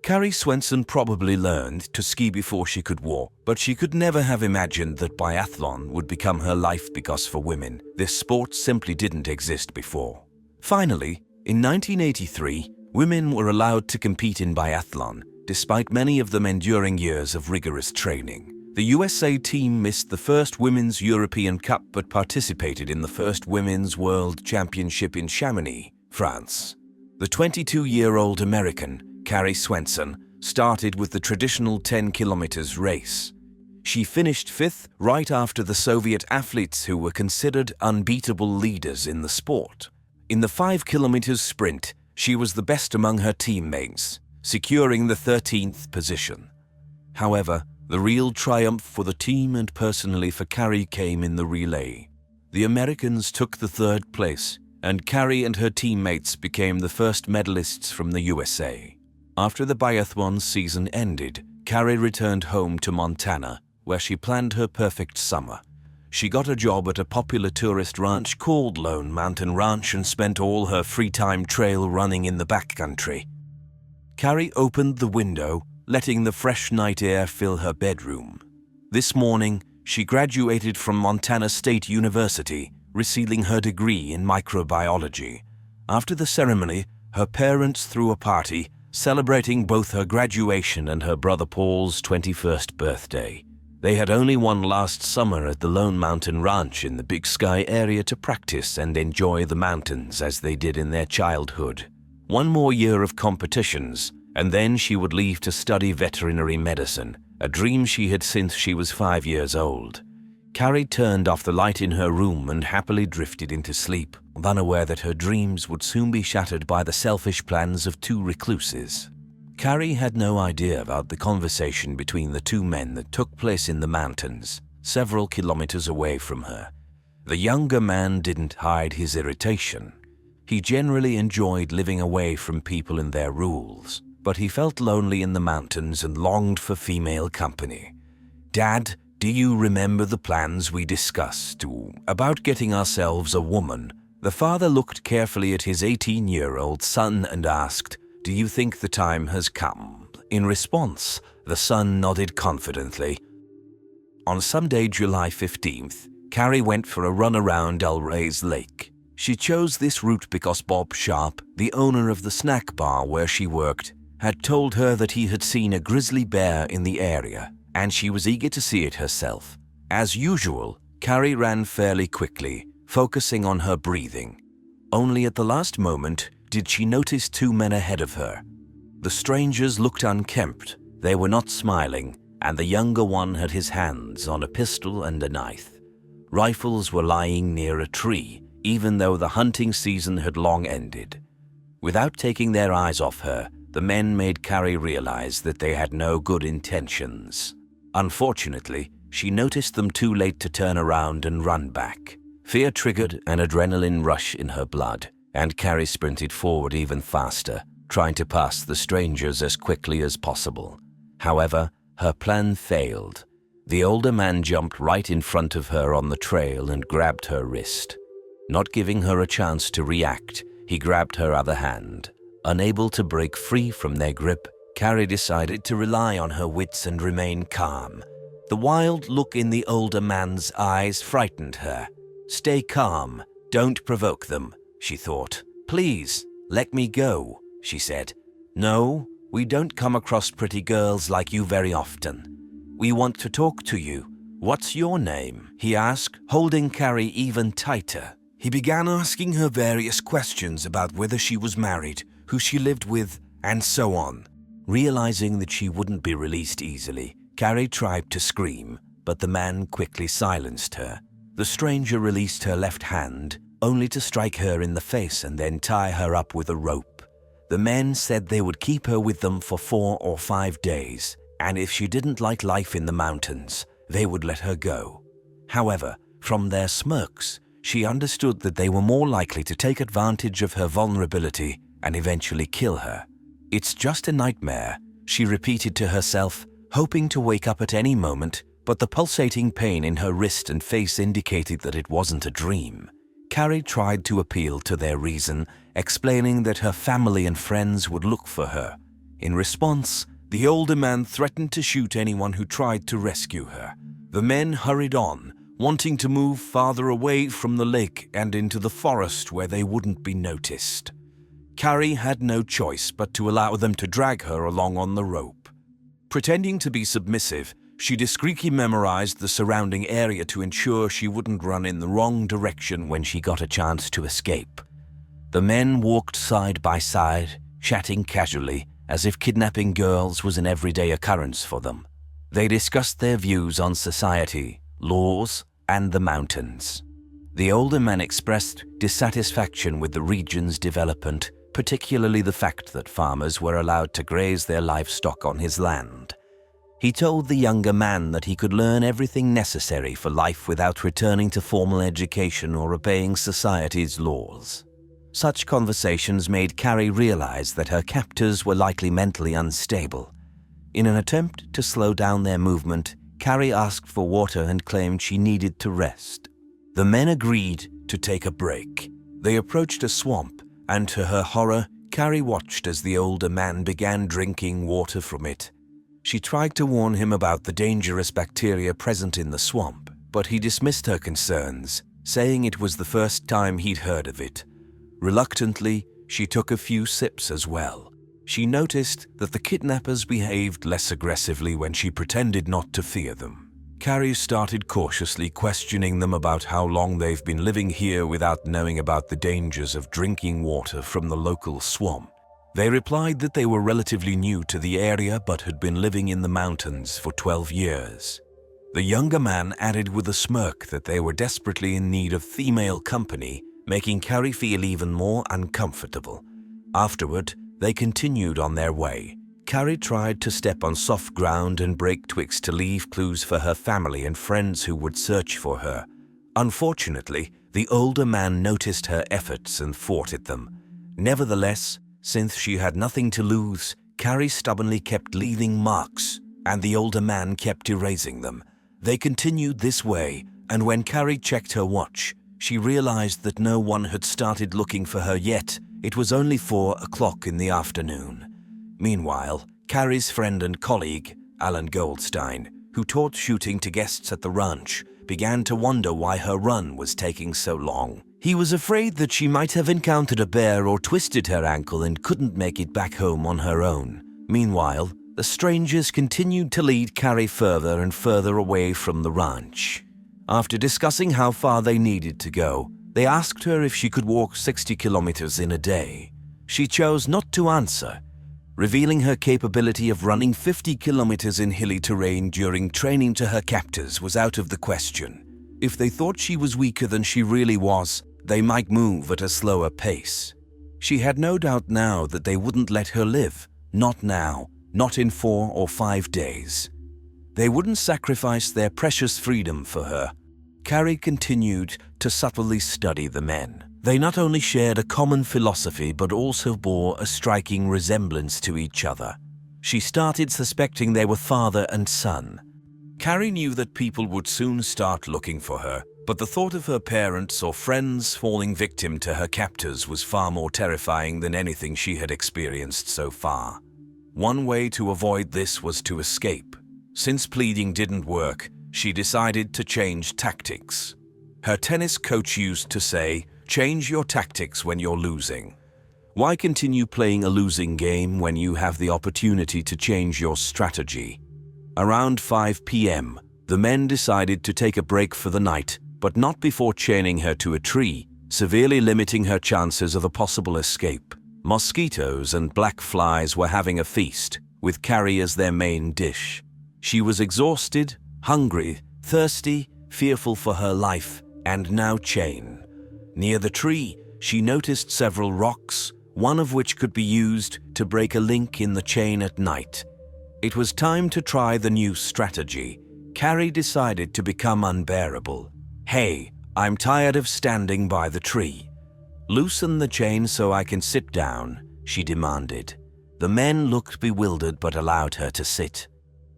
Carrie Swenson probably learned to ski before she could walk, but she could never have imagined that biathlon would become her life because for women, this sport simply didn't exist before. Finally, in 1983, women were allowed to compete in biathlon, despite many of them enduring years of rigorous training. The USA team missed the first Women's European Cup but participated in the first Women's World Championship in Chamonix, France. The 22-year-old American, Carrie Swenson, started with the traditional 10 kilometers race. She finished 5th right after the Soviet athletes who were considered unbeatable leaders in the sport. In the 5 kilometers sprint, she was the best among her teammates, securing the 13th position. However, the real triumph for the team and personally for Carrie came in the relay. The Americans took the 3rd place, and Carrie and her teammates became the first medalists from the USA. After the biathlon season ended, Carrie returned home to Montana, where she planned her perfect summer. She got a job at a popular tourist ranch called Lone Mountain Ranch and spent all her free time trail running in the backcountry. Carrie opened the window, letting the fresh night air fill her bedroom. This morning, she graduated from Montana State University, receiving her degree in microbiology. After the ceremony, her parents threw a party, celebrating both her graduation and her brother Paul's 21st birthday. They had only won last summer at the Lone Mountain Ranch in the Big Sky area to practice and enjoy the mountains as they did in their childhood. One more year of competitions, and then she would leave to study veterinary medicine, a dream she had since she was 5 years old. Carrie turned off the light in her room and happily drifted into sleep, unaware that her dreams would soon be shattered by the selfish plans of 2 recluses. Carrie had no idea about the conversation between the 2 men that took place in the mountains, several kilometers away from her. The younger man didn't hide his irritation. He generally enjoyed living away from people and their rules, but he felt lonely in the mountains and longed for female company. "Dad, do you remember the plans we discussed about getting ourselves a woman?" The father looked carefully at his 18-year-old son and asked, "Do you think the time has come?" In response, the son nodded confidently. On Sunday, July 15th, Carrie went for a run around Elray's Lake. She chose this route because Bob Sharp, the owner of the snack bar where she worked, had told her that he had seen a grizzly bear in the area, and she was eager to see it herself. As usual, Carrie ran fairly quickly, focusing on her breathing. Only at the last moment did she notice 2 men ahead of her. The strangers looked unkempt, they were not smiling, and the younger one had his hands on a pistol and a knife. Rifles were lying near a tree, even though the hunting season had long ended. Without taking their eyes off her, the men made Carrie realize that they had no good intentions. Unfortunately, she noticed them too late to turn around and run back. Fear triggered an adrenaline rush in her blood, and Carrie sprinted forward even faster, trying to pass the strangers as quickly as possible. However, her plan failed. The older man jumped right in front of her on the trail and grabbed her wrist. Not giving her a chance to react, he grabbed her other hand. Unable to break free from their grip, Carrie decided to rely on her wits and remain calm. The wild look in the older man's eyes frightened her. "Stay calm, don't provoke them," she thought. "Please, let me go," she said. "No, we don't come across pretty girls like you very often. We want to talk to you. What's your name?" he asked, holding Carrie even tighter. He began asking her various questions about whether she was married, who she lived with, and so on. Realizing that she wouldn't be released easily, Carrie tried to scream, but the man quickly silenced her. The stranger released her left hand, only to strike her in the face and then tie her up with a rope. The men said they would keep her with them for 4 or 5 days, and if she didn't like life in the mountains, they would let her go. However, from their smirks, she understood that they were more likely to take advantage of her vulnerability and eventually kill her. "It's just a nightmare," she repeated to herself, hoping to wake up at any moment, but the pulsating pain in her wrist and face indicated that it wasn't a dream. Carrie tried to appeal to their reason, explaining that her family and friends would look for her. In response, the older man threatened to shoot anyone who tried to rescue her. The men hurried on, wanting to move farther away from the lake and into the forest where they wouldn't be noticed. Carrie had no choice but to allow them to drag her along on the rope. Pretending to be submissive, she discreetly memorized the surrounding area to ensure she wouldn't run in the wrong direction when she got a chance to escape. The men walked side by side, chatting casually, as if kidnapping girls was an everyday occurrence for them. They discussed their views on society, laws, and the mountains. The older man expressed dissatisfaction with the region's development, particularly the fact that farmers were allowed to graze their livestock on his land. He told the younger man that he could learn everything necessary for life without returning to formal education or obeying society's laws. Such conversations made Carrie realize that her captors were likely mentally unstable. In an attempt to slow down their movement, Carrie asked for water and claimed she needed to rest. The men agreed to take a break. They approached a swamp, and to her horror, Carrie watched as the older man began drinking water from it. She tried to warn him about the dangerous bacteria present in the swamp, but he dismissed her concerns, saying it was the first time he'd heard of it. Reluctantly, she took a few sips as well. She noticed that the kidnappers behaved less aggressively when she pretended not to fear them. Carrie started cautiously questioning them about how long they've been living here without knowing about the dangers of drinking water from the local swamp. They replied that they were relatively new to the area but had been living in the mountains for 12 years. The younger man added with a smirk that they were desperately in need of female company, making Carrie feel even more uncomfortable. Afterward, they continued on their way. Carrie tried to step on soft ground and break twigs to leave clues for her family and friends who would search for her. Unfortunately, the older man noticed her efforts and thwarted them. Nevertheless, since she had nothing to lose, Carrie stubbornly kept leaving marks, and the older man kept erasing them. They continued this way, and when Carrie checked her watch, she realized that no one had started looking for her yet. It was only 4 o'clock in the afternoon. Meanwhile, Carrie's friend and colleague, Alan Goldstein, who taught shooting to guests at the ranch, began to wonder why her run was taking so long. He was afraid that she might have encountered a bear or twisted her ankle and couldn't make it back home on her own. Meanwhile, the strangers continued to lead Carrie further and further away from the ranch. After discussing how far they needed to go, they asked her if she could walk 60 kilometers in a day. She chose not to answer, revealing her capability of running 50 kilometers in hilly terrain during training to her captors was out of the question. If they thought she was weaker than she really was, they might move at a slower pace. She had no doubt now that they wouldn't let her live. Not now, not in 4 or 5 days. They wouldn't sacrifice their precious freedom for her. Carrie continued to subtly study the men. They not only shared a common philosophy but also bore a striking resemblance to each other. She started suspecting they were father and son. Carrie knew that people would soon start looking for her, but the thought of her parents or friends falling victim to her captors was far more terrifying than anything she had experienced so far. One way to avoid this was to escape. Since pleading didn't work, she decided to change tactics. Her tennis coach used to say, "Change your tactics when you're losing." Why continue playing a losing game when you have the opportunity to change your strategy? Around 5 p.m., the men decided to take a break for the night, but not before chaining her to a tree, severely limiting her chances of a possible escape. Mosquitoes and black flies were having a feast, with Carrie as their main dish. She was exhausted, hungry, thirsty, fearful for her life, and now chained. Near the tree, she noticed several rocks, one of which could be used to break a link in the chain at night. It was time to try the new strategy. Carrie decided to become unbearable. "Hey, I'm tired of standing by the tree. Loosen the chain so I can sit down," she demanded. The men looked bewildered but allowed her to sit.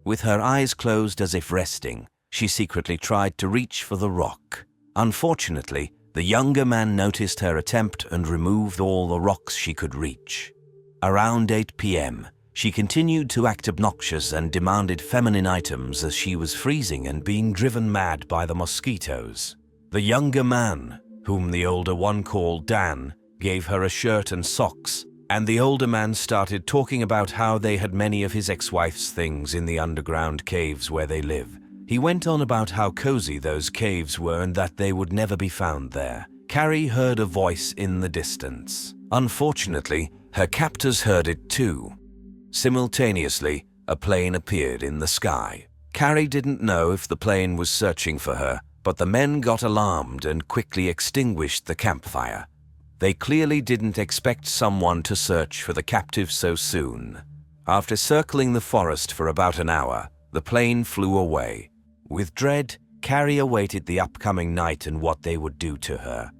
With her eyes closed as if resting, she secretly tried to reach for the rock. Unfortunately, the younger man noticed her attempt and removed all the rocks she could reach. Around 8 p.m., She continued to act obnoxious and demanded feminine items as she was freezing and being driven mad by the mosquitoes. The younger man, whom the older one called Dan, gave her a shirt and socks, and the older man started talking about how they had many of his ex-wife's things in the underground caves where they live. He went on about how cozy those caves were and that they would never be found there. Carrie heard a voice in the distance. Unfortunately, her captors heard it too. Simultaneously, a plane appeared in the sky. Carrie didn't know if the plane was searching for her, but the men got alarmed and quickly extinguished the campfire. They clearly didn't expect someone to search for the captive so soon. After circling the forest for about an hour, the plane flew away. With dread, Carrie awaited the upcoming night and what they would do to her.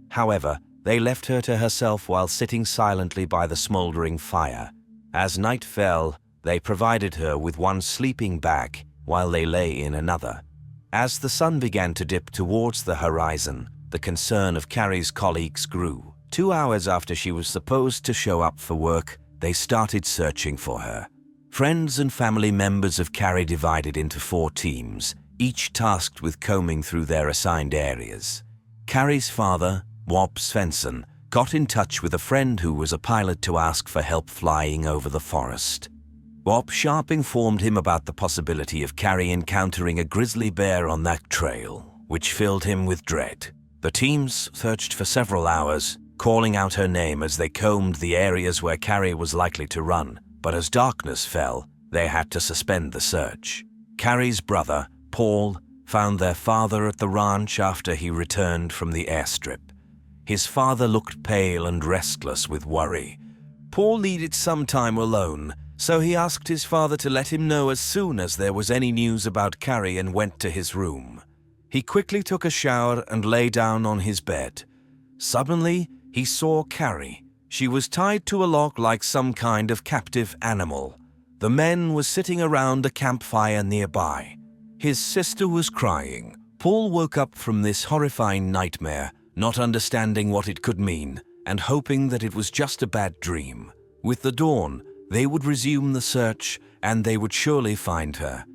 However, they left her to herself while sitting silently by the smoldering fire. As night fell, they provided her with one sleeping bag while they lay in another. As the sun began to dip towards the horizon, the concern of Carrie's colleagues grew. 2 hours after she was supposed to show up for work, they started searching for her. Friends and family members of Carrie divided into 4 teams, each tasked with combing through their assigned areas. Carrie's father, Bob Svensson, got in touch with a friend who was a pilot to ask for help flying over the forest. Bob Sharp informed him about the possibility of Carrie encountering a grizzly bear on that trail, which filled him with dread. The teams searched for several hours, calling out her name as they combed the areas where Carrie was likely to run, but as darkness fell, they had to suspend the search. Carrie's brother, Paul, found their father at the ranch after he returned from the airstrip. His father looked pale and restless with worry. Paul needed some time alone, so he asked his father to let him know as soon as there was any news about Carrie and went to his room. He quickly took a shower and lay down on his bed. Suddenly, he saw Carrie. She was tied to a log like some kind of captive animal. The men were sitting around a campfire nearby. His sister was crying. Paul woke up from this horrifying nightmare, not understanding what it could mean, and hoping that it was just a bad dream. With the dawn, they would resume the search, and they would surely find her.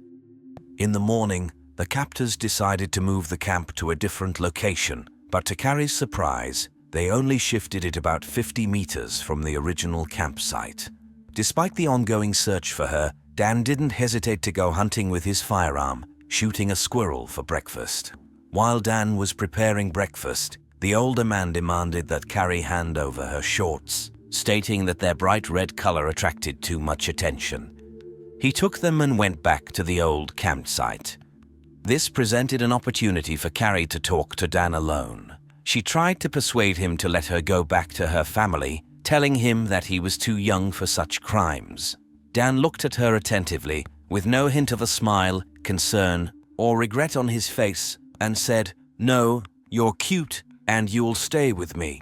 In the morning, the captors decided to move the camp to a different location, but to Carrie's surprise, they only shifted it about 50 meters from the original campsite. Despite the ongoing search for her, Dan didn't hesitate to go hunting with his firearm, shooting a squirrel for breakfast. While Dan was preparing breakfast, the older man demanded that Carrie hand over her shorts, stating that their bright red color attracted too much attention. He took them and went back to the old campsite. This presented an opportunity for Carrie to talk to Dan alone. She tried to persuade him to let her go back to her family, telling him that he was too young for such crimes. Dan looked at her attentively, with no hint of a smile, concern, or regret on his face, and said, "No, you're cute, and you'll stay with me."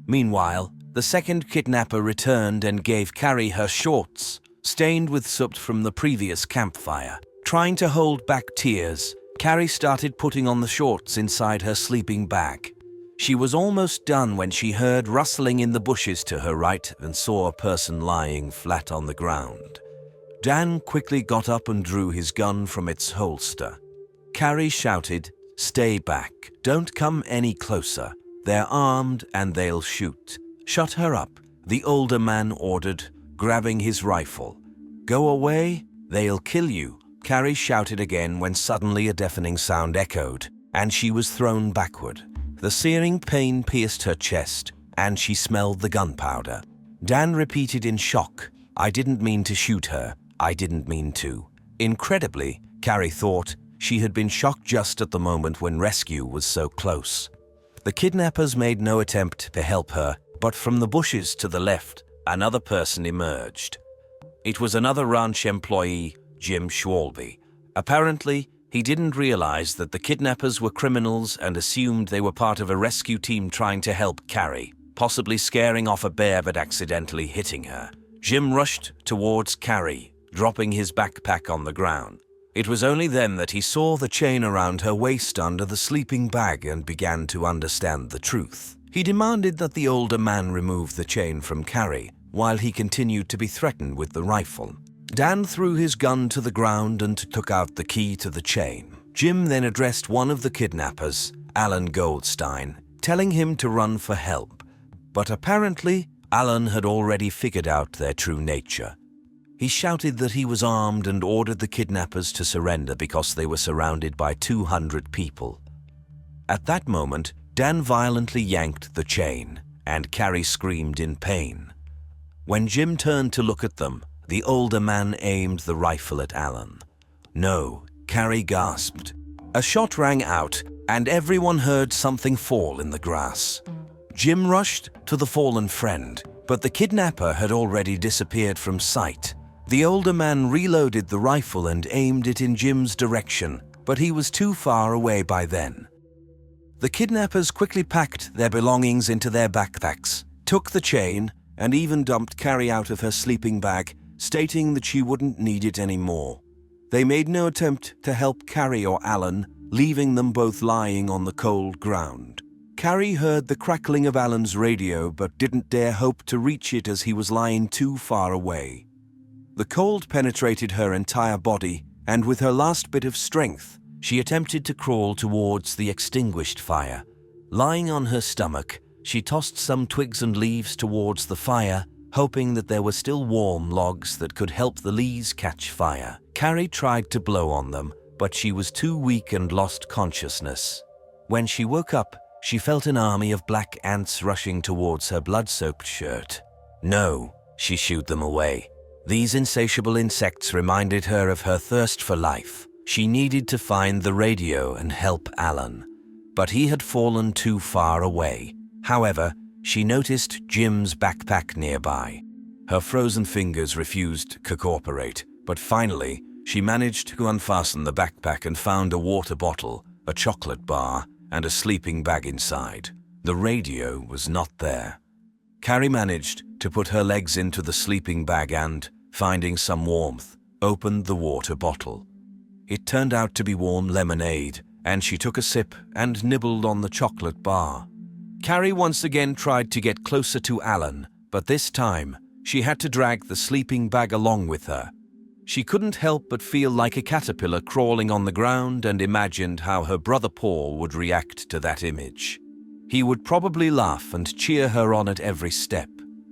Meanwhile, the second kidnapper returned and gave Carrie her shorts, stained with soot from the previous campfire. Trying to hold back tears, Carrie started putting on the shorts inside her sleeping bag. She was almost done when she heard rustling in the bushes to her right and saw a person lying flat on the ground. Dan quickly got up and drew his gun from its holster. Carrie shouted, "Stay back. Don't come any closer. They're armed and they'll shoot." "Shut her up," the older man ordered, grabbing his rifle. "Go away, they'll kill you," Carrie shouted again when suddenly a deafening sound echoed, and she was thrown backward. The searing pain pierced her chest, and she smelled the gunpowder. Dan repeated in shock, "I didn't mean to shoot her. I didn't mean to." Incredibly, Carrie thought, she had been shocked just at the moment when rescue was so close. The kidnappers made no attempt to help her, but from the bushes to the left, another person emerged. It was another ranch employee, Jim Schwalbe. Apparently, he didn't realize that the kidnappers were criminals and assumed they were part of a rescue team trying to help Carrie, possibly scaring off a bear but accidentally hitting her. Jim rushed towards Carrie, dropping his backpack on the ground. It was only then that he saw the chain around her waist under the sleeping bag and began to understand the truth. He demanded that the older man remove the chain from Carrie, while he continued to be threatened with the rifle. Dan threw his gun to the ground and took out the key to the chain. Jim then addressed one of the kidnappers, Alan Goldstein, telling him to run for help. But apparently, Alan had already figured out their true nature. He shouted that he was armed and ordered the kidnappers to surrender because they were surrounded by 200 people. At that moment, Dan violently yanked the chain, and Carrie screamed in pain. When Jim turned to look at them, the older man aimed the rifle at Alan. "No," Carrie gasped. A shot rang out, and everyone heard something fall in the grass. Jim rushed to the fallen friend, but the kidnapper had already disappeared from sight. The older man reloaded the rifle and aimed it in Jim's direction, but he was too far away by then. The kidnappers quickly packed their belongings into their backpacks, took the chain, and even dumped Carrie out of her sleeping bag, stating that she wouldn't need it anymore. They made no attempt to help Carrie or Alan, leaving them both lying on the cold ground. Carrie heard the crackling of Alan's radio but didn't dare hope to reach it as he was lying too far away. The cold penetrated her entire body, and with her last bit of strength, she attempted to crawl towards the extinguished fire. Lying on her stomach, she tossed some twigs and leaves towards the fire, hoping that there were still warm logs that could help the leaves catch fire. Carrie tried to blow on them, but she was too weak and lost consciousness. When she woke up, she felt an army of black ants rushing towards her blood-soaked shirt. "No," she shooed them away. These insatiable insects reminded her of her thirst for life. She needed to find the radio and help Alan, but he had fallen too far away. However, she noticed Jim's backpack nearby. Her frozen fingers refused to cooperate, but finally, she managed to unfasten the backpack and found a water bottle, a chocolate bar, and a sleeping bag inside. The radio was not there. Carrie managed to put her legs into the sleeping bag and, finding some warmth, opened the water bottle. It turned out to be warm lemonade, and she took a sip and nibbled on the chocolate bar. Carrie once again tried to get closer to Alan, but this time, she had to drag the sleeping bag along with her. She couldn't help but feel like a caterpillar crawling on the ground and imagined how her brother Paul would react to that image. He would probably laugh and cheer her on at every step.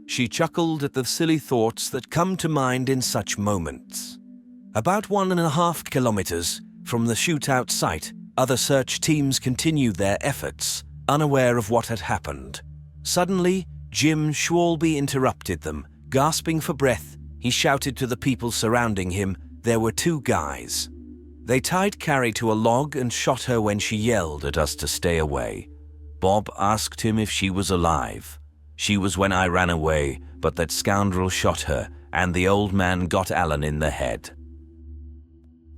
She chuckled at the silly thoughts that come to mind in such moments. About 1.5 kilometers from the shootout site, other search teams continued their efforts, unaware of what had happened. Suddenly, Jim Schwalbe interrupted them. Gasping for breath, he shouted to the people surrounding him. There were 2 guys. They tied Carrie to a log and shot her when she yelled at us to stay away. Bob asked him if she was alive. She was when I ran away, but that scoundrel shot her, and the old man got Alan in the head.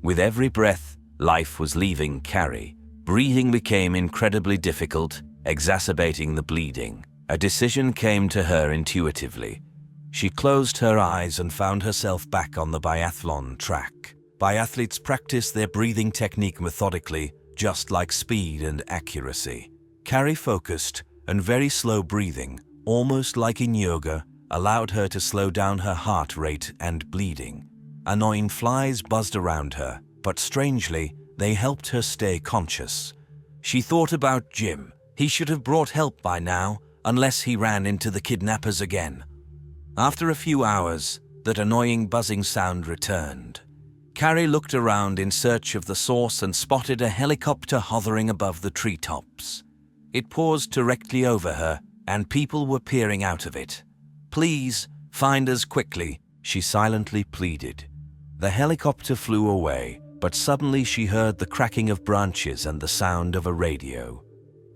With every breath, life was leaving Carrie. Breathing became incredibly difficult, exacerbating the bleeding. A decision came to her intuitively. She closed her eyes and found herself back on the biathlon track. Biathletes practice their breathing technique methodically, just like speed and accuracy. Carrie focused, and very slow breathing, almost like in yoga, allowed her to slow down her heart rate and bleeding. Annoying flies buzzed around her, but strangely, they helped her stay conscious. She thought about Jim. He should have brought help by now, unless he ran into the kidnappers again. After a few hours, that annoying buzzing sound returned. Carrie looked around in search of the source and spotted a helicopter hovering above the treetops. It paused directly over her, and people were peering out of it. "Please, find us quickly," she silently pleaded. The helicopter flew away, but suddenly she heard the cracking of branches and the sound of a radio.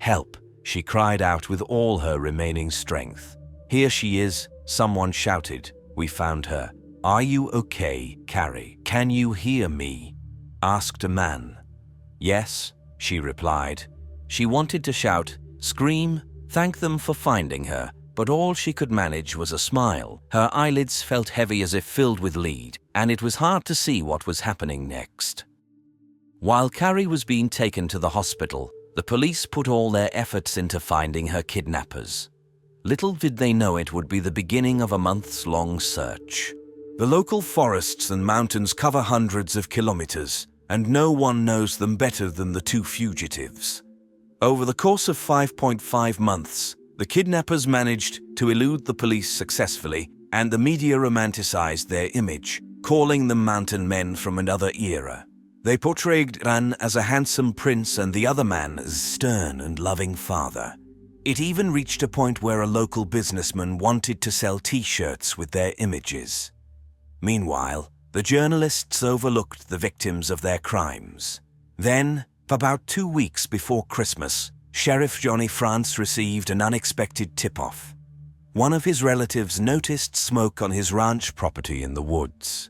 "Help," she cried out with all her remaining strength. "Here she is," someone shouted. "We found her." "Are you okay, Carrie? Can you hear me?" asked a man. "Yes," she replied. She wanted to shout, scream, thank them for finding her, but all she could manage was a smile. Her eyelids felt heavy as if filled with lead, and it was hard to see what was happening next. While Carrie was being taken to the hospital, the police put all their efforts into finding her kidnappers. Little did they know it would be the beginning of a months-long search. The local forests and mountains cover hundreds of kilometers, and no one knows them better than the two fugitives. Over the course of 5.5 months, the kidnappers managed to elude the police successfully, and the media romanticized their image, calling them mountain men from another era. They portrayed Arden as a handsome prince and the other man as stern and loving father. It even reached a point where a local businessman wanted to sell t-shirts with their images. Meanwhile, the journalists overlooked the victims of their crimes. Then, about 2 weeks before Christmas, Sheriff Johnny France received an unexpected tip-off. One of his relatives noticed smoke on his ranch property in the woods.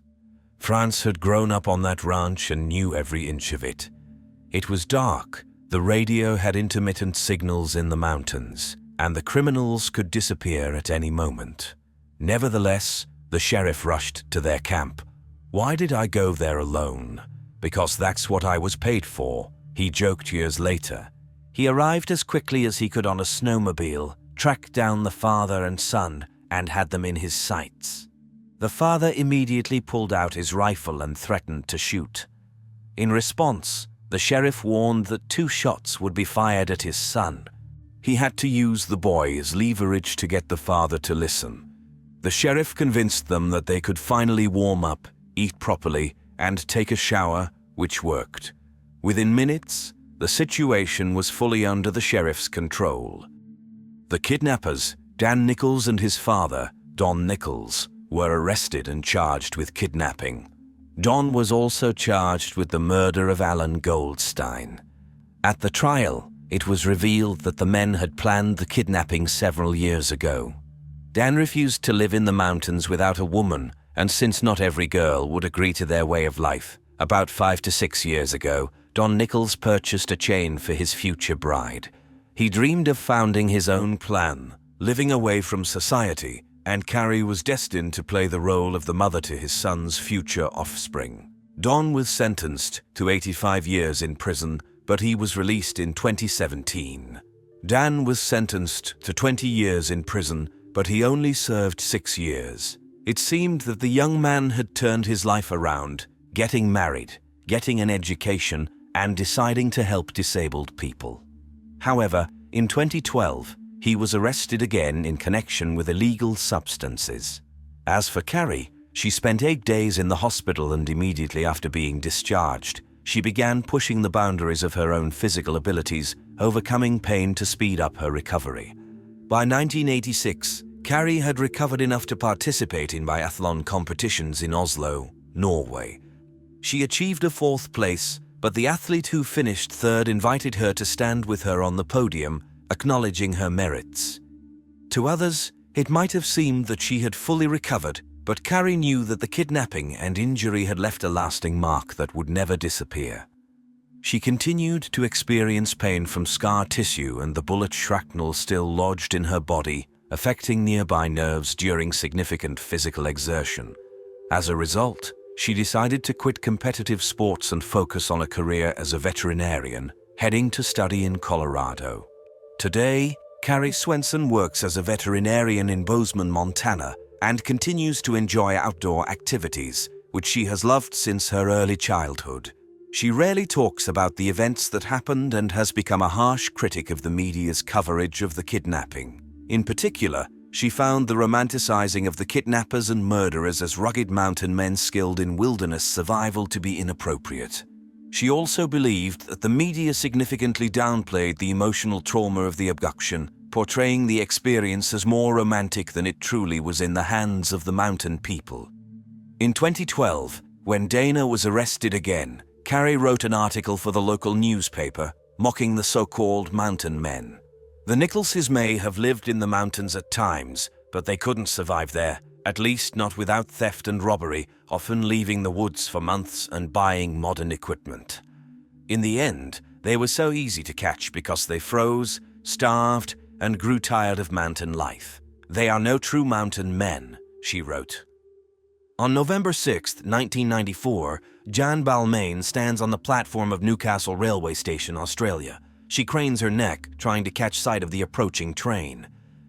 France had grown up on that ranch and knew every inch of it. It was dark, the radio had intermittent signals in the mountains, and the criminals could disappear at any moment. Nevertheless, the sheriff rushed to their camp. "Why did I go there alone? Because that's what I was paid for," he joked years later. He arrived as quickly as he could on a snowmobile, tracked down the father and son, and had them in his sights. The father immediately pulled out his rifle and threatened to shoot. In response, the sheriff warned that 2 shots would be fired at his son. He had to use the boy as leverage to get the father to listen. The sheriff convinced them that they could finally warm up, eat properly, and take a shower, which worked. Within minutes, the situation was fully under the sheriff's control. The kidnappers, Dan Nichols and his father, Don Nichols, were arrested and charged with kidnapping. Don was also charged with the murder of Alan Goldstein. At the trial, it was revealed that the men had planned the kidnapping several years ago. Dan refused to live in the mountains without a woman, and since not every girl would agree to their way of life, about 5 to 6 years ago, Don Nichols purchased a chain for his future bride. He dreamed of founding his own clan, living away from society, and Carrie was destined to play the role of the mother to his son's future offspring. Don was sentenced to 85 years in prison, but he was released in 2017. Dan was sentenced to 20 years in prison, but he only served 6 years. It seemed that the young man had turned his life around, getting married, getting an education, and deciding to help disabled people. However, in 2012, he was arrested again in connection with illegal substances. As for Carrie, she spent 8 days in the hospital, and immediately after being discharged, she began pushing the boundaries of her own physical abilities, overcoming pain to speed up her recovery. By 1986, Carrie had recovered enough to participate in biathlon competitions in Oslo, Norway. She achieved a 4th place, but the athlete who finished 3rd invited her to stand with her on the podium, acknowledging her merits. To others, it might have seemed that she had fully recovered, but Carrie knew that the kidnapping and injury had left a lasting mark that would never disappear. She continued to experience pain from scar tissue and the bullet shrapnel still lodged in her body, affecting nearby nerves during significant physical exertion. As a result, she decided to quit competitive sports and focus on a career as a veterinarian, heading to study in Colorado. Today, Carrie Swenson works as a veterinarian in Bozeman, Montana, and continues to enjoy outdoor activities, which she has loved since her early childhood. She rarely talks about the events that happened and has become a harsh critic of the media's coverage of the kidnapping. In particular, she found the romanticizing of the kidnappers and murderers as rugged mountain men skilled in wilderness survival to be inappropriate. She also believed that the media significantly downplayed the emotional trauma of the abduction, portraying the experience as more romantic than it truly was in the hands of the mountain people. In 2012, when Dana was arrested again, Carrie wrote an article for the local newspaper, mocking the so-called mountain men. The Nicholses may have lived in the mountains at times, but they couldn't survive there, at least not without theft and robbery, often leaving the woods for months and buying modern equipment. In the end, they were so easy to catch because they froze, starved, and grew tired of mountain life. They are no true mountain men, she wrote. On November 6, 1994, Jan Balmain stands on the platform of Newcastle Railway Station, Australia. She cranes her neck, trying to catch sight of the approaching train.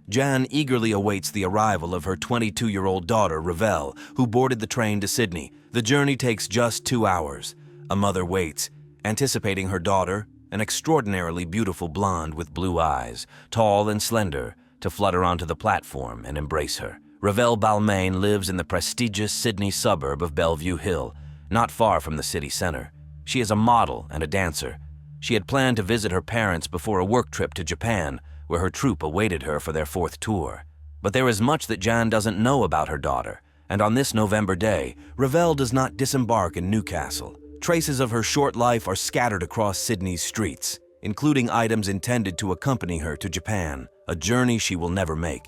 Jan eagerly awaits the arrival of her 22-year-old daughter, Ravel, who boarded the train to Sydney. The journey takes just 2 hours. A mother waits, anticipating her daughter, an extraordinarily beautiful blonde with blue eyes, tall and slender, to flutter onto the platform and embrace her. Ravel Balmain lives in the prestigious Sydney suburb of Bellevue Hill, not far from the city center. She is a model and a dancer. She had planned to visit her parents before a work trip to Japan, where her troupe awaited her for their 4th tour. But there is much that Jan doesn't know about her daughter, and on this November day, Ravel does not disembark in Newcastle. Traces of her short life are scattered across Sydney's streets, including items intended to accompany her to Japan, a journey she will never make.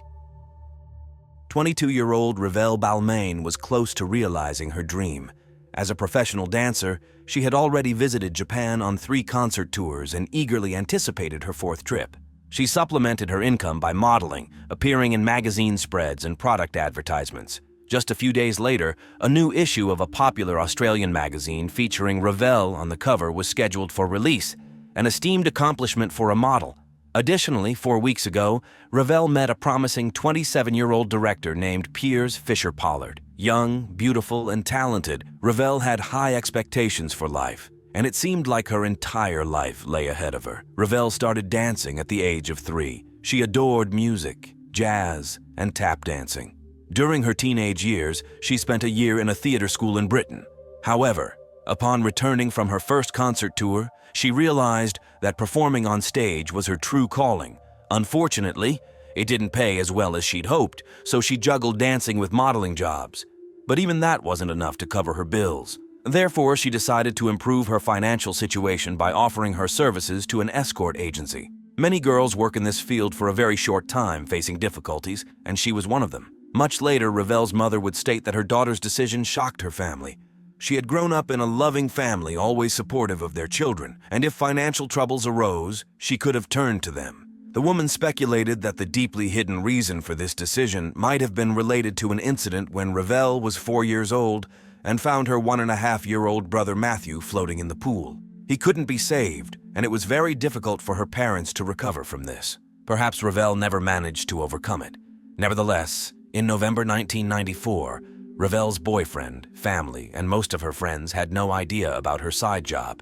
22-year-old Ravel Balmain was close to realizing her dream. As a professional dancer, she had already visited Japan on 3 concert tours and eagerly anticipated her 4th trip. She supplemented her income by modeling, appearing in magazine spreads and product advertisements. Just a few days later, a new issue of a popular Australian magazine featuring Ravel on the cover was scheduled for release, an esteemed accomplishment for a model. Additionally, 4 weeks ago, Ravel met a promising 27-year-old director named Piers Fisher-Pollard. Young, beautiful, and talented, Ravel had high expectations for life, and it seemed like her entire life lay ahead of her. Ravel started dancing at the age of 3. She adored music, jazz, and tap dancing. During her teenage years, she spent a year in a theater school in Britain. However, upon returning from her first concert tour, she realized that performing on stage was her true calling. Unfortunately, it didn't pay as well as she'd hoped, so she juggled dancing with modeling jobs. But even that wasn't enough to cover her bills. Therefore, she decided to improve her financial situation by offering her services to an escort agency. Many girls work in this field for a very short time, facing difficulties, and she was one of them. Much later, Ravel's mother would state that her daughter's decision shocked her family. She had grown up in a loving family, always supportive of their children, and if financial troubles arose, she could have turned to them. The woman speculated that the deeply hidden reason for this decision might have been related to an incident when Ravel was 4 years old and found her 1.5-year-old brother Matthew floating in the pool. He couldn't be saved, and it was very difficult for her parents to recover from this. Perhaps Ravel never managed to overcome it. Nevertheless, in November 1994, Ravel's boyfriend, family, and most of her friends had no idea about her side job.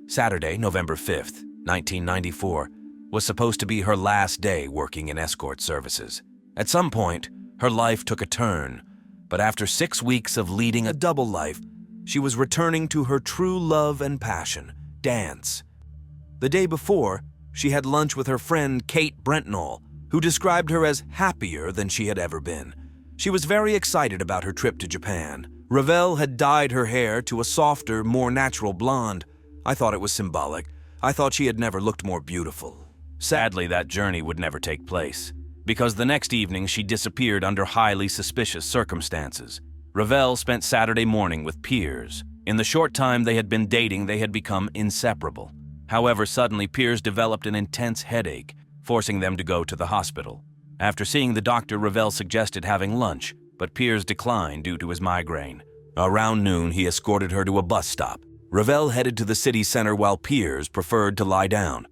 Saturday, November 5th, 1994, was supposed to be her last day working in escort services. At some point, her life took a turn, but after 6 weeks of leading a double life, she was returning to her true love and passion, dance. The day before, she had lunch with her friend Kate Brentnall, who described her as happier than she had ever been. She was very excited about her trip to Japan. Ravel had dyed her hair to a softer, more natural blonde. I thought it was symbolic. I thought she had never looked more beautiful. Sadly, that journey would never take place, because the next evening she disappeared under highly suspicious circumstances. Ravel spent Saturday morning with Piers. In the short time they had been dating, they had become inseparable. However, suddenly Piers developed an intense headache, forcing them to go to the hospital. After seeing the doctor, Ravel suggested having lunch, but Piers declined due to his migraine. Around noon, he escorted her to a bus stop. Ravel headed to the city center while Piers preferred to lie down.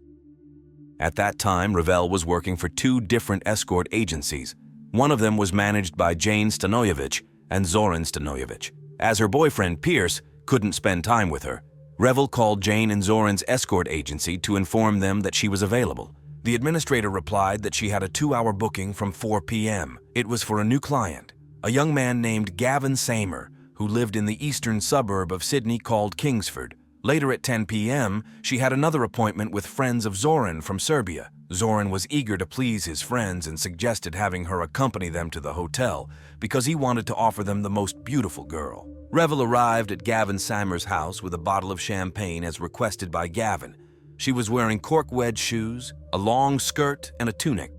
At that time, Ravel was working for 2 different escort agencies. One of them was managed by Jane Stanojevic and Zoran Stanojevic. As her boyfriend, Piers, couldn't spend time with her, Ravel called Jane and Zoran's escort agency to inform them that she was available. The administrator replied that she had a 2-hour booking from 4 p.m. It was for a new client, a young man named Gavin Samer, who lived in the eastern suburb of Sydney called Kingsford. Later at 10 p.m., she had another appointment with friends of Zoran from Serbia. Zoran was eager to please his friends and suggested having her accompany them to the hotel because he wanted to offer them the most beautiful girl. Ravel arrived at Gavin Samer's house with a bottle of champagne as requested by Gavin. She was wearing cork wedge shoes, a long skirt, and a tunic.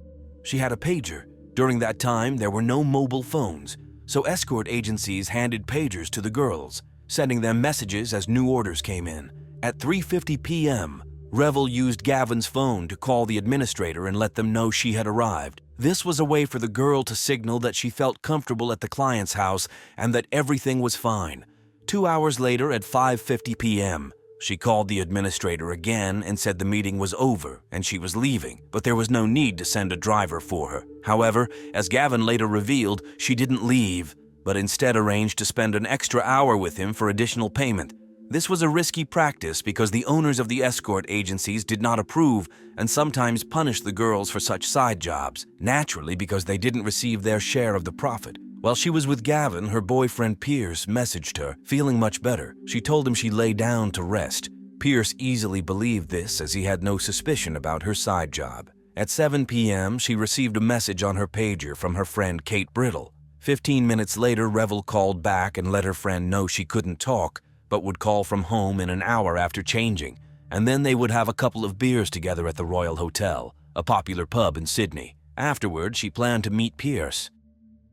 She had a pager. During that time, there were no mobile phones, so escort agencies handed pagers to the girls, sending them messages as new orders came in. At 3:50 p.m., Ravel used Gavin's phone to call the administrator and let them know she had arrived. This was a way for the girl to signal that she felt comfortable at the client's house and that everything was fine. 2 hours later, at 5:50 p.m., She called the administrator again and said the meeting was over and she was leaving, but there was no need to send a driver for her. However, as Gavin later revealed, she didn't leave, but instead arranged to spend an extra hour with him for additional payment. This was a risky practice because the owners of the escort agencies did not approve and sometimes punished the girls for such side jobs, naturally because they didn't receive their share of the profit. While she was with Gavin, her boyfriend Pierce messaged her, feeling much better. She told him she lay down to rest. Pierce easily believed this as he had no suspicion about her side job. At 7 p.m., she received a message on her pager from her friend Kate Brittle. 15 minutes later, Revel called back and let her friend know she couldn't talk, but would call from home in an hour after changing, and then they would have a couple of beers together at the Royal Hotel, a popular pub in Sydney. Afterward, she planned to meet Pierce.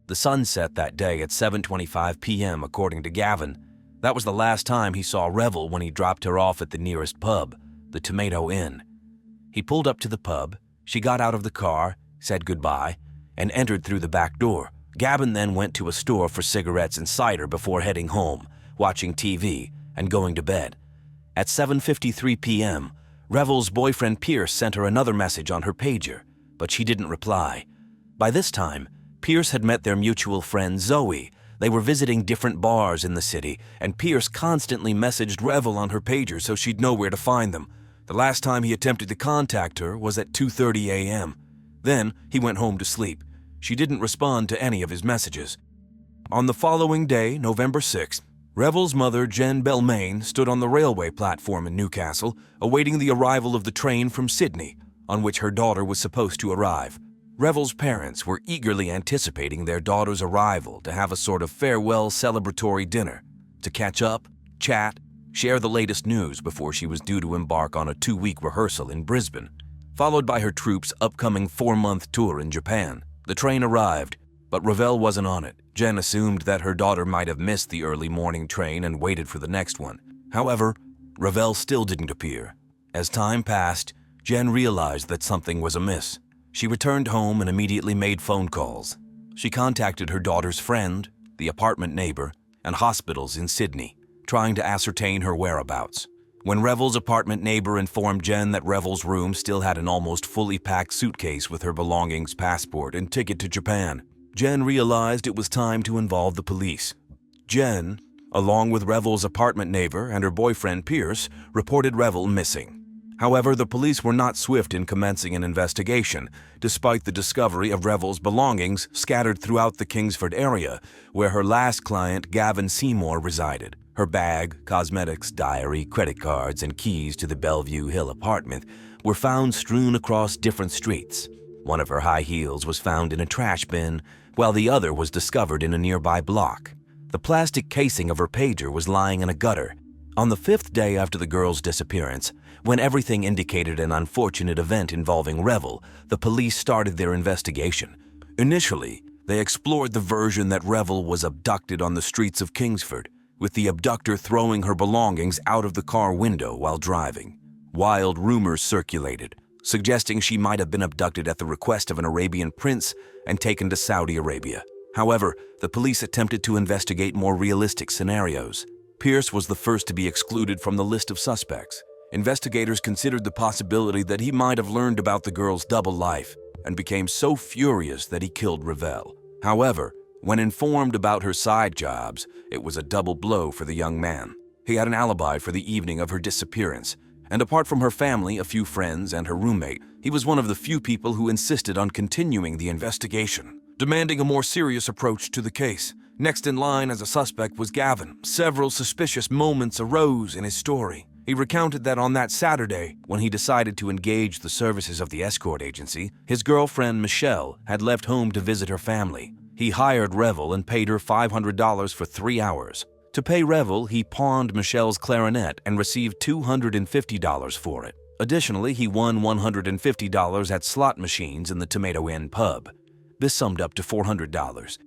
The sun set that day at 7:25 p.m. according to Gavin. That was the last time he saw Revel when he dropped her off at the nearest pub, the Tomato Inn. He pulled up to the pub, she got out of the car, said goodbye, and entered through the back door. Gavin then went to a store for cigarettes and cider before heading home, watching TV, and going to bed. At 7:53 p.m., Revel's boyfriend Pierce sent her another message on her pager, but she didn't reply. By this time, Pierce had met their mutual friend Zoe. They were visiting different bars in the city, and Pierce constantly messaged Revel on her pager so she'd know where to find them. The last time he attempted to contact her was at 2:30 a.m. Then he went home to sleep. She didn't respond to any of his messages. On the following day, November 6th, Revel's mother, Jen Belmain, stood on the railway platform in Newcastle, awaiting the arrival of the train from Sydney, on which her daughter was supposed to arrive. Revel's parents were eagerly anticipating their daughter's arrival to have a sort of farewell celebratory dinner, to catch up, chat, share the latest news before she was due to embark on a 2-week rehearsal in Brisbane, followed by her troupe's upcoming 4-month tour in Japan. The train arrived, but Revel wasn't on it. Jen assumed that her daughter might have missed the early morning train and waited for the next one. However, Revel still didn't appear. As time passed, Jen realized that something was amiss. She returned home and immediately made phone calls. She contacted her daughter's friend, the apartment neighbor, and hospitals in Sydney, trying to ascertain her whereabouts. When Revel's apartment neighbor informed Jen that Revel's room still had an almost fully packed suitcase with her belongings, passport, and ticket to Japan, Jen realized it was time to involve the police. Jen, along with Revel's apartment neighbor and her boyfriend Pierce, reported Revel missing. However, the police were not swift in commencing an investigation, despite the discovery of Revel's belongings scattered throughout the Kingsford area, where her last client, Gavin Seymour, resided. Her bag, cosmetics, diary, credit cards, and keys to the Bellevue Hill apartment were found strewn across different streets. One of her high heels was found in a trash bin, while the other was discovered in a nearby block. The plastic casing of her pager was lying in a gutter. On the 5th day after the girl's disappearance, when everything indicated an unfortunate event involving Revel, the police started their investigation. Initially, they explored the version that Revel was abducted on the streets of Kingsford, with the abductor throwing her belongings out of the car window while driving. Wild rumors circulated, suggesting she might have been abducted at the request of an Arabian prince and taken to Saudi Arabia. However, the police attempted to investigate more realistic scenarios. Pierce was the first to be excluded from the list of suspects. Investigators considered the possibility that he might have learned about the girl's double life and became so furious that he killed Revel. However, when informed about her side jobs, it was a double blow for the young man. He had an alibi for the evening of her disappearance, and apart from her family, a few friends, and her roommate, he was one of the few people who insisted on continuing the investigation, demanding a more serious approach to the case. Next in line as a suspect was Gavin. Several suspicious moments arose in his story. He recounted that on that Saturday, when he decided to engage the services of the escort agency, his girlfriend Michelle had left home to visit her family. He hired Revel and paid her $500 for 3 hours. To pay Revel, he pawned Michelle's clarinet and received $250 for it. Additionally, he won $150 at slot machines in the Tomato Inn pub. This summed up to $400.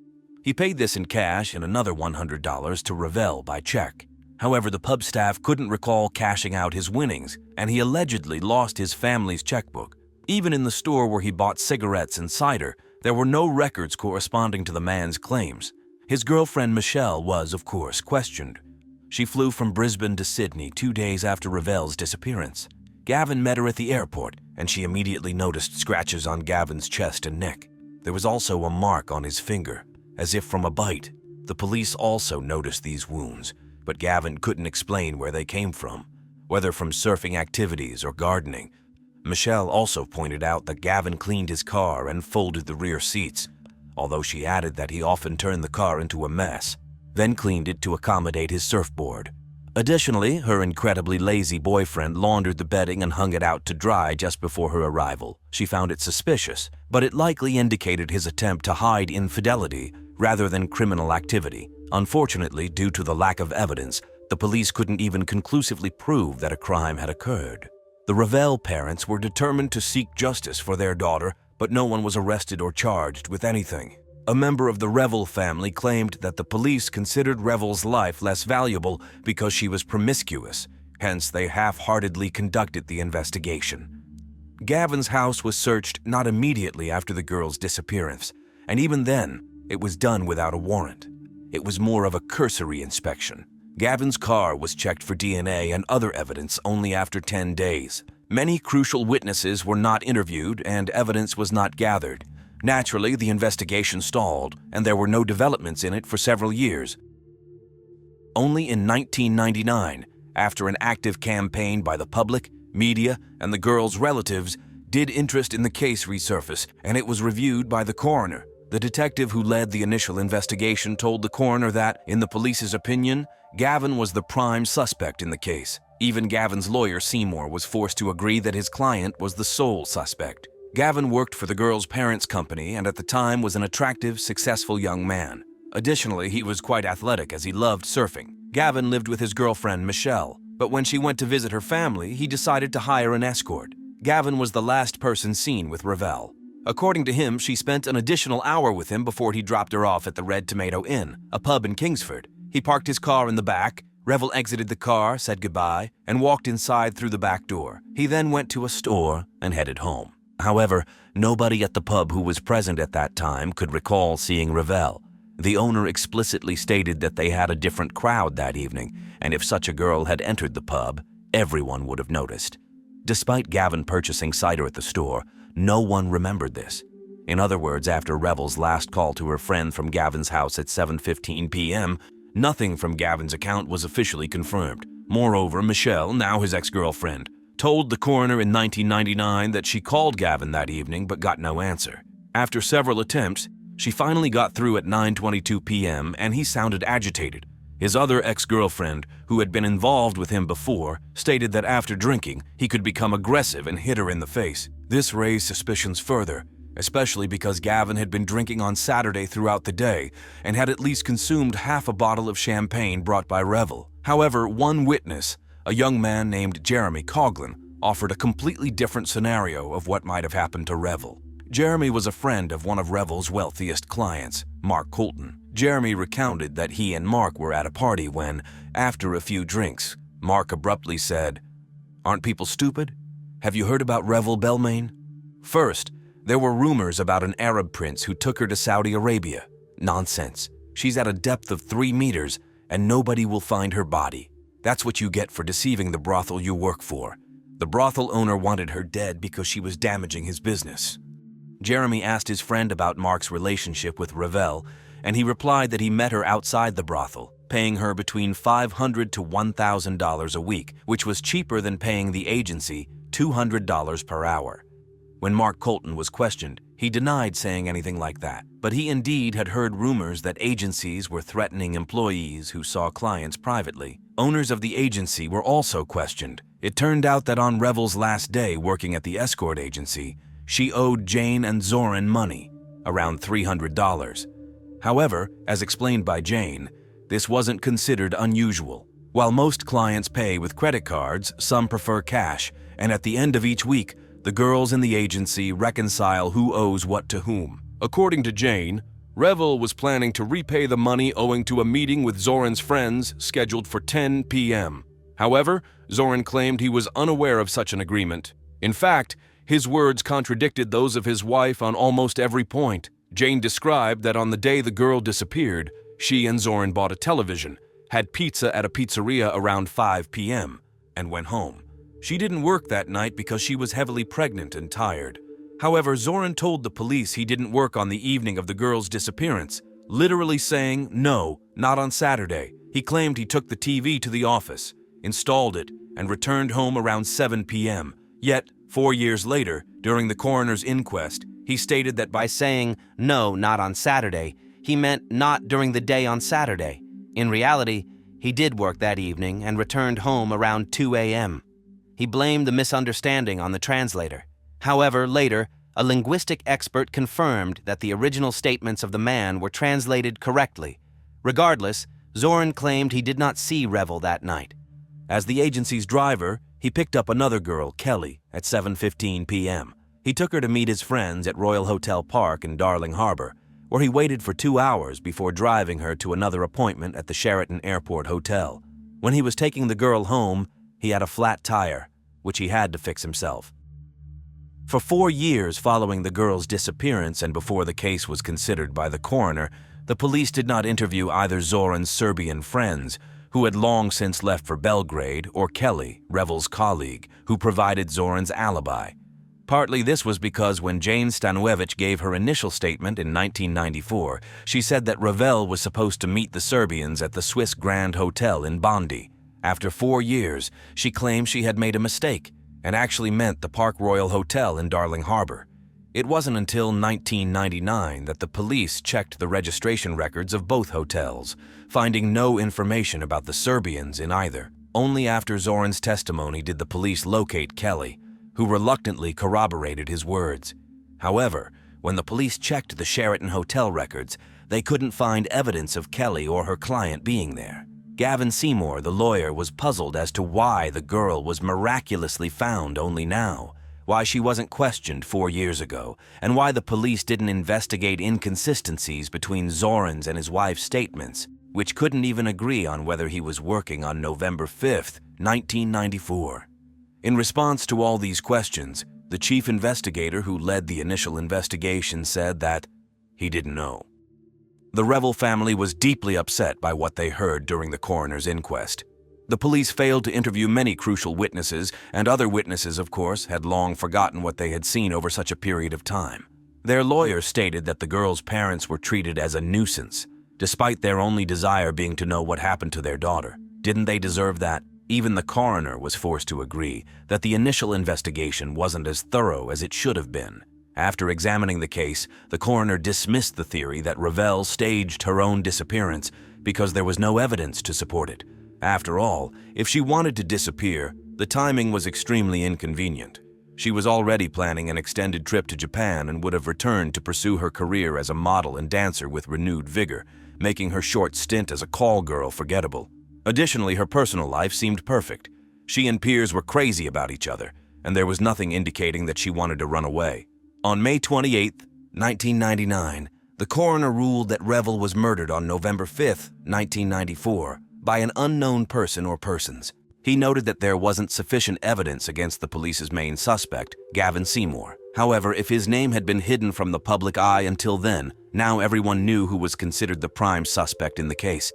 He paid this in cash and another $100 to Revel by check. However, the pub staff couldn't recall cashing out his winnings, and he allegedly lost his family's checkbook. Even in the store where he bought cigarettes and cider, there were no records corresponding to the man's claims. His girlfriend Michelle was, of course, questioned. She flew from Brisbane to Sydney 2 days after Ravel's disappearance. Gavin met her at the airport, and she immediately noticed scratches on Gavin's chest and neck. There was also a mark on his finger, as if from a bite. The police also noticed these wounds, but Gavin couldn't explain where they came from, whether from surfing activities or gardening. Michelle also pointed out that Gavin cleaned his car and folded the rear seats, although she added that he often turned the car into a mess, then cleaned it to accommodate his surfboard. Additionally, her incredibly lazy boyfriend laundered the bedding and hung it out to dry just before her arrival. She found it suspicious, but it likely indicated his attempt to hide infidelity rather than criminal activity. Unfortunately, due to the lack of evidence, the police couldn't even conclusively prove that a crime had occurred. The Ravel parents were determined to seek justice for their daughter, but no one was arrested or charged with anything. A member of the Revel family claimed that the police considered Revel's life less valuable because she was promiscuous, hence they half-heartedly conducted the investigation. Gavin's house was searched not immediately after the girl's disappearance, and even then, it was done without a warrant. It was more of a cursory inspection. Gavin's car was checked for DNA and other evidence only after 10 days. Many crucial witnesses were not interviewed and evidence was not gathered. Naturally, the investigation stalled, and there were no developments in it for several years. Only in 1999, after an active campaign by the public, media, and the girl's relatives, did interest in the case resurface, and it was reviewed by the coroner. The detective who led the initial investigation told the coroner that, in the police's opinion, Gavin was the prime suspect in the case. Even Gavin's lawyer, Seymour, was forced to agree that his client was the sole suspect. Gavin worked for the girl's parents' company and at the time was an attractive, successful young man. Additionally, he was quite athletic as he loved surfing. Gavin lived with his girlfriend, Michelle, but when she went to visit her family, he decided to hire an escort. Gavin was the last person seen with Ravel. According to him, she spent an additional hour with him before he dropped her off at the Red Tomato Inn, a pub in Kingsford. He parked his car in the back. Revel exited the car, said goodbye, and walked inside through the back door. He then went to a store and headed home. However, nobody at the pub who was present at that time could recall seeing Ravel. The owner explicitly stated that they had a different crowd that evening, and if such a girl had entered the pub, everyone would have noticed. Despite Gavin purchasing cider at the store, no one remembered this. In other words, after Revel's last call to her friend from Gavin's house at 7:15 p.m., nothing from Gavin's account was officially confirmed. Moreover, Michelle, now his ex-girlfriend, told the coroner in 1999 that she called Gavin that evening but got no answer. After several attempts, she finally got through at 9:22 p.m. and he sounded agitated. His other ex-girlfriend, who had been involved with him before, stated that after drinking, he could become aggressive and hit her in the face. This raised suspicions further, especially because Gavin had been drinking on Saturday throughout the day and had at least consumed half a bottle of champagne brought by Revel. However, one witness, a young man named Jeremy Coughlin, offered a completely different scenario of what might have happened to Revel. Jeremy was a friend of one of Revel's wealthiest clients, Mark Colton. Jeremy recounted that he and Mark were at a party when, after a few drinks, Mark abruptly said, "Aren't people stupid? Have you heard about Revel Belmain? First, there were rumors about an Arab prince who took her to Saudi Arabia. Nonsense. She's at a depth of 3 meters and nobody will find her body. That's what you get for deceiving the brothel you work for. The brothel owner wanted her dead because she was damaging his business." Jeremy asked his friend about Mark's relationship with Ravel, and he replied that he met her outside the brothel, paying her between $500 to $1,000 a week, which was cheaper than paying the agency $200 per hour. When Mark Colton was questioned, he denied saying anything like that, but he indeed had heard rumors that agencies were threatening employees who saw clients privately. Owners of the agency were also questioned. It turned out that on Revel's last day working at the escort agency, she owed Jane and Zoran money, around $300. However, as explained by Jane, this wasn't considered unusual. While most clients pay with credit cards, some prefer cash, and at the end of each week, the girls in the agency reconcile who owes what to whom. According to Jane, Revel was planning to repay the money owing to a meeting with Zoran's friends scheduled for 10 p.m. However, Zoran claimed he was unaware of such an agreement. In fact, his words contradicted those of his wife on almost every point. Jane described that on the day the girl disappeared, she and Zoran bought a television. had pizza at a pizzeria around 5 p.m., and went home. She didn't work that night because she was heavily pregnant and tired. However, Zoran told the police he didn't work on the evening of the girl's disappearance, literally saying, "No, not on Saturday." He claimed he took the TV to the office, installed it, and returned home around 7 p.m. Yet, 4 years later, during the coroner's inquest, he stated that by saying, "No, not on Saturday," he meant not during the day on Saturday. In reality, he did work that evening and returned home around 2 a.m. He blamed the misunderstanding on the translator. However, later, a linguistic expert confirmed that the original statements of the man were translated correctly. Regardless, Zoran claimed he did not see Revel that night. As the agency's driver, he picked up another girl, Kelly, at 7:15 p.m. He took her to meet his friends at Royal Hotel Park in Darling Harbour, where he waited for 2 hours before driving her to another appointment at the Sheraton Airport Hotel. When he was taking the girl home, he had a flat tire, which he had to fix himself. For 4 years following the girl's disappearance and before the case was considered by the coroner, the police did not interview either Zoran's Serbian friends, who had long since left for Belgrade, or Kelly, Revel's colleague, who provided Zoran's alibi. Partly this was because when Jane Stanojevic gave her initial statement in 1994, she said that Revel was supposed to meet the Serbians at the Swiss Grand Hotel in Bondi. After 4 years, she claimed she had made a mistake and actually meant the Park Royal Hotel in Darling Harbour. It wasn't until 1999 that the police checked the registration records of both hotels, finding no information about the Serbians in either. Only after Zoran's testimony did the police locate Kelly, who reluctantly corroborated his words. However, when the police checked the Sheraton Hotel records, they couldn't find evidence of Kelly or her client being there. Gavin Seymour, the lawyer, was puzzled as to why the girl was miraculously found only now, why she wasn't questioned 4 years ago, and why the police didn't investigate inconsistencies between Zoran's and his wife's statements, which couldn't even agree on whether he was working on November 5th, 1994. In response to all these questions, the chief investigator who led the initial investigation said that he didn't know. The Revel family was deeply upset by what they heard during the coroner's inquest. The police failed to interview many crucial witnesses, and other witnesses, of course, had long forgotten what they had seen over such a period of time. Their lawyers stated that the girl's parents were treated as a nuisance, despite their only desire being to know what happened to their daughter. Didn't they deserve that? Even the coroner was forced to agree that the initial investigation wasn't as thorough as it should have been. After examining the case, the coroner dismissed the theory that Revel staged her own disappearance because there was no evidence to support it. After all, if she wanted to disappear, the timing was extremely inconvenient. She was already planning an extended trip to Japan and would have returned to pursue her career as a model and dancer with renewed vigor, making her short stint as a call girl forgettable. Additionally, her personal life seemed perfect. She and Piers were crazy about each other, and there was nothing indicating that she wanted to run away. On May 28, 1999, the coroner ruled that Revel was murdered on November 5, 1994, by an unknown person or persons. He noted that there wasn't sufficient evidence against the police's main suspect, Gavin Seymour. However, if his name had been hidden from the public eye until then, now everyone knew who was considered the prime suspect in the case.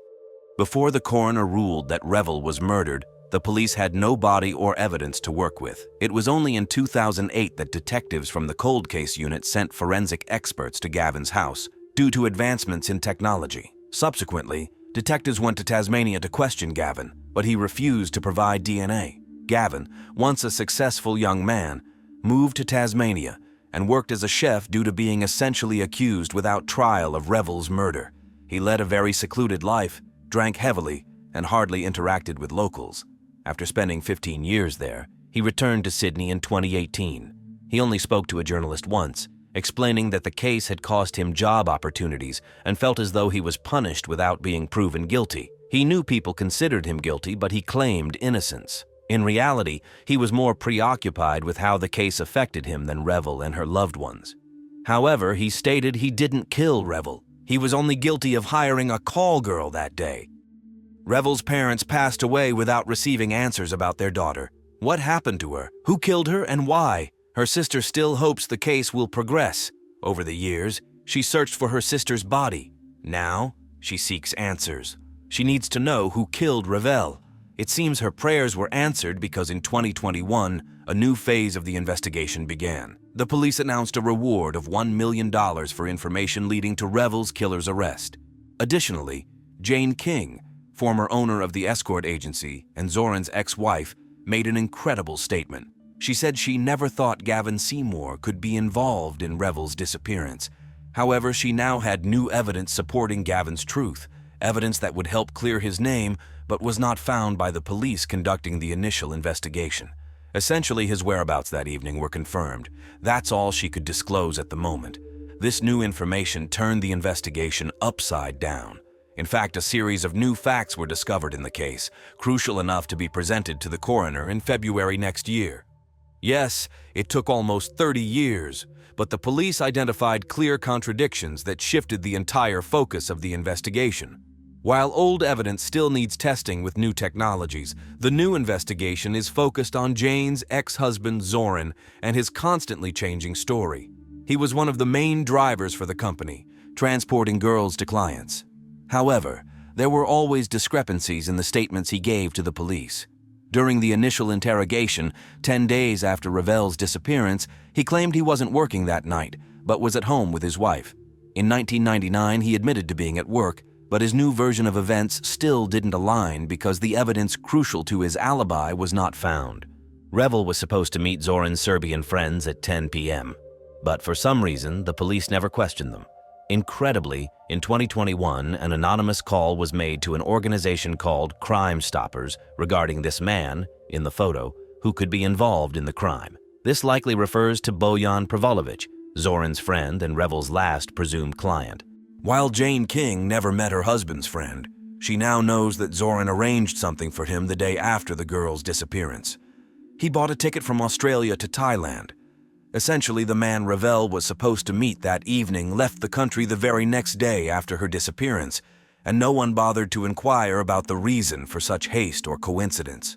Before the coroner ruled that Revel was murdered, the police had no body or evidence to work with. It was only in 2008 that detectives from the cold case unit sent forensic experts to Gavin's house, due to advancements in technology. Subsequently, detectives went to Tasmania to question Gavin, but he refused to provide DNA. Gavin, once a successful young man, moved to Tasmania and worked as a chef due to being essentially accused without trial of Revel's murder. He led a very secluded life, drank heavily, and hardly interacted with locals. After spending 15 years there, he returned to Sydney in 2018. He only spoke to a journalist once, explaining that the case had cost him job opportunities and felt as though he was punished without being proven guilty. He knew people considered him guilty, but he claimed innocence. In reality, he was more preoccupied with how the case affected him than Revel and her loved ones. However, he stated he didn't kill Revel. He was only guilty of hiring a call girl that day. Revel's parents passed away without receiving answers about their daughter. What happened to her? Who killed her and why? Her sister still hopes the case will progress. Over the years, she searched for her sister's body. Now, she seeks answers. She needs to know who killed Ravel. It seems her prayers were answered because in 2021, a new phase of the investigation began. The police announced a reward of $1 million for information leading to Revel's killer's arrest. Additionally, Jane King, former owner of the escort agency and Zoran's ex-wife, made an incredible statement. She said she never thought Gavin Seymour could be involved in Revel's disappearance. However, she now had new evidence supporting Gavin's truth, evidence that would help clear his name but was not found by the police conducting the initial investigation. Essentially, his whereabouts that evening were confirmed. That's all she could disclose at the moment. This new information turned the investigation upside down. In fact, a series of new facts were discovered in the case, crucial enough to be presented to the coroner in February next year. Yes, it took almost 30 years, but the police identified clear contradictions that shifted the entire focus of the investigation. While old evidence still needs testing with new technologies, the new investigation is focused on Jane's ex-husband Zoran and his constantly changing story. He was one of the main drivers for the company, transporting girls to clients. However, there were always discrepancies in the statements he gave to the police. During the initial interrogation, 10 days after Ravel's disappearance, he claimed he wasn't working that night, but was at home with his wife. In 1999, he admitted to being at work, but his new version of events still didn't align because the evidence crucial to his alibi was not found. Revel was supposed to meet Zoran's Serbian friends at 10 p.m., but for some reason, the police never questioned them. Incredibly, in 2021, an anonymous call was made to an organization called Crime Stoppers regarding this man, in the photo, who could be involved in the crime. This likely refers to Bojan Prevalovic, Zoran's friend and Revel's last presumed client. While Jane King never met her husband's friend, she now knows that Zoran arranged something for him the day after the girl's disappearance. He bought a ticket from Australia to Thailand. Essentially, the man Ravel was supposed to meet that evening left the country the very next day after her disappearance, and no one bothered to inquire about the reason for such haste or coincidence.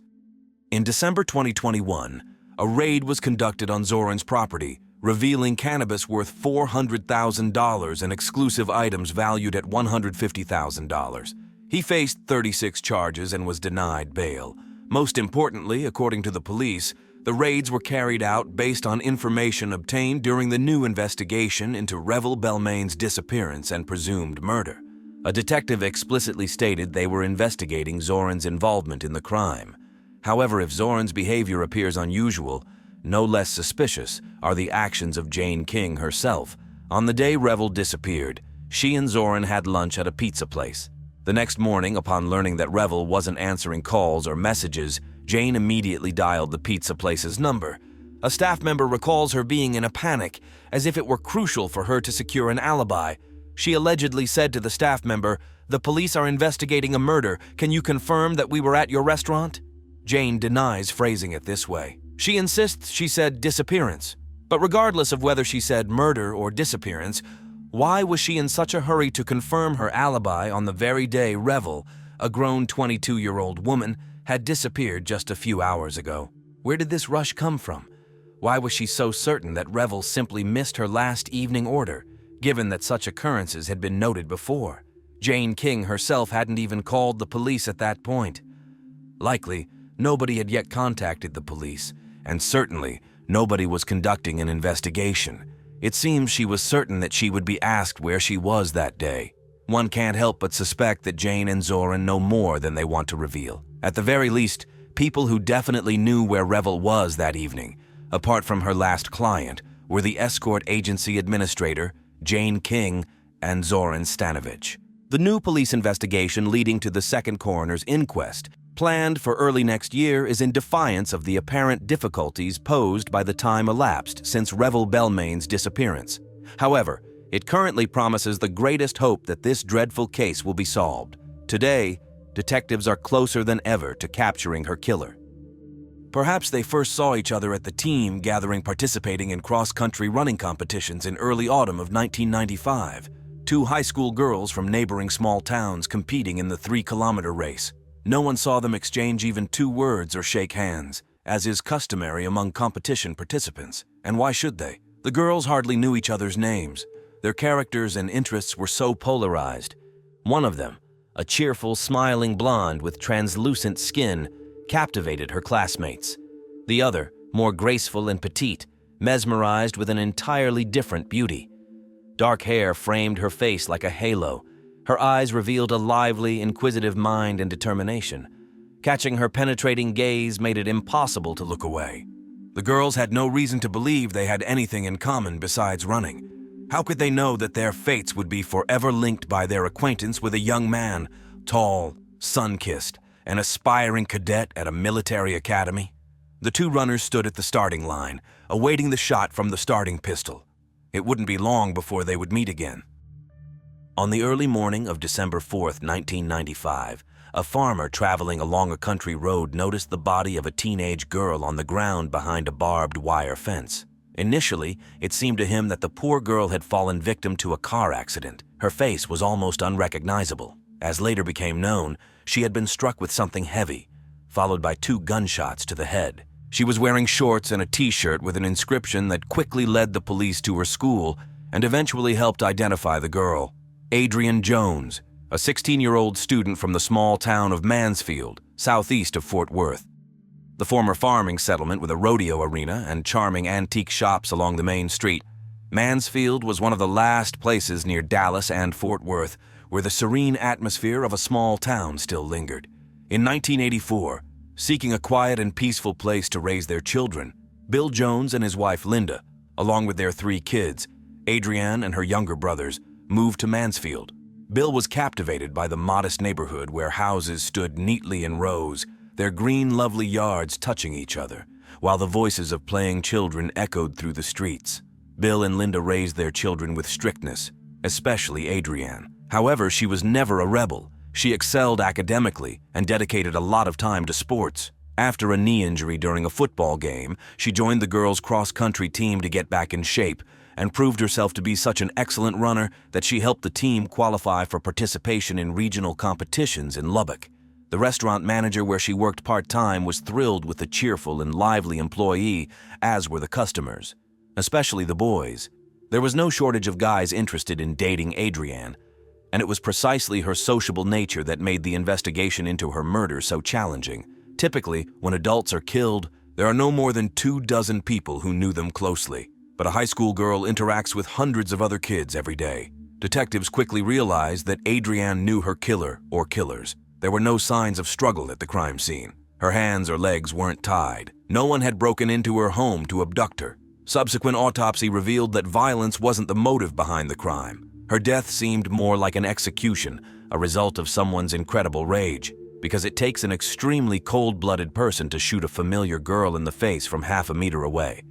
In December 2021, a raid was conducted on Zoran's property, revealing cannabis worth $400,000 and exclusive items valued at $150,000. He faced 36 charges and was denied bail. Most importantly, according to the police, the raids were carried out based on information obtained during the new investigation into Revel Belmane's disappearance and presumed murder. A detective explicitly stated they were investigating Zoran's involvement in the crime. However, if Zoran's behavior appears unusual, no less suspicious are the actions of Jane King herself. On the day Revel disappeared, she and Zoran had lunch at a pizza place. The next morning, upon learning that Revel wasn't answering calls or messages, Jane immediately dialed the pizza place's number. A staff member recalls her being in a panic, as if it were crucial for her to secure an alibi. She allegedly said to the staff member, "The police are investigating a murder. Can you confirm that we were at your restaurant?" Jane denies phrasing it this way. She insists she said disappearance. But regardless of whether she said murder or disappearance, why was she in such a hurry to confirm her alibi on the very day Revel, a grown 22-year-old woman, had disappeared just a few hours ago? Where did this rush come from? Why was she so certain that Revel simply missed her last evening order, given that such occurrences had been noted before? Jane King herself hadn't even called the police at that point. Likely, nobody had yet contacted the police, and certainly nobody was conducting an investigation. It seems she was certain that she would be asked where she was that day. One can't help but suspect that Jane and Zoran know more than they want to reveal. At the very least, people who definitely knew where Revel was that evening, apart from her last client, were the escort agency administrator, Jane King, and Zoran Stanovic. The new police investigation leading to the second coroner's inquest, planned for early next year, is in defiance of the apparent difficulties posed by the time elapsed since Revel Belmane's disappearance. However, it currently promises the greatest hope that this dreadful case will be solved. Today, detectives are closer than ever to capturing her killer. Perhaps they first saw each other at the team gathering participating in cross-country running competitions in early autumn of 1995. Two high school girls from neighboring small towns competing in the 3-kilometer race. No one saw them exchange even 2 words or shake hands, as is customary among competition participants. And why should they? The girls hardly knew each other's names. Their characters and interests were so polarized. One of them, a cheerful, smiling blonde with translucent skin, captivated her classmates. The other, more graceful and petite, mesmerized with an entirely different beauty. Dark hair framed her face like a halo. Her eyes revealed a lively, inquisitive mind and determination. Catching her penetrating gaze made it impossible to look away. The girls had no reason to believe they had anything in common besides running. How could they know that their fates would be forever linked by their acquaintance with a young man, tall, sun-kissed, an aspiring cadet at a military academy? The two runners stood at the starting line, awaiting the shot from the starting pistol. It wouldn't be long before they would meet again. On the early morning of December 4th, 1995, a farmer traveling along a country road noticed the body of a teenage girl on the ground behind a barbed wire fence. Initially, it seemed to him that the poor girl had fallen victim to a car accident. Her face was almost unrecognizable. As later became known, she had been struck with something heavy, followed by 2 gunshots to the head. She was wearing shorts and a t-shirt with an inscription that quickly led the police to her school and eventually helped identify the girl. Adrian Jones, a 16-year-old student from the small town of Mansfield, southeast of Fort Worth. The former farming settlement with a rodeo arena and charming antique shops along the main street, Mansfield was one of the last places near Dallas and Fort Worth where the serene atmosphere of a small town still lingered. In 1984, seeking a quiet and peaceful place to raise their children, Bill Jones and his wife Linda, along with their 3 kids, Adrienne and her younger brothers, moved to Mansfield. Bill was captivated by the modest neighborhood where houses stood neatly in rows, their green, lovely yards touching each other, while the voices of playing children echoed through the streets. Bill and Linda raised their children with strictness, especially Adrienne. However, she was never a rebel. She excelled academically and dedicated a lot of time to sports. After a knee injury during a football game, she joined the girls' cross-country team to get back in shape and proved herself to be such an excellent runner that she helped the team qualify for participation in regional competitions in Lubbock. The restaurant manager where she worked part-time was thrilled with the cheerful and lively employee, as were the customers, especially the boys. There was no shortage of guys interested in dating Adrienne, and it was precisely her sociable nature that made the investigation into her murder so challenging. Typically, when adults are killed, there are no more than 24 people who knew them closely. But a high school girl interacts with hundreds of other kids every day. Detectives quickly realized that Adrienne knew her killer or killers. There were no signs of struggle at the crime scene. Her hands or legs weren't tied. No one had broken into her home to abduct her. Subsequent autopsy revealed that violence wasn't the motive behind the crime. Her death seemed more like an execution, a result of someone's incredible rage, because it takes an extremely cold-blooded person to shoot a familiar girl in the face from half a meter away.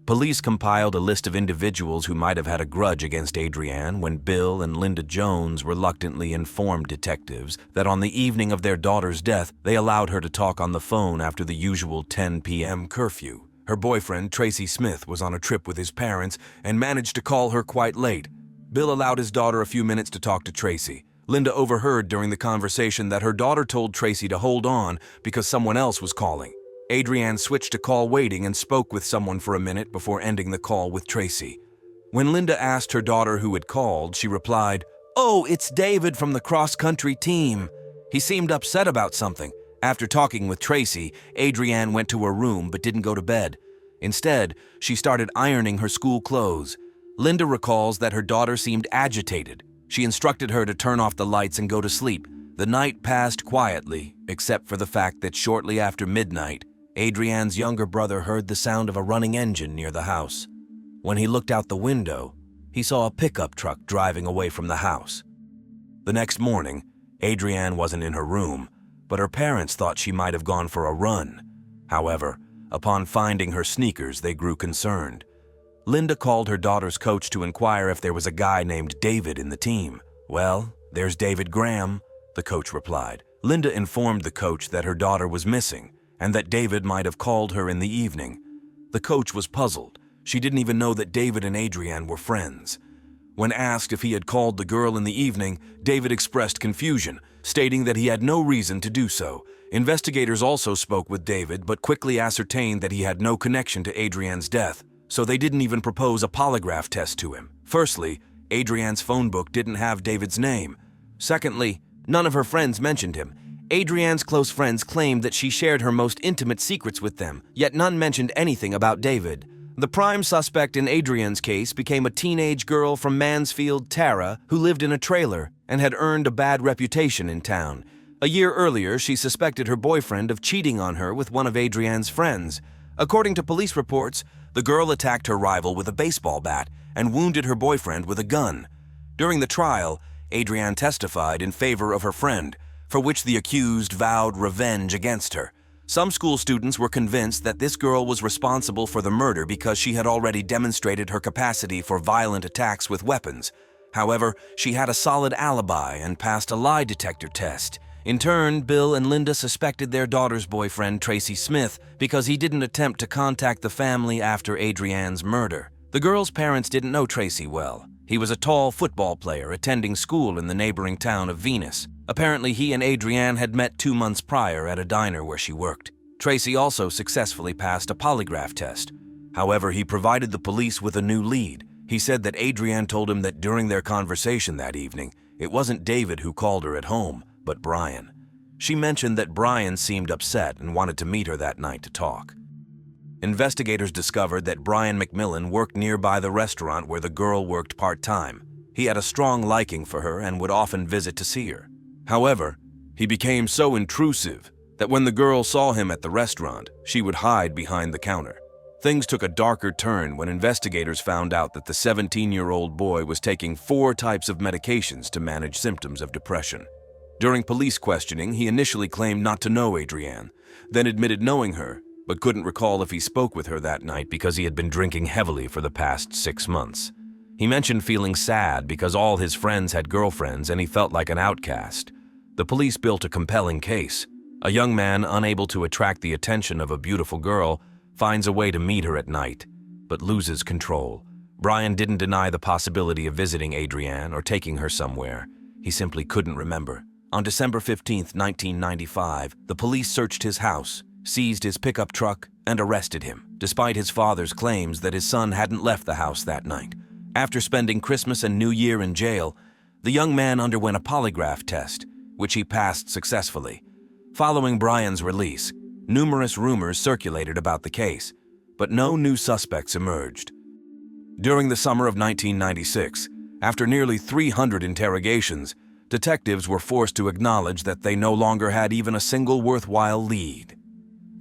Police compiled a list of individuals who might have had a grudge against Adrienne when Bill and Linda Jones reluctantly informed detectives that on the evening of their daughter's death, they allowed her to talk on the phone after the usual 10 p.m. curfew. Her boyfriend, Tracy Smith, was on a trip with his parents and managed to call her quite late. Bill allowed his daughter a few minutes to talk to Tracy. Linda overheard during the conversation that her daughter told Tracy to hold on because someone else was calling. Adrienne switched to call waiting and spoke with someone for a minute before ending the call with Tracy. When Linda asked her daughter who had called, she replied, "Oh, it's David from the cross-country team." He seemed upset about something. After talking with Tracy, Adrienne went to her room but didn't go to bed. Instead, she started ironing her school clothes. Linda recalls that her daughter seemed agitated. She instructed her to turn off the lights and go to sleep. The night passed quietly, except for the fact that shortly after midnight, Adrienne's younger brother heard the sound of a running engine near the house. When he looked out the window, he saw a pickup truck driving away from the house. The next morning, Adrienne wasn't in her room, but her parents thought she might have gone for a run. However, upon finding her sneakers, they grew concerned. Linda called her daughter's coach to inquire if there was a guy named David in the team. "Well, there's David Graham," the coach replied. Linda informed the coach that her daughter was missing and that David might have called her in the evening. The coach was puzzled. She didn't even know that David and Adrienne were friends. When asked if he had called the girl in the evening, David expressed confusion, stating that he had no reason to do so. Investigators also spoke with David but quickly ascertained that he had no connection to Adrienne's death, so they didn't even propose a polygraph test to him. Firstly, Adrienne's phone book didn't have David's name. Secondly, None of her friends mentioned him. Adrian's close friends claimed that she shared her most intimate secrets with them, yet none mentioned anything about David. The prime suspect in Adrian's case became a teenage girl from Mansfield, Tara, who lived in a trailer and had earned a bad reputation in town. A year earlier, she suspected her boyfriend of cheating on her with one of Adrian's friends. According to police reports, the girl attacked her rival with a baseball bat and wounded her boyfriend with a gun. During the trial, Adrian testified in favor of her friend, for which the accused vowed revenge against her. Some school students were convinced that this girl was responsible for the murder because she had already demonstrated her capacity for violent attacks with weapons. However, she had a solid alibi and passed a lie detector test. In turn, Bill and Linda suspected their daughter's boyfriend, Tracy Smith, because he didn't attempt to contact the family after Adrian's murder. The girl's parents didn't know Tracy well. He was a tall football player attending school in the neighboring town of Venus. Apparently, he and Adrian had met 2 months prior at a diner where she worked. Tracy also successfully passed a polygraph test. However, he provided the police with a new lead. He said that Adrian told him that during their conversation that evening, it wasn't David who called her at home, but Brian. She mentioned that Brian seemed upset and wanted to meet her that night to talk. Investigators discovered that Brian McMillan worked nearby the restaurant where the girl worked part-time. He had a strong liking for her and would often visit to see her. However, he became so intrusive that when the girl saw him at the restaurant, she would hide behind the counter. Things took a darker turn when investigators found out that the 17-year-old boy was taking 4 types of medications to manage symptoms of depression. During police questioning, he initially claimed not to know Adrienne, then admitted knowing her, but couldn't recall if he spoke with her that night because he had been drinking heavily for the past 6 months. He mentioned feeling sad because all his friends had girlfriends and he felt like an outcast. The police built a compelling case. A young man unable to attract the attention of a beautiful girl finds a way to meet her at night, but loses control. Brian didn't deny the possibility of visiting Adrienne or taking her somewhere. He simply couldn't remember. On December 15, 1995, the police searched his house, seized his pickup truck, and arrested him, despite his father's claims that his son hadn't left the house that night. After spending Christmas and New Year in jail, the young man underwent a polygraph test, which he passed successfully. Following Brian's release, numerous rumors circulated about the case, but no new suspects emerged. During the summer of 1996, after nearly 300 interrogations, detectives were forced to acknowledge that they no longer had even a single worthwhile lead.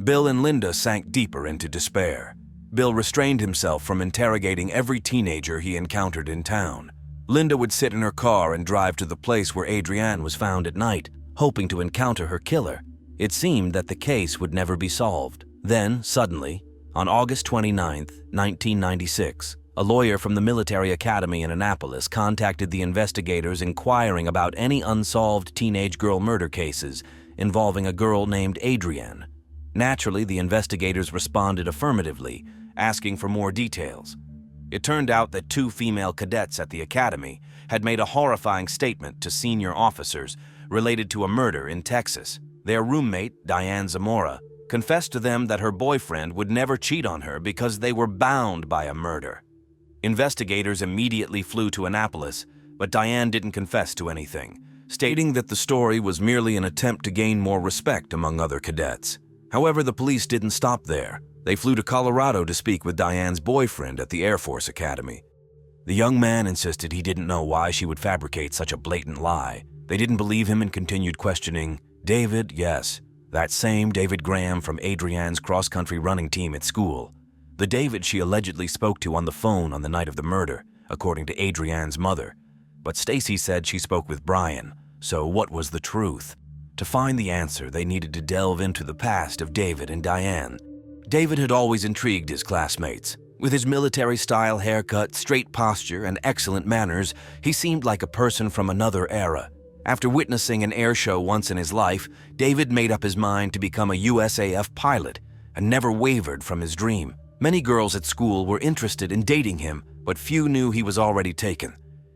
Bill and Linda sank deeper into despair. Bill restrained himself from interrogating every teenager he encountered in town. Linda would sit in her car and drive to the place where Adrienne was found at night, hoping to encounter her killer. It seemed that the case would never be solved. Then, suddenly, on August 29, 1996, a lawyer from the military academy in Annapolis contacted the investigators inquiring about any unsolved teenage girl murder cases involving a girl named Adrienne. Naturally, the investigators responded affirmatively, asking for more details. It turned out that 2 female cadets at the academy had made a horrifying statement to senior officers related to a murder in Texas. Their roommate, Diane Zamora, confessed to them that her boyfriend would never cheat on her because they were bound by a murder. Investigators immediately flew to Annapolis, but Diane didn't confess to anything, stating that the story was merely an attempt to gain more respect among other cadets. However, the police didn't stop there. They flew to Colorado to speak with Diane's boyfriend at the Air Force Academy. The young man insisted he didn't know why she would fabricate such a blatant lie. They didn't believe him and continued questioning. David, yes, that same David Graham from Adrienne's cross-country running team at school. The David she allegedly spoke to on the phone on the night of the murder, according to Adrienne's mother. But Stacy said she spoke with Brian, so what was the truth? To find the answer, they needed to delve into the past of David and Diane. David had always intrigued his classmates. With his military-style haircut, straight posture, and excellent manners, he seemed like a person from another era. After witnessing an air show once in his life, David made up his mind to become a USAF pilot and never wavered from his dream. Many girls at school were interested in dating him, but few knew he was already taken.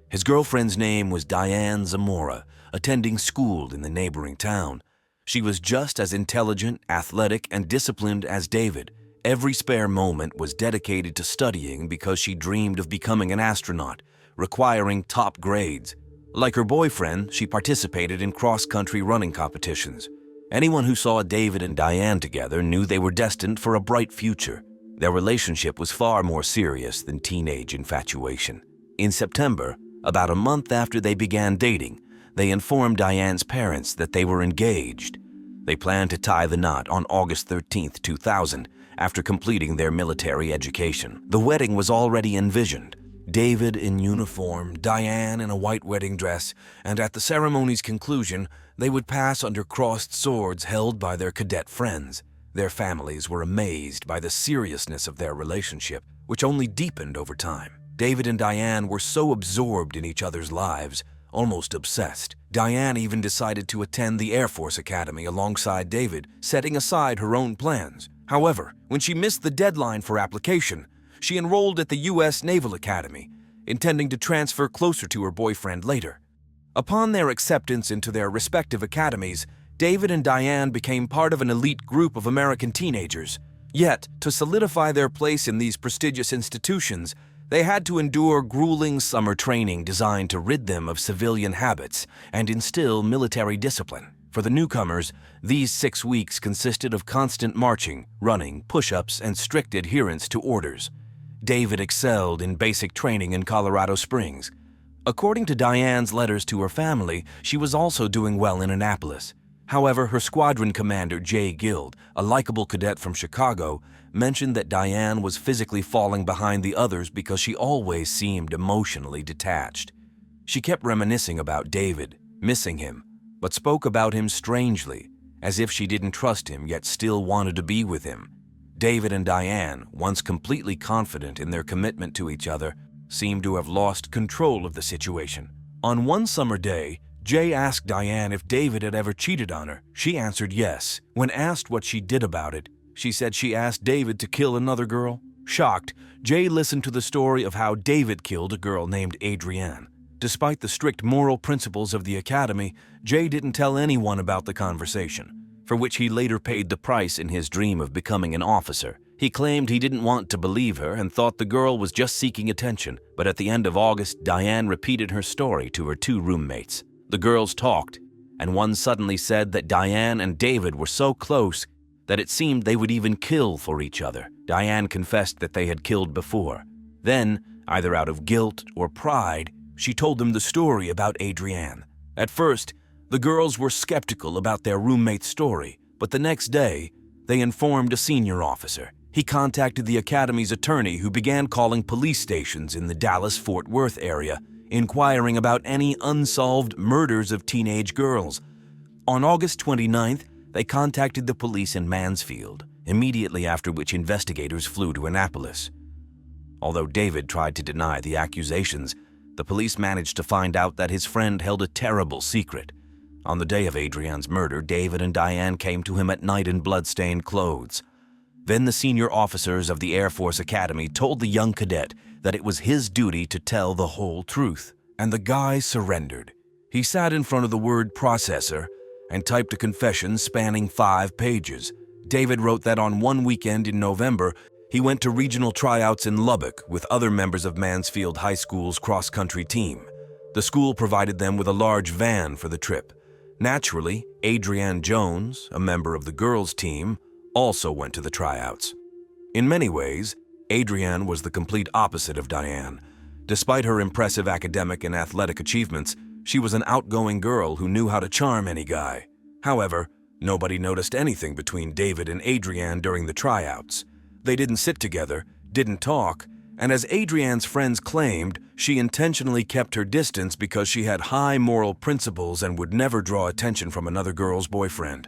His girlfriend's name was Diane Zamora, attending school in the neighboring town. She was just as intelligent, athletic, and disciplined as David. Every spare moment was dedicated to studying because she dreamed of becoming an astronaut, requiring top grades. Like her boyfriend, she participated in cross-country running competitions. Anyone who saw David and Diane together knew they were destined for a bright future. Their relationship was far more serious than teenage infatuation. In September, about a month after they began dating, they informed Diane's parents that they were engaged. They planned to tie the knot on August 13, 2000, after completing their military education. The wedding was already envisioned. David in uniform, Diane in a white wedding dress, and at the ceremony's conclusion, they would pass under crossed swords held by their cadet friends. Their families were amazed by the seriousness of their relationship, which only deepened over time. David and Diane were so absorbed in each other's lives, almost obsessed. Diane even decided to attend the Air Force Academy alongside David, setting aside her own plans. However, when she missed the deadline for application, she enrolled at the U.S. Naval Academy, intending to transfer closer to her boyfriend later. Upon their acceptance into their respective academies, David and Diane became part of an elite group of American teenagers. Yet, to solidify their place in these prestigious institutions, they had to endure grueling summer training designed to rid them of civilian habits and instill military discipline. For the newcomers, these 6 weeks consisted of constant marching, running, push-ups, and strict adherence to orders. David excelled in basic training in Colorado Springs. According to Diane's letters to her family, she was also doing well in Annapolis. However, her squadron commander, Jay Guild, a likable cadet from Chicago, mentioned that Diane was physically falling behind the others because she always seemed emotionally detached. She kept reminiscing about David, missing him, but spoke about him strangely, as if she didn't trust him yet still wanted to be with him. David and Diane, once completely confident in their commitment to each other, seemed to have lost control of the situation. On one summer day, Jay asked Diane if David had ever cheated on her. She answered yes. When asked what she did about it, she said she asked David to kill another girl. Shocked, Jay listened to the story of how David killed a girl named Adrienne. Despite the strict moral principles of the academy, Jay didn't tell anyone about the conversation, for which he later paid the price in his dream of becoming an officer. He claimed he didn't want to believe her and thought the girl was just seeking attention, but at the end of August, Diane repeated her story to her 2 roommates. The girls talked, and one suddenly said that Diane and David were so close that it seemed they would even kill for each other. Diane confessed that they had killed before. Then, either out of guilt or pride, she told them the story about Adrienne. At first, the girls were skeptical about their roommate's story, but the next day, they informed a senior officer. He contacted the academy's attorney, who began calling police stations in the Dallas-Fort Worth area, inquiring about any unsolved murders of teenage girls. On August 29th, they contacted the police in Mansfield, immediately after which investigators flew to Annapolis. Although David tried to deny the accusations, the police managed to find out that his friend held a terrible secret. On the day of Adrienne's murder, David and Diane came to him at night in blood-stained clothes. Then the senior officers of the Air Force Academy told the young cadet that it was his duty to tell the whole truth, and the guy surrendered. He sat in front of the word processor and typed a confession spanning 5 pages. David wrote that on one weekend in November, he went to regional tryouts in Lubbock with other members of Mansfield High School's cross-country team. The school provided them with a large van for the trip. Naturally, Adrienne Jones, a member of the girls' team, also went to the tryouts. In many ways, Adrienne was the complete opposite of Diane. Despite her impressive academic and athletic achievements, she was an outgoing girl who knew how to charm any guy. However, nobody noticed anything between David and Adrienne during the tryouts. They didn't sit together, didn't talk, and as Adrienne's friends claimed, she intentionally kept her distance because she had high moral principles and would never draw attention from another girl's boyfriend.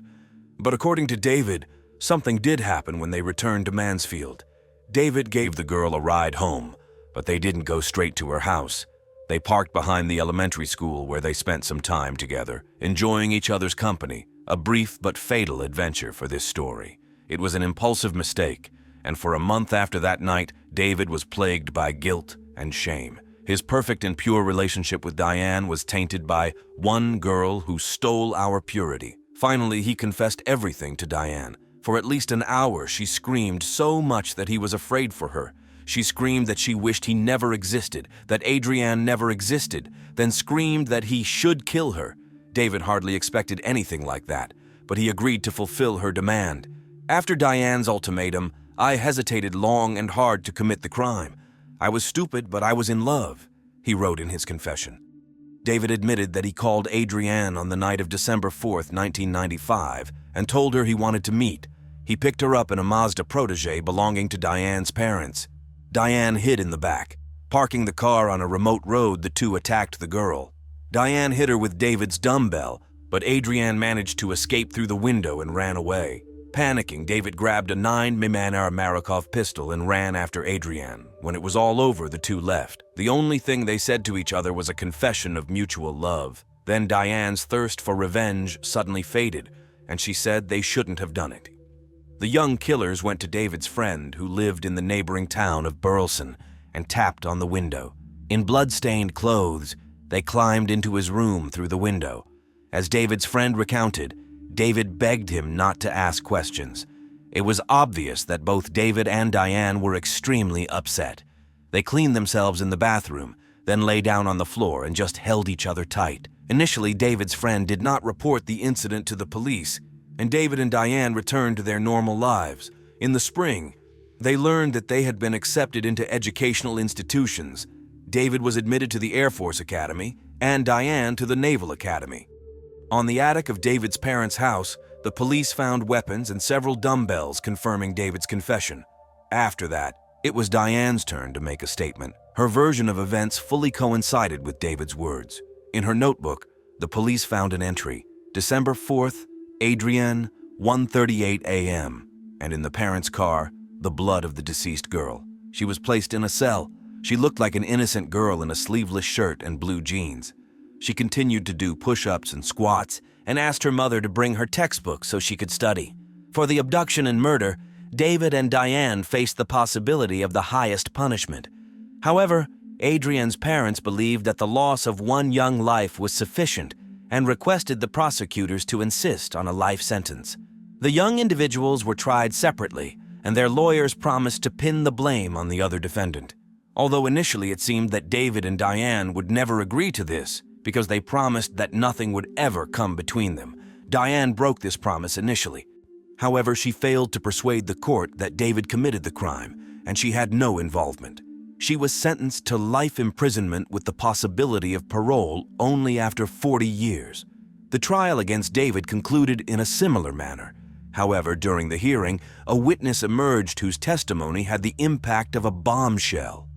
But according to David, something did happen when they returned to Mansfield. David gave the girl a ride home, but they didn't go straight to her house. They parked behind the elementary school where they spent some time together, enjoying each other's company, a brief but fatal adventure for this story. It was an impulsive mistake, and for a month after that night, David was plagued by guilt and shame. His perfect and pure relationship with Diane was tainted by one girl who stole our purity. Finally, he confessed everything to Diane. For at least an hour, she screamed so much that he was afraid for her. She screamed that she wished he never existed, that Adrienne never existed, then screamed that he should kill her. David hardly expected anything like that, but he agreed to fulfill her demand. After Diane's ultimatum, I hesitated long and hard to commit the crime. I was stupid, but I was in love, he wrote in his confession. David admitted that he called Adrienne on the night of December 4th, 1995, and told her he wanted to meet. He picked her up in a Mazda Protégé belonging to Diane's parents. Diane hid in the back. Parking the car on a remote road, the two attacked the girl. Diane hit her with David's dumbbell, but Adrienne managed to escape through the window and ran away. Panicking, David grabbed a 9mm Marikov pistol and ran after Adrienne. When it was all over, the two left. The only thing they said to each other was a confession of mutual love. Then Diane's thirst for revenge suddenly faded, and she said they shouldn't have done it. The young killers went to David's friend, who lived in the neighboring town of Burleson, and tapped on the window. In blood-stained clothes, they climbed into his room through the window. As David's friend recounted, David begged him not to ask questions. It was obvious that both David and Diane were extremely upset. They cleaned themselves in the bathroom, then lay down on the floor and just held each other tight. Initially, David's friend did not report the incident to the police, and David and Diane returned to their normal lives. In the spring, they learned that they had been accepted into educational institutions. David was admitted to the Air Force Academy, and Diane to the Naval Academy. On the attic of David's parents' house, the police found weapons and several dumbbells confirming David's confession. After that, it was Diane's turn to make a statement. Her version of events fully coincided with David's words. In her notebook, the police found an entry, December 4th, Adrienne, 1:38 a.m., and in the parents' car, the blood of the deceased girl. She was placed in a cell. She looked like an innocent girl in a sleeveless shirt and blue jeans. She continued to do push-ups and squats and asked her mother to bring her textbooks so she could study. For the abduction and murder, David and Diane faced the possibility of the highest punishment. However, Adrienne's parents believed that the loss of one young life was sufficient and requested the prosecutors to insist on a life sentence. The young individuals were tried separately, and their lawyers promised to pin the blame on the other defendant. Although initially it seemed that David and Diane would never agree to this because they promised that nothing would ever come between them. Diane broke this promise initially. However, she failed to persuade the court that David committed the crime, and she had no involvement. She was sentenced to life imprisonment with the possibility of parole only after 40 years. The trial against David concluded in a similar manner. However, during the hearing, a witness emerged whose testimony had the impact of a bombshell.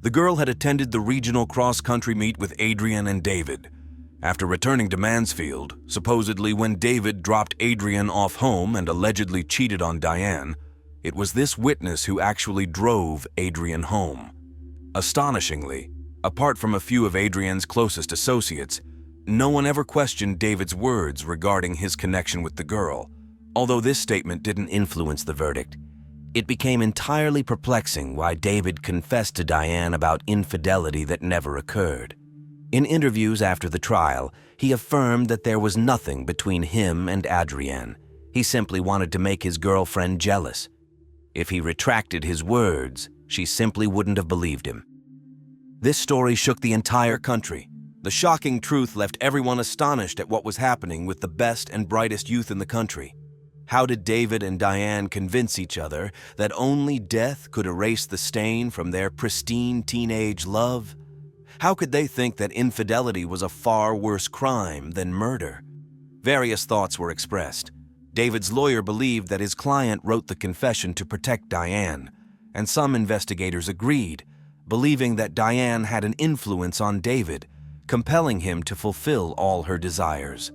The girl had attended the regional cross-country meet with Adrienne and David. After returning to Mansfield, supposedly when David dropped Adrienne off home and allegedly cheated on Diane, it was this witness who actually drove Adrienne home. Astonishingly, apart from a few of Adrienne's closest associates, no one ever questioned David's words regarding his connection with the girl. Although this statement didn't influence the verdict, it became entirely perplexing why David confessed to Diane about infidelity that never occurred. In interviews after the trial, he affirmed that there was nothing between him and Adrienne. He simply wanted to make his girlfriend jealous. If he retracted his words, she simply wouldn't have believed him. This story shook the entire country. The shocking truth left everyone astonished at what was happening with the best and brightest youth in the country. How did David and Diane convince each other that only death could erase the stain from their pristine teenage love? How could they think that infidelity was a far worse crime than murder? Various thoughts were expressed. David's lawyer believed that his client wrote the confession to protect Diane, and some investigators agreed, believing that Diane had an influence on David, compelling him to fulfill all her desires.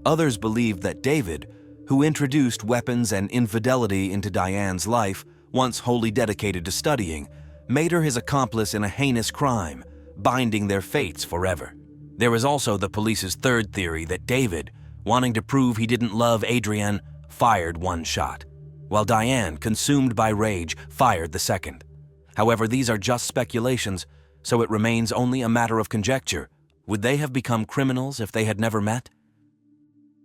Others believed that David, who introduced weapons and infidelity into Diane's life, once wholly dedicated to studying, made her his accomplice in a heinous crime, binding their fates forever. There was also the police's third theory that David, wanting to prove he didn't love Adrienne, fired one shot, while Diane, consumed by rage, fired the second. However, these are just speculations, so it remains only a matter of conjecture. Would they have become criminals if they had never met?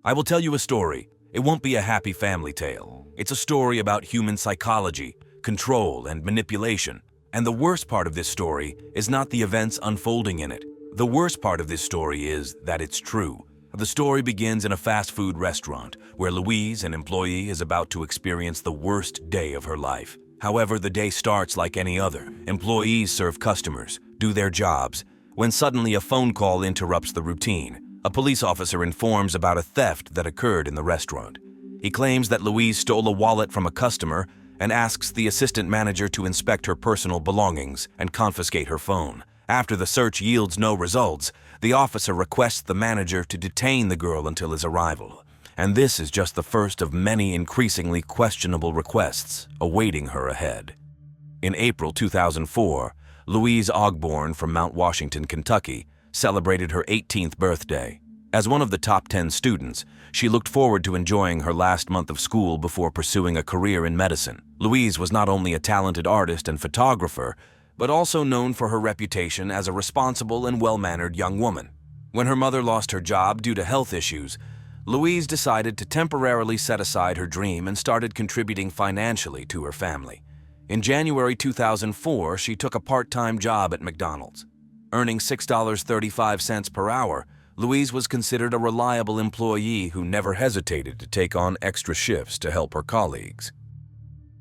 I will tell you a story. It won't be a happy family tale. It's a story about human psychology, control, and manipulation. And the worst part of this story is not the events unfolding in it. The worst part of this story is that it's true. The story begins in a fast food restaurant where Louise, an employee, is about to experience the worst day of her life. However, the day starts like any other. Employees serve customers, do their jobs, when suddenly a phone call interrupts the routine. A police officer informs about a theft that occurred in the restaurant. He claims that Louise stole a wallet from a customer and asks the assistant manager to inspect her personal belongings and confiscate her phone. After the search yields no results, the officer requests the manager to detain the girl until his arrival. And this is just the first of many increasingly questionable requests awaiting her ahead. In April 2004, Louise Ogborn from Mount Washington, Kentucky, celebrated her 18th birthday. As one of the top 10 students, she looked forward to enjoying her last month of school before pursuing a career in medicine. Louise was not only a talented artist and photographer, but also known for her reputation as a responsible and well-mannered young woman. When her mother lost her job due to health issues, Louise decided to temporarily set aside her dream and started contributing financially to her family. In January 2004, she took a part-time job at McDonald's. Earning $6.35 per hour, Louise was considered a reliable employee who never hesitated to take on extra shifts to help her colleagues.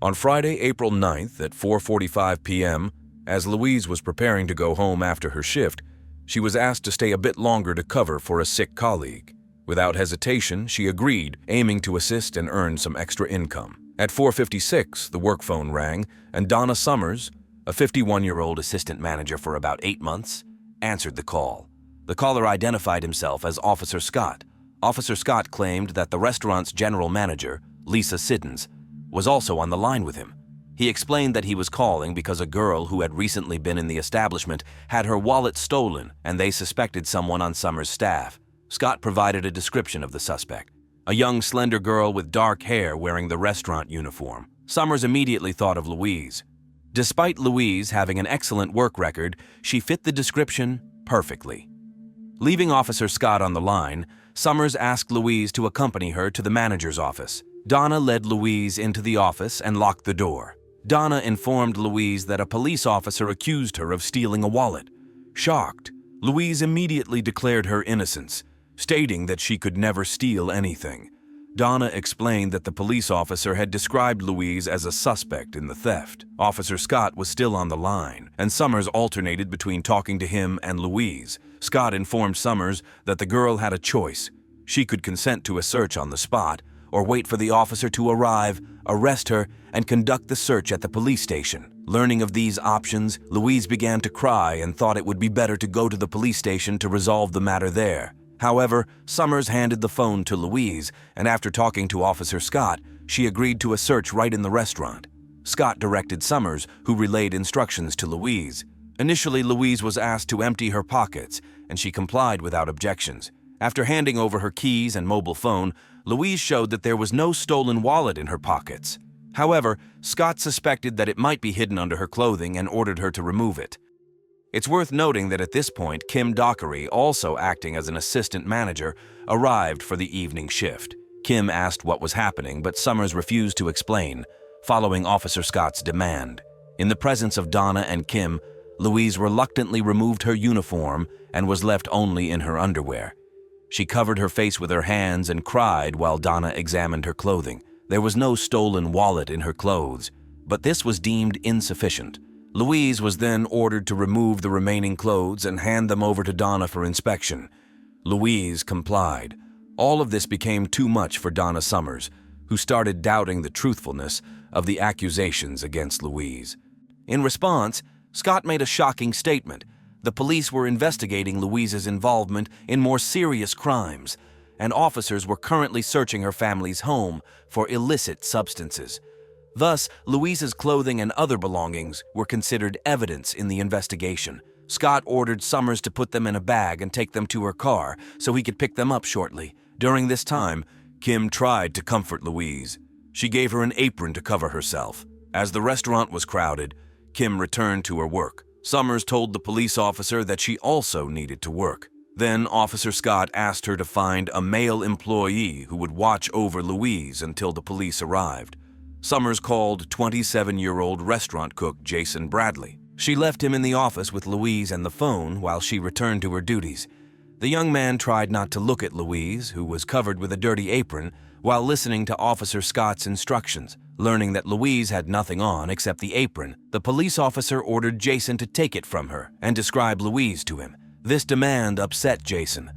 On Friday, April 9th at 4:45 p.m., as Louise was preparing to go home after her shift, she was asked to stay a bit longer to cover for a sick colleague. Without hesitation, she agreed, aiming to assist and earn some extra income. At 4:56, the work phone rang, and Donna Summers, a 51-year-old assistant manager for about 8 months, answered the call. The caller identified himself as Officer Scott. Officer Scott claimed that the restaurant's general manager, Lisa Siddons, was also on the line with him. He explained that he was calling because a girl who had recently been in the establishment had her wallet stolen and they suspected someone on Summers' staff. Scott provided a description of the suspect. A young, slender girl with dark hair wearing the restaurant uniform. Summers immediately thought of Louise. Despite Louise having an excellent work record, she fit the description perfectly. Leaving Officer Scott on the line, Summers asked Louise to accompany her to the manager's office. Donna led Louise into the office and locked the door. Donna informed Louise that a police officer accused her of stealing a wallet. Shocked, Louise immediately declared her innocence, stating that she could never steal anything. Donna explained that the police officer had described Louise as a suspect in the theft. Officer Scott was still on the line, and Summers alternated between talking to him and Louise. Scott informed Summers that the girl had a choice. She could consent to a search on the spot, or wait for the officer to arrive, arrest her, and conduct the search at the police station. Learning of these options, Louise began to cry and thought it would be better to go to the police station to resolve the matter there. However, Summers handed the phone to Louise, and after talking to Officer Scott, she agreed to a search right in the restaurant. Scott directed Summers, who relayed instructions to Louise. Initially, Louise was asked to empty her pockets, and she complied without objections. After handing over her keys and mobile phone, Louise showed that there was no stolen wallet in her pockets. However, Scott suspected that it might be hidden under her clothing and ordered her to remove it. It's worth noting that at this point, Kim Dockery, also acting as an assistant manager, arrived for the evening shift. Kim asked what was happening, but Summers refused to explain, following Officer Scott's demand. In the presence of Donna and Kim, Louise reluctantly removed her uniform and was left only in her underwear. She covered her face with her hands and cried while Donna examined her clothing. There was no stolen wallet in her clothes, but this was deemed insufficient. Louise was then ordered to remove the remaining clothes and hand them over to Donna for inspection. Louise complied. All of this became too much for Donna Summers, who started doubting the truthfulness of the accusations against Louise. In response, Scott made a shocking statement. The police were investigating Louise's involvement in more serious crimes, and officers were currently searching her family's home for illicit substances. Thus, Louise's clothing and other belongings were considered evidence in the investigation. Scott ordered Summers to put them in a bag and take them to her car so he could pick them up shortly. During this time, Kim tried to comfort Louise. She gave her an apron to cover herself. As the restaurant was crowded, Kim returned to her work. Summers told the police officer that she also needed to work. Then Officer Scott asked her to find a male employee who would watch over Louise until the police arrived. Summers called 27-year-old restaurant cook Jason Bradley. She left him in the office with Louise and the phone while she returned to her duties. The young man tried not to look at Louise, who was covered with a dirty apron, while listening to Officer Scott's instructions. Learning that Louise had nothing on except the apron, the police officer ordered Jason to take it from her and describe Louise to him. This demand upset Jason.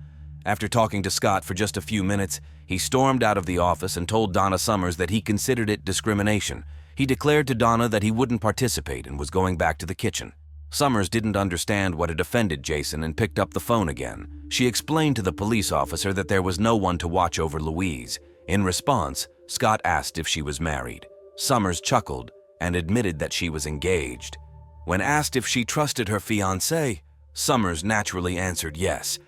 After talking to Scott for just a few minutes, he stormed out of the office and told Donna Summers that he considered it discrimination. He declared to Donna that he wouldn't participate and was going back to the kitchen. Summers didn't understand what had offended Jason and picked up the phone again. She explained to the police officer that there was no one to watch over Louise. In response, Scott asked if she was married. Summers chuckled and admitted that she was engaged. When asked if she trusted her fiancé, Summers naturally answered yes.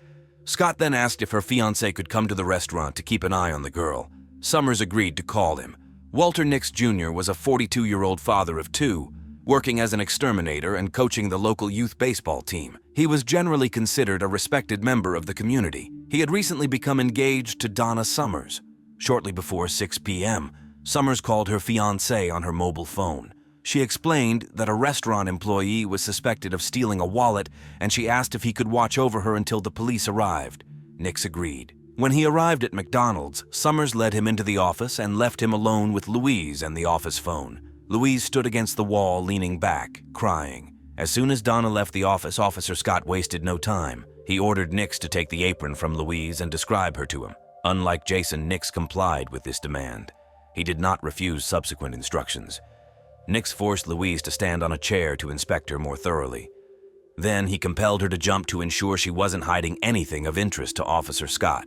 Scott then asked if her fiancé could come to the restaurant to keep an eye on the girl. Summers agreed to call him. Walter Nix Jr. was a 42-year-old father of two, working as an exterminator and coaching the local youth baseball team. He was generally considered a respected member of the community. He had recently become engaged to Donna Summers. Shortly before 6 p.m., Summers called her fiancé on her mobile phone. She explained that a restaurant employee was suspected of stealing a wallet, and she asked if he could watch over her until the police arrived. Nix agreed. When he arrived at McDonald's, Summers led him into the office and left him alone with Louise and the office phone. Louise stood against the wall, leaning back, crying. As soon as Donna left the office, Officer Scott wasted no time. He ordered Nix to take the apron from Louise and describe her to him. Unlike Jason, Nix complied with this demand. He did not refuse subsequent instructions. Nix forced Louise to stand on a chair to inspect her more thoroughly. Then he compelled her to jump to ensure she wasn't hiding anything of interest to Officer Scott.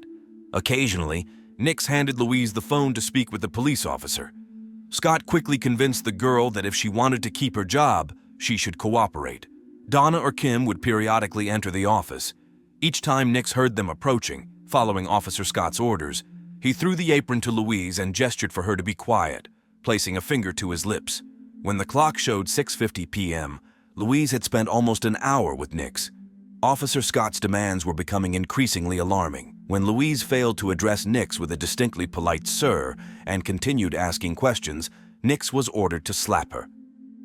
Occasionally, Nix handed Louise the phone to speak with the police officer. Scott quickly convinced the girl that if she wanted to keep her job, she should cooperate. Donna or Kim would periodically enter the office. Each time Nix heard them approaching, following Officer Scott's orders, he threw the apron to Louise and gestured for her to be quiet, placing a finger to his lips. When the clock showed 6:50 p.m., Louise had spent almost an hour with Nix. Officer Scott's demands were becoming increasingly alarming. When Louise failed to address Nix with a distinctly polite "sir" and continued asking questions, Nix was ordered to slap her.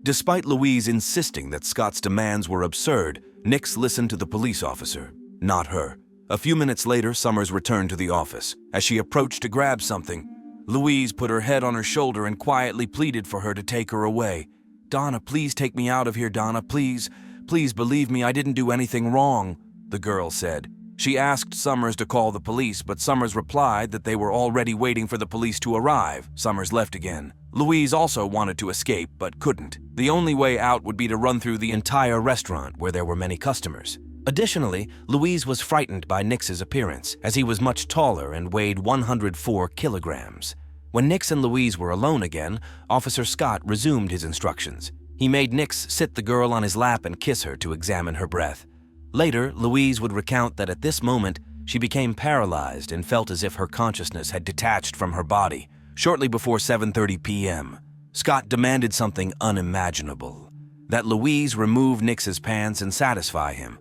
Despite Louise insisting that Scott's demands were absurd, Nix listened to the police officer, not her. A few minutes later, Summers returned to the office. As she approached to grab something, Louise put her head on her shoulder and quietly pleaded for her to take her away. "Donna, please take me out of here, Donna, please. Please believe me, I didn't do anything wrong," the girl said. She asked Summers to call the police, but Summers replied that they were already waiting for the police to arrive. Summers left again. Louise also wanted to escape, but couldn't. The only way out would be to run through the entire restaurant, where there were many customers. Additionally, Louise was frightened by Nix's appearance, as he was much taller and weighed 104 kilograms. When Nix and Louise were alone again, Officer Scott resumed his instructions. He made Nix sit the girl on his lap and kiss her to examine her breath. Later, Louise would recount that at this moment, she became paralyzed and felt as if her consciousness had detached from her body. Shortly before 7:30 p.m., Scott demanded something unimaginable: that Louise remove Nix's pants and satisfy him.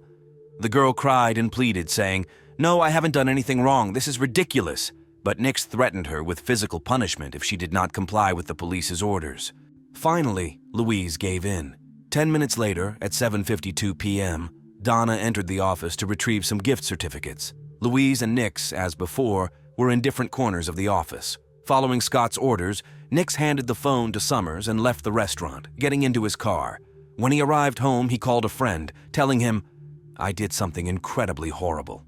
The girl cried and pleaded, saying, "No, I haven't done anything wrong. This is ridiculous." But Nix threatened her with physical punishment if she did not comply with the police's orders. Finally, Louise gave in. 10 minutes later, at 7:52 p.m., Donna entered the office to retrieve some gift certificates. Louise and Nix, as before, were in different corners of the office. Following Scott's orders, Nix handed the phone to Summers and left the restaurant, getting into his car. When he arrived home, he called a friend, telling him, "I did something incredibly horrible."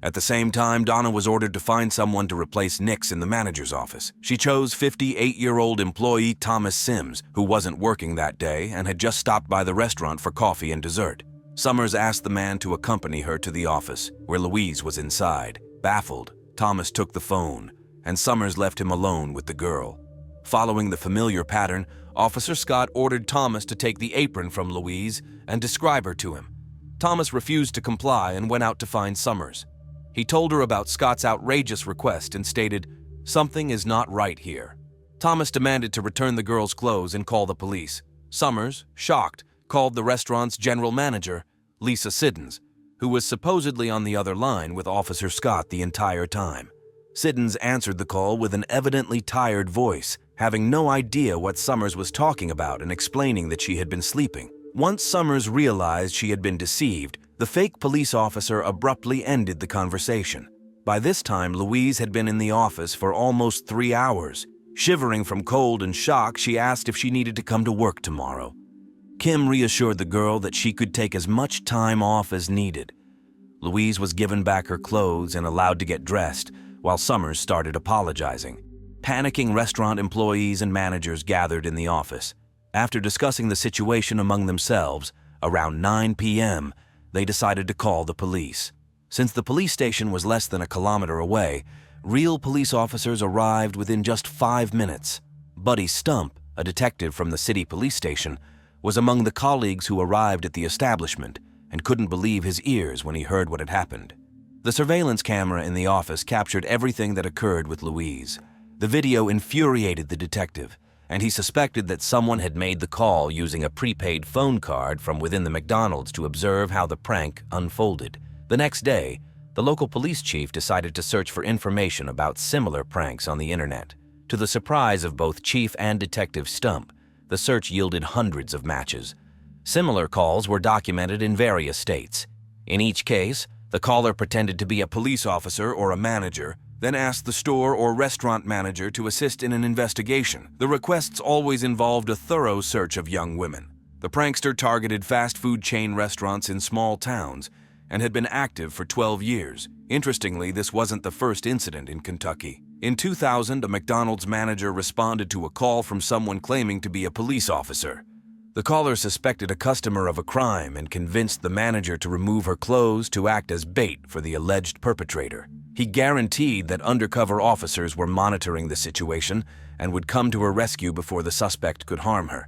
At the same time, Donna was ordered to find someone to replace Nix in the manager's office. She chose 58-year-old employee Thomas Sims, who wasn't working that day and had just stopped by the restaurant for coffee and dessert. Summers asked the man to accompany her to the office, where Louise was inside. Baffled, Thomas took the phone, and Summers left him alone with the girl. Following the familiar pattern, Officer Scott ordered Thomas to take the apron from Louise and describe her to him. Thomas refused to comply and went out to find Summers. He told her about Scott's outrageous request and stated, "Something is not right here." Thomas demanded to return the girl's clothes and call the police. Summers, shocked, called the restaurant's general manager, Lisa Siddons, who was supposedly on the other line with Officer Scott the entire time. Siddons answered the call with an evidently tired voice, having no idea what Summers was talking about and explaining that she had been sleeping. Once Summers realized she had been deceived, the fake police officer abruptly ended the conversation. By this time, Louise had been in the office for almost 3 hours. Shivering from cold and shock, she asked if she needed to come to work tomorrow. Kim reassured the girl that she could take as much time off as needed. Louise was given back her clothes and allowed to get dressed, while Summers started apologizing. Panicking restaurant employees and managers gathered in the office. After discussing the situation among themselves, around 9 p.m., they decided to call the police. Since the police station was less than a kilometer away, real police officers arrived within just 5 minutes. Buddy Stump, a detective from the city police station, was among the colleagues who arrived at the establishment and couldn't believe his ears when he heard what had happened. The surveillance camera in the office captured everything that occurred with Louise. The video infuriated the detective, and he suspected that someone had made the call using a prepaid phone card from within the McDonald's to observe how the prank unfolded. The next day, the local police chief decided to search for information about similar pranks on the internet. To the surprise of both Chief and Detective Stump, the search yielded hundreds of matches. Similar calls were documented in various states. In each case, the caller pretended to be a police officer or a manager, then asked the store or restaurant manager to assist in an investigation. The requests always involved a thorough search of young women. The prankster targeted fast food chain restaurants in small towns and had been active for 12 years. Interestingly, this wasn't the first incident in Kentucky. In 2000, a McDonald's manager responded to a call from someone claiming to be a police officer. The caller suspected a customer of a crime and convinced the manager to remove her clothes to act as bait for the alleged perpetrator. He guaranteed that undercover officers were monitoring the situation and would come to her rescue before the suspect could harm her.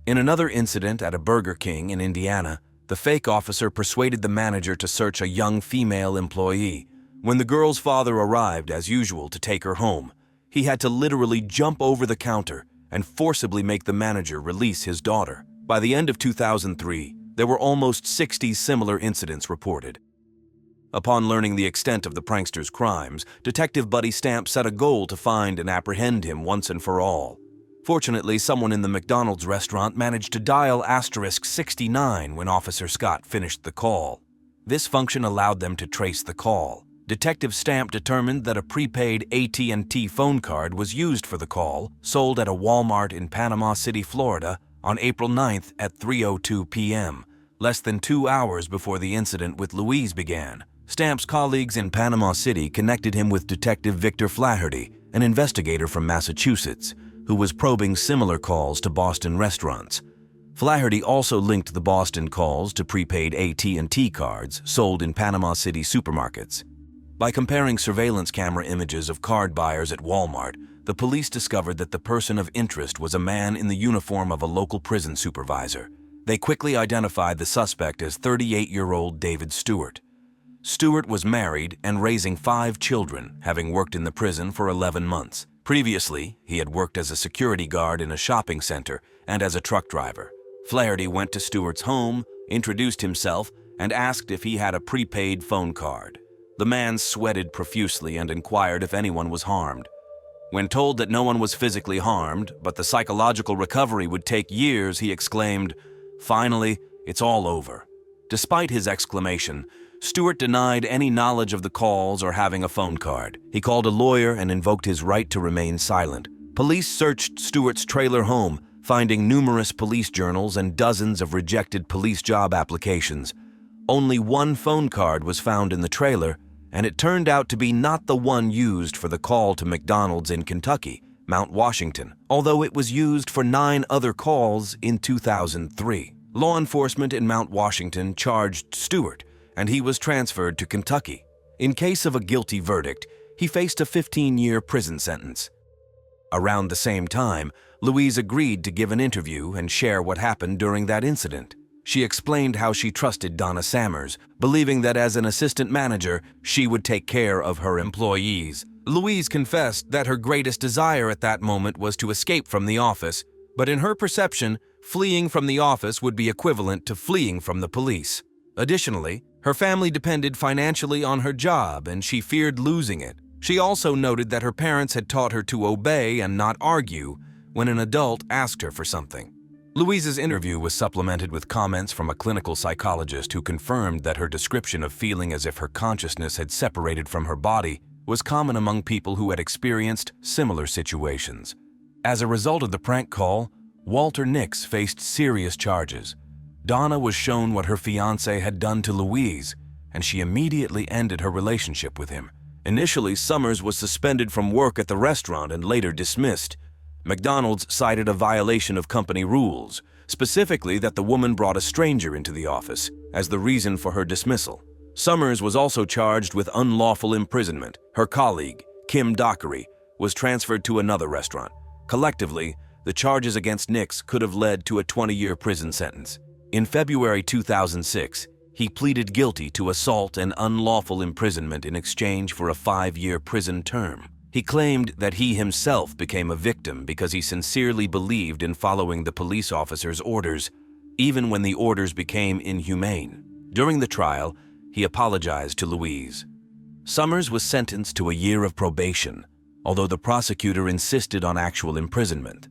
In another incident at a Burger King in Indiana, the fake officer persuaded the manager to search a young female employee. When the girl's father arrived, as usual, to take her home, he had to literally jump over the counter and forcibly make the manager release his daughter. By the end of 2003, there were almost 60 similar incidents reported. Upon learning the extent of the prankster's crimes, Detective Buddy Stamp set a goal to find and apprehend him once and for all. Fortunately, someone in the McDonald's restaurant managed to dial *69 when Officer Scott finished the call. This function allowed them to trace the call. Detective Stamp determined that a prepaid AT&T phone card was used for the call, sold at a Walmart in Panama City, Florida, on April 9th at 3:02 p.m., less than 2 hours before the incident with Louise began. Stamp's colleagues in Panama City connected him with Detective Victor Flaherty, an investigator from Massachusetts, who was probing similar calls to Boston restaurants. Flaherty also linked the Boston calls to prepaid AT&T cards sold in Panama City supermarkets. By comparing surveillance camera images of card buyers at Walmart, the police discovered that the person of interest was a man in the uniform of a local prison supervisor. They quickly identified the suspect as 38-year-old David Stewart. Stewart was married and raising 5 children, having worked in the prison for 11 months. Previously, he had worked as a security guard in a shopping center and as a truck driver. Flaherty went to Stewart's home, introduced himself, and asked if he had a prepaid phone card. The man sweated profusely and inquired if anyone was harmed. When told that no one was physically harmed, but the psychological recovery would take years, he exclaimed, "Finally, it's all over." Despite his exclamation, Stewart denied any knowledge of the calls or having a phone card. He called a lawyer and invoked his right to remain silent. Police searched Stewart's trailer home, finding numerous police journals and dozens of rejected police job applications. Only one phone card was found in the trailer, and it turned out to be not the one used for the call to McDonald's in Kentucky, Mount Washington, although it was used for 9 other calls in 2003. Law enforcement in Mount Washington charged Stewart, and he was transferred to Kentucky. In case of a guilty verdict, he faced a 15-year prison sentence. Around the same time, Louise agreed to give an interview and share what happened during that incident. She explained how she trusted Donna Sammers, believing that as an assistant manager, she would take care of her employees. Louise confessed that her greatest desire at that moment was to escape from the office, but in her perception, fleeing from the office would be equivalent to fleeing from the police. Additionally, her family depended financially on her job, and she feared losing it. She also noted that her parents had taught her to obey and not argue, when an adult asked her for something. Louise's interview was supplemented with comments from a clinical psychologist who confirmed that her description of feeling as if her consciousness had separated from her body was common among people who had experienced similar situations. As a result of the prank call, Walter Nix faced serious charges. Donna was shown what her fiancé had done to Louise, and she immediately ended her relationship with him. Initially, Summers was suspended from work at the restaurant and later dismissed. McDonald's cited a violation of company rules, specifically that the woman brought a stranger into the office, as the reason for her dismissal. Summers was also charged with unlawful imprisonment. Her colleague, Kim Dockery, was transferred to another restaurant. Collectively, the charges against Nix could have led to a 20-year prison sentence. In February 2006, he pleaded guilty to assault and unlawful imprisonment in exchange for a 5-year prison term. He claimed that he himself became a victim because he sincerely believed in following the police officer's orders, even when the orders became inhumane. During the trial, he apologized to Louise. Summers was sentenced to a year of probation, although the prosecutor insisted on actual imprisonment.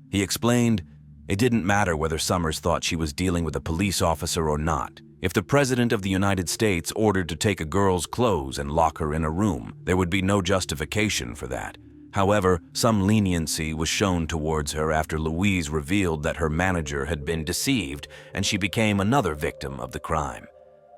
He explained, "It didn't matter whether Summers thought she was dealing with a police officer or not. If the President of the United States ordered to take a girl's clothes and lock her in a room, there would be no justification for that." However, some leniency was shown towards her after Louise revealed that her manager had been deceived and she became another victim of the crime.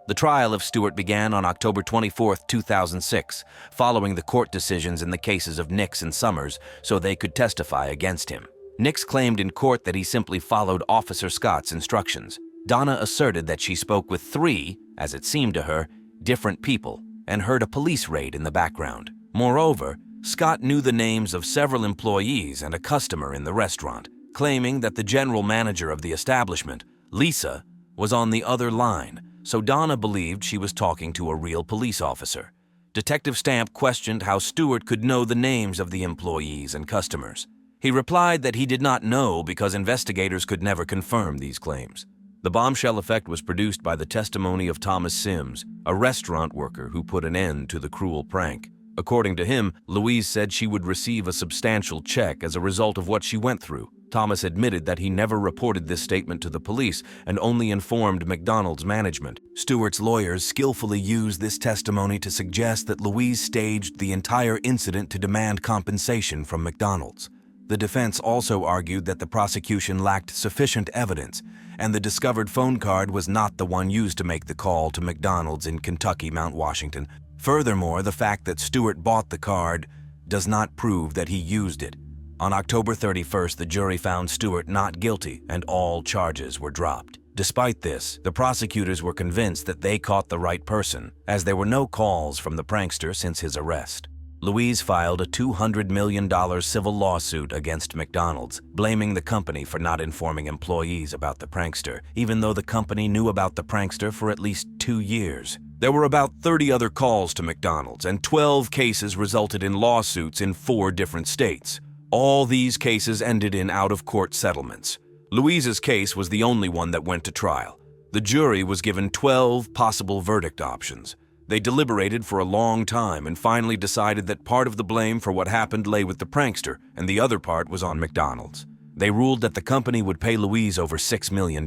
The trial of Stewart began on October 24, 2006, following the court decisions in the cases of Nix and Summers so they could testify against him. Nix claimed in court that he simply followed Officer Scott's instructions. Donna asserted that she spoke with 3, as it seemed to her, different people and heard a police raid in the background. Moreover, Scott knew the names of several employees and a customer in the restaurant, claiming that the general manager of the establishment, Lisa, was on the other line, so Donna believed she was talking to a real police officer. Detective Stamp questioned how Stewart could know the names of the employees and customers. He replied that he did not know because investigators could never confirm these claims. The bombshell effect was produced by the testimony of Thomas Sims, a restaurant worker who put an end to the cruel prank. According to him, Louise said she would receive a substantial check as a result of what she went through. Thomas admitted that he never reported this statement to the police and only informed McDonald's management. Stewart's lawyers skillfully used this testimony to suggest that Louise staged the entire incident to demand compensation from McDonald's. The defense also argued that the prosecution lacked sufficient evidence, and the discovered phone card was not the one used to make the call to McDonald's in Kentucky, Mount Washington. Furthermore, the fact that Stewart bought the card does not prove that he used it. On October 31st, the jury found Stewart not guilty and all charges were dropped. Despite this, the prosecutors were convinced that they caught the right person, as there were no calls from the prankster since his arrest. Louise filed a $200 million civil lawsuit against McDonald's, blaming the company for not informing employees about the prankster, even though the company knew about the prankster for at least 2 years. There were about 30 other calls to McDonald's, and 12 cases resulted in lawsuits in 4 different states. All these cases ended in out-of-court settlements. Louise's case was the only one that went to trial. The jury was given 12 possible verdict options. They deliberated for a long time and finally decided that part of the blame for what happened lay with the prankster and the other part was on McDonald's. They ruled that the company would pay Louise over $6 million.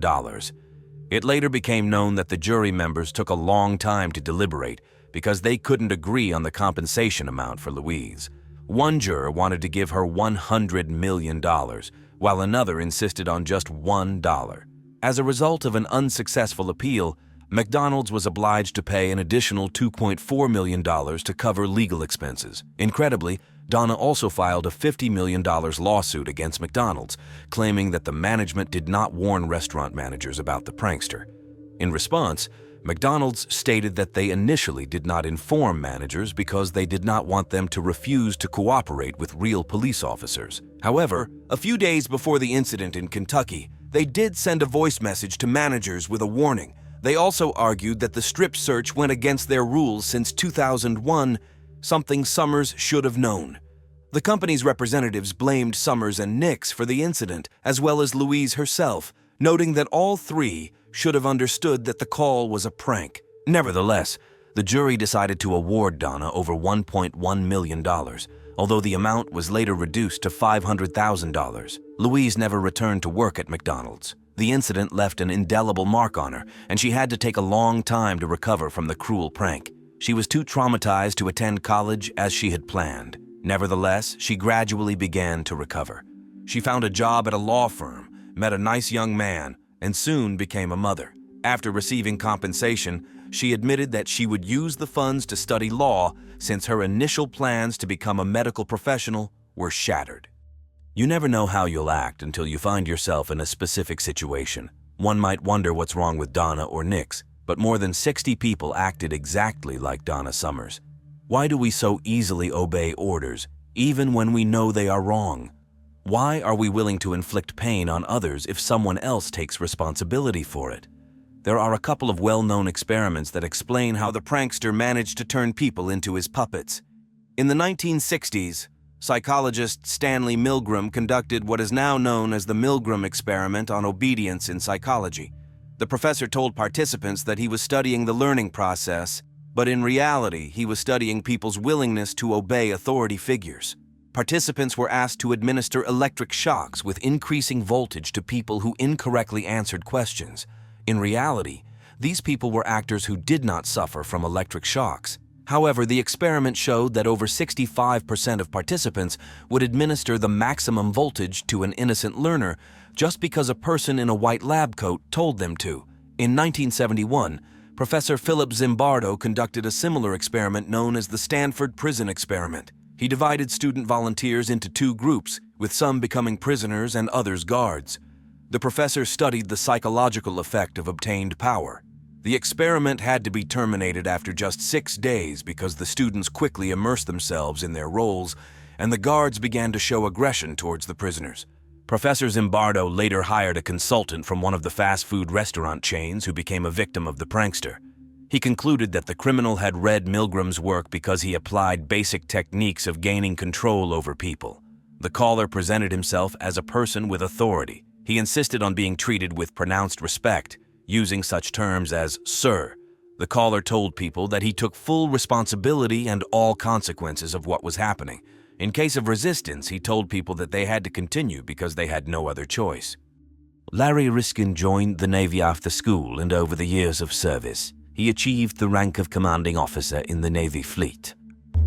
It later became known that the jury members took a long time to deliberate because they couldn't agree on the compensation amount for Louise. One juror wanted to give her $100 million, while another insisted on just $1. As a result of an unsuccessful appeal, McDonald's was obliged to pay an additional $2.4 million to cover legal expenses. Incredibly, Donna also filed a $50 million lawsuit against McDonald's, claiming that the management did not warn restaurant managers about the prankster. In response, McDonald's stated that they initially did not inform managers because they did not want them to refuse to cooperate with real police officers. However, a few days before the incident in Kentucky, they did send a voice message to managers with a warning. They also argued that the strip search went against their rules since 2001, something Summers should have known. The company's representatives blamed Summers and Nix for the incident, as well as Louise herself, noting that all 3 should have understood that the call was a prank. Nevertheless, the jury decided to award Donna over $1.1 million, Although the amount was later reduced to $500,000, Louise never returned to work at McDonald's. The incident left an indelible mark on her, and she had to take a long time to recover from the cruel prank. She was too traumatized to attend college as she had planned. Nevertheless, she gradually began to recover. She found a job at a law firm, met a nice young man, and soon became a mother. After receiving compensation, she admitted that she would use the funds to study law since her initial plans to become a medical professional were shattered. You never know how you'll act until you find yourself in a specific situation. One might wonder what's wrong with Donna or Nix, but more than 60 people acted exactly like Donna Summers. Why do we so easily obey orders, even when we know they are wrong? Why are we willing to inflict pain on others if someone else takes responsibility for it? There are a couple of well-known experiments that explain how the prankster managed to turn people into his puppets. In the 1960s, psychologist Stanley Milgram conducted what is now known as the Milgram experiment on obedience in psychology. The professor told participants that he was studying the learning process, but in reality, he was studying people's willingness to obey authority figures. Participants were asked to administer electric shocks with increasing voltage to people who incorrectly answered questions. In reality, these people were actors who did not suffer from electric shocks. However, the experiment showed that over 65% of participants would administer the maximum voltage to an innocent learner just because a person in a white lab coat told them to. In 1971, Professor Philip Zimbardo conducted a similar experiment known as the Stanford Prison Experiment. He divided student volunteers into two groups, with some becoming prisoners and others guards. The professor studied the psychological effect of obtained power. The experiment had to be terminated after just 6 days because the students quickly immersed themselves in their roles and the guards began to show aggression towards the prisoners. Professor Zimbardo later hired a consultant from one of the fast food restaurant chains who became a victim of the prankster. He concluded that the criminal had read Milgram's work because he applied basic techniques of gaining control over people. The caller presented himself as a person with authority. He insisted on being treated with pronounced respect, using such terms as "sir." The caller told people that he took full responsibility and all consequences of what was happening. In case of resistance, he told people that they had to continue because they had no other choice. Larry Riskin joined the Navy after school, and over the years of service, he achieved the rank of commanding officer in the Navy fleet.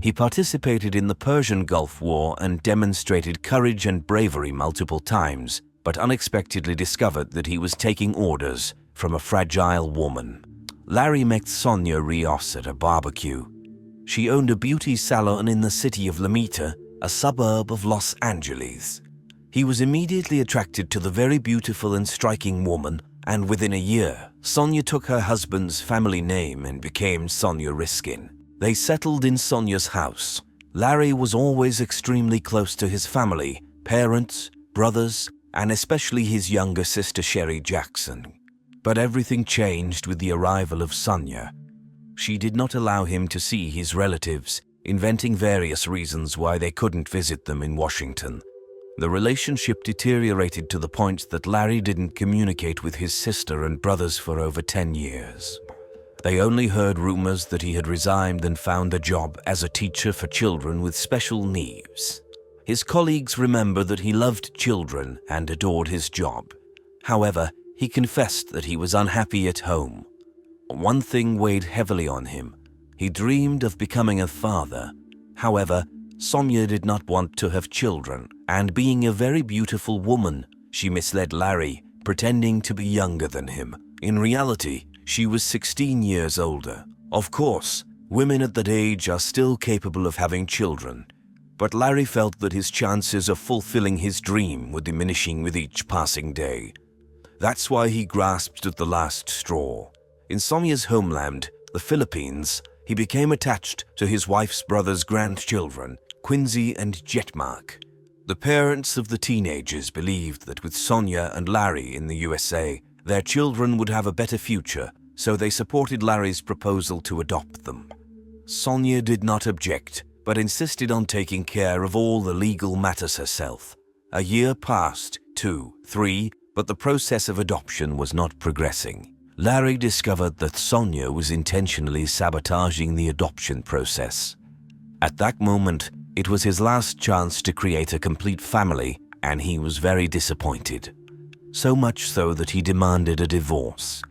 He participated in the Persian Gulf War and demonstrated courage and bravery multiple times, but unexpectedly discovered that he was taking orders from a fragile woman. Larry met Sonia Rios at a barbecue. She owned a beauty salon in the city of Lomita, a suburb of Los Angeles. He was immediately attracted to the very beautiful and striking woman, and within a year, Sonia took her husband's family name and became Sonia Riskin. They settled in Sonia's house. Larry was always extremely close to his family, parents, brothers, and especially his younger sister Sherry Jackson. But everything changed with the arrival of Sonia. She did not allow him to see his relatives, inventing various reasons why they couldn't visit them in Washington. The relationship deteriorated to the point that Larry didn't communicate with his sister and brothers for over 10 years. They only heard rumors that he had resigned and found a job as a teacher for children with special needs. His colleagues remember that he loved children and adored his job. However, he confessed that he was unhappy at home. One thing weighed heavily on him. He dreamed of becoming a father. However, Sonia did not want to have children, and being a very beautiful woman, she misled Larry, pretending to be younger than him. In reality, she was 16 years older. Of course, women at that age are still capable of having children, but Larry felt that his chances of fulfilling his dream were diminishing with each passing day. That's why he grasped at the last straw. In Sonia's homeland, the Philippines, he became attached to his wife's brother's grandchildren, Quincy and Jetmark. The parents of the teenagers believed that with Sonia and Larry in the USA, their children would have a better future, so they supported Larry's proposal to adopt them. Sonia did not object, but insisted on taking care of all the legal matters herself. A year passed, 2, 3, but the process of adoption was not progressing. Larry discovered that Sonia was intentionally sabotaging the adoption process. At that moment, It was his last chance to create a complete family, and he was very disappointed. So much so that he demanded a divorce.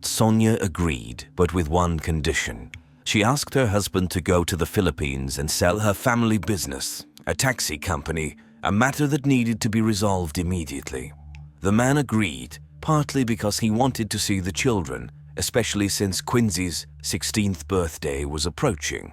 Sonia agreed, but with one condition. She asked her husband to go to the Philippines and sell her family business, a taxi company, a matter that needed to be resolved immediately. The man agreed, partly because he wanted to see the children, especially since Quincy's 16th birthday was approaching.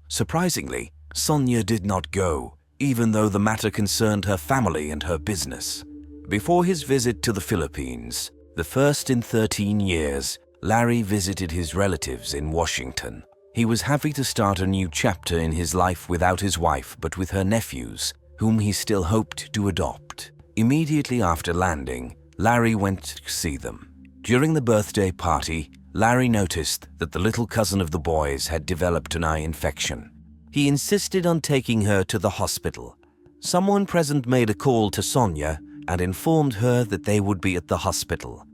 Surprisingly, Sonia did not go, even though the matter concerned her family and her business. Before his visit to the Philippines, the first in 13 years, Larry visited his relatives in Washington. He was happy to start a new chapter in his life without his wife but with her nephews, whom he still hoped to adopt. Immediately after landing, Larry went to see them. During the birthday party, Larry noticed that the little cousin of the boys had developed an eye infection. He insisted on taking her to the hospital. Someone present made a call to Sonia and informed her that they would be at the hospital.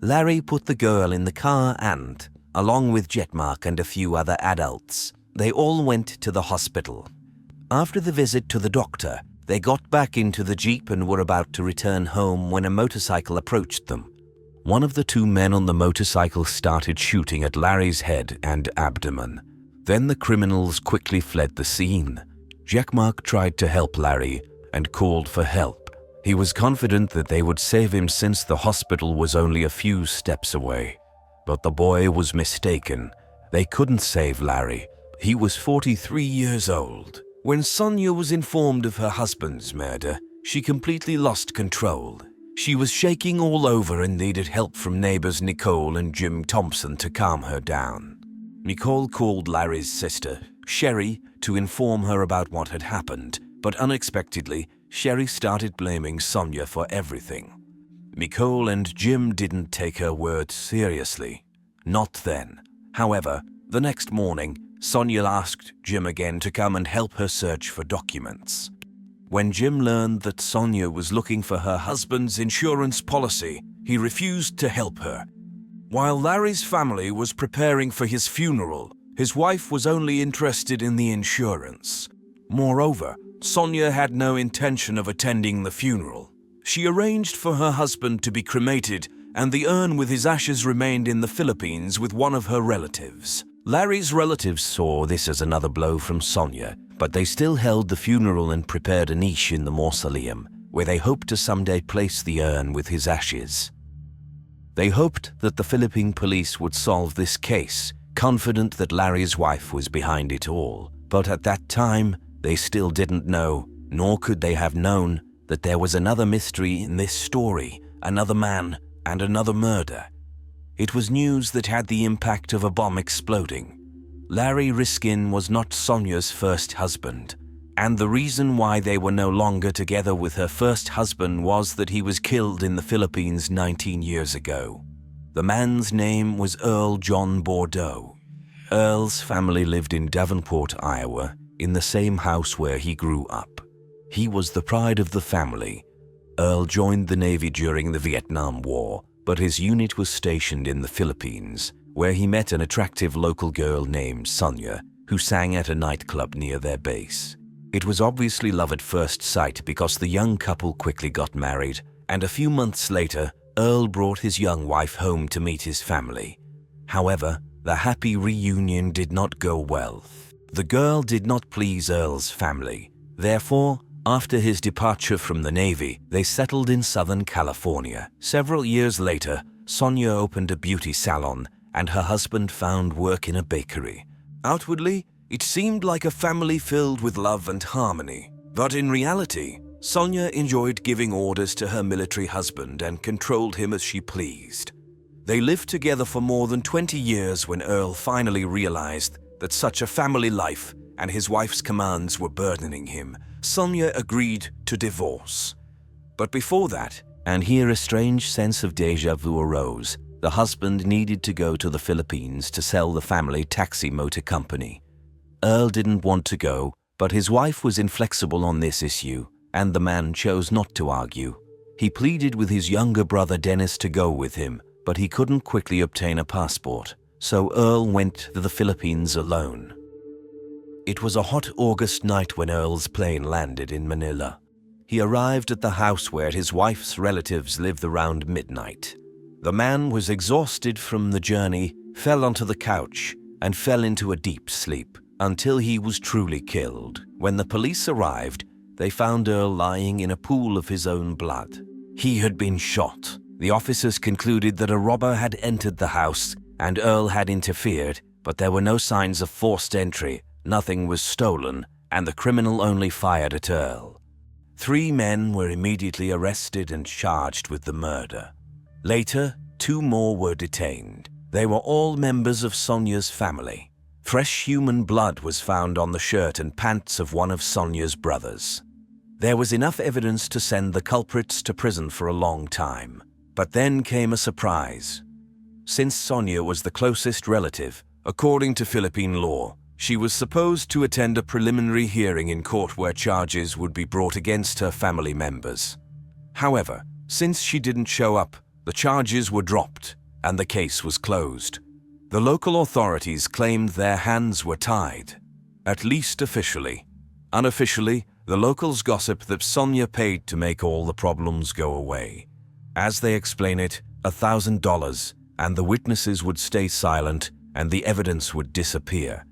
Larry put the girl in the car and, along with Jetmark and a few other adults, they all went to the hospital. After the visit to the doctor, they got back into the Jeep and were about to return home when a motorcycle approached them. One of the two men on the motorcycle started shooting at Larry's head and abdomen. Then the criminals quickly fled the scene. Jetmark tried to help Larry and called for help. He was confident that they would save him since the hospital was only a few steps away. But the boy was mistaken. They couldn't save Larry. He was 43 years old. When Sonia was informed of her husband's murder, she completely lost control. She was shaking all over and needed help from neighbors Nicole and Jim Thompson to calm her down. Nicole called Larry's sister, Sherry, to inform her about what had happened, but unexpectedly, Sherry started blaming Sonia for everything. Nicole and Jim didn't take her words seriously. Not then. However, the next morning, Sonia asked Jim again to come and help her search for documents. When Jim learned that Sonia was looking for her husband's insurance policy, he refused to help her. While Larry's family was preparing for his funeral, his wife was only interested in the insurance. Moreover, Sonia had no intention of attending the funeral. She arranged for her husband to be cremated, and the urn with his ashes remained in the Philippines with one of her relatives. Larry's relatives saw this as another blow from Sonia, but they still held the funeral and prepared a niche in the mausoleum, where they hoped to someday place the urn with his ashes. They hoped that the Philippine police would solve this case, confident that Larry's wife was behind it all. But at that time, they still didn't know, nor could they have known, that there was another mystery in this story, another man, and another murder. It was news that had the impact of a bomb exploding. Larry Riskin was not Sonia's first husband, and the reason why they were no longer together with her first husband was that he was killed in the Philippines 19 years ago. The man's name was Earl John Bordeaux. Earl's family lived in Davenport, Iowa, in the same house where he grew up. He was the pride of the family. Earl joined the Navy during the Vietnam War, but his unit was stationed in the Philippines, where he met an attractive local girl named Sonia, who sang at a nightclub near their base. It was obviously love at first sight because the young couple quickly got married, and a few months later, Earl brought his young wife home to meet his family. However, the happy reunion did not go well. The girl did not please Earl's family. Therefore, after his departure from the Navy, they settled in Southern California. Several years later, Sonia opened a beauty salon, and her husband found work in a bakery. Outwardly, it seemed like a family filled with love and harmony. But in reality, Sonia enjoyed giving orders to her military husband and controlled him as she pleased. They lived together for more than 20 years when Earl finally realized that such a family life and his wife's commands were burdening him. Sonia agreed to divorce. But before that, and here a strange sense of déjà vu arose, the husband needed to go to the Philippines to sell the family taxi motor company. Earl didn't want to go, but his wife was inflexible on this issue, and the man chose not to argue. He pleaded with his younger brother Dennis to go with him, but he couldn't quickly obtain a passport, so Earl went to the Philippines alone. It was a hot August night when Earl's plane landed in Manila. He arrived at the house where his wife's relatives lived around midnight. The man was exhausted from the journey, fell onto the couch, and fell into a deep sleep until he was truly killed. When the police arrived, they found Earl lying in a pool of his own blood. He had been shot. The officers concluded that a robber had entered the house and Earl had interfered, but there were no signs of forced entry, nothing was stolen, and the criminal only fired at Earl. 3 men were immediately arrested and charged with the murder. Later, 2 more were detained. They were all members of Sonia's family. Fresh human blood was found on the shirt and pants of one of Sonia's brothers. There was enough evidence to send the culprits to prison for a long time. But then came a surprise. Since Sonia was the closest relative, according to Philippine law, she was supposed to attend a preliminary hearing in court where charges would be brought against her family members. However, since she didn't show up, the charges were dropped and the case was closed. The local authorities claimed their hands were tied, at least officially. Unofficially, the locals gossip that Sonia paid to make all the problems go away. As they explain it, $1,000, and the witnesses would stay silent and the evidence would disappear.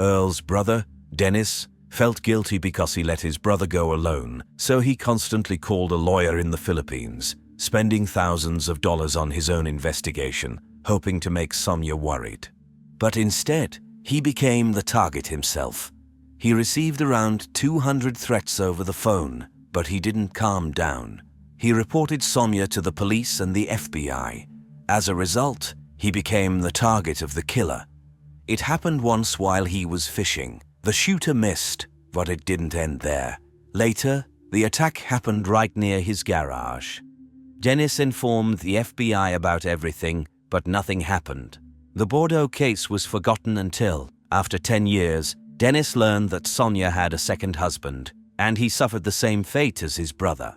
Earl's brother, Dennis, felt guilty because he let his brother go alone, so he constantly called a lawyer in the Philippines, spending thousands of dollars on his own investigation, hoping to make Sonia worried. But instead, he became the target himself. He received around 200 threats over the phone, but he didn't calm down. He reported Sonia to the police and the FBI. As a result, he became the target of the killer. It happened once while he was fishing. The shooter missed, but it didn't end there. Later, the attack happened right near his garage. Dennis informed the FBI about everything, but nothing happened. The Bordeaux case was forgotten until, after 10 years, Dennis learned that Sonia had a second husband, and he suffered the same fate as his brother.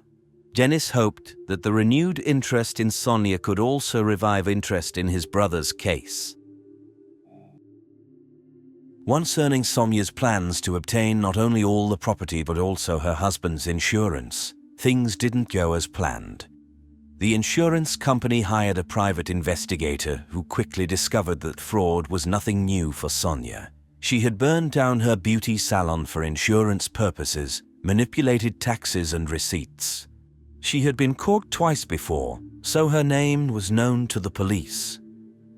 Dennis hoped that the renewed interest in Sonia could also revive interest in his brother's case. Once learning Sonia's plans to obtain not only all the property but also her husband's insurance, things didn't go as planned. The insurance company hired a private investigator who quickly discovered that fraud was nothing new for Sonia. She had burned down her beauty salon for insurance purposes, manipulated taxes and receipts. She had been caught twice before, so her name was known to the police.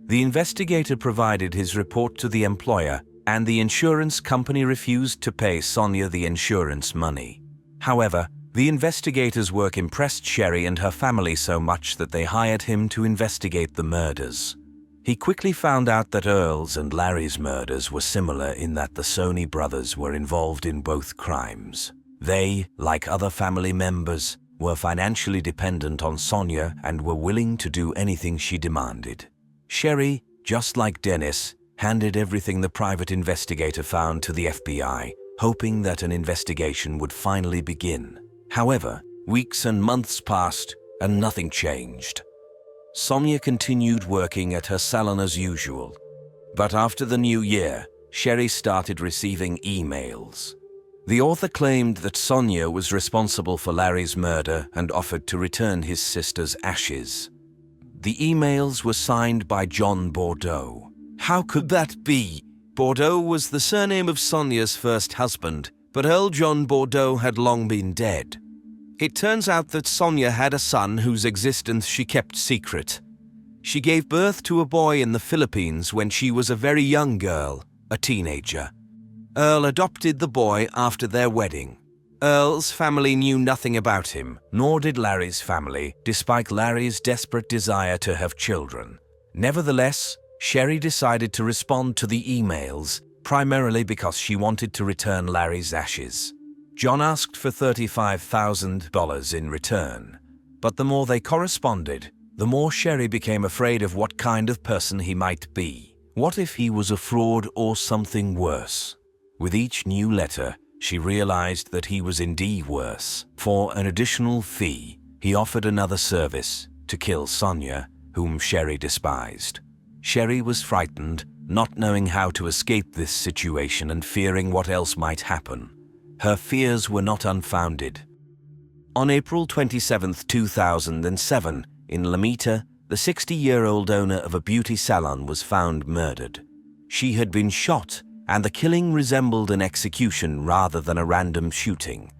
The investigator provided his report to the employer, and the insurance company refused to pay Sonia the insurance money. However, the investigators' work impressed Sherry and her family so much that they hired him to investigate the murders. He quickly found out that Earl's and Larry's murders were similar in that the Sony brothers were involved in both crimes. They, like other family members, were financially dependent on Sonia and were willing to do anything she demanded. Sherry, just like Dennis, handed everything the private investigator found to the FBI, hoping that an investigation would finally begin. However, weeks and months passed and nothing changed. Sonia continued working at her salon as usual. But after the new year, Sherry started receiving emails. The author claimed that Sonia was responsible for Larry's murder and offered to return his sister's ashes. The emails were signed by John Bordeaux. How could that be? Bordeaux was the surname of Sonia's first husband, but Earl John Bordeaux had long been dead. It turns out that Sonia had a son whose existence she kept secret. She gave birth to a boy in the Philippines when she was a very young girl, a teenager. Earl adopted the boy after their wedding. Earl's family knew nothing about him, nor did Larry's family, despite Larry's desperate desire to have children. Nevertheless, Sherry decided to respond to the emails, primarily because she wanted to return Larry's ashes. John asked for $35,000 in return, but the more they corresponded, the more Sherry became afraid of what kind of person he might be. What if he was a fraud or something worse? With each new letter, she realized that he was indeed worse. For an additional fee, he offered another service to kill Sonia, whom Sherry despised. Sherry was frightened not knowing how to escape this situation and fearing what else might happen. Her fears were not unfounded. On April 27, 2007, in Lamita, the 60-year-old owner of a beauty salon was found murdered. She had been shot, and the killing resembled an execution rather than a random shooting.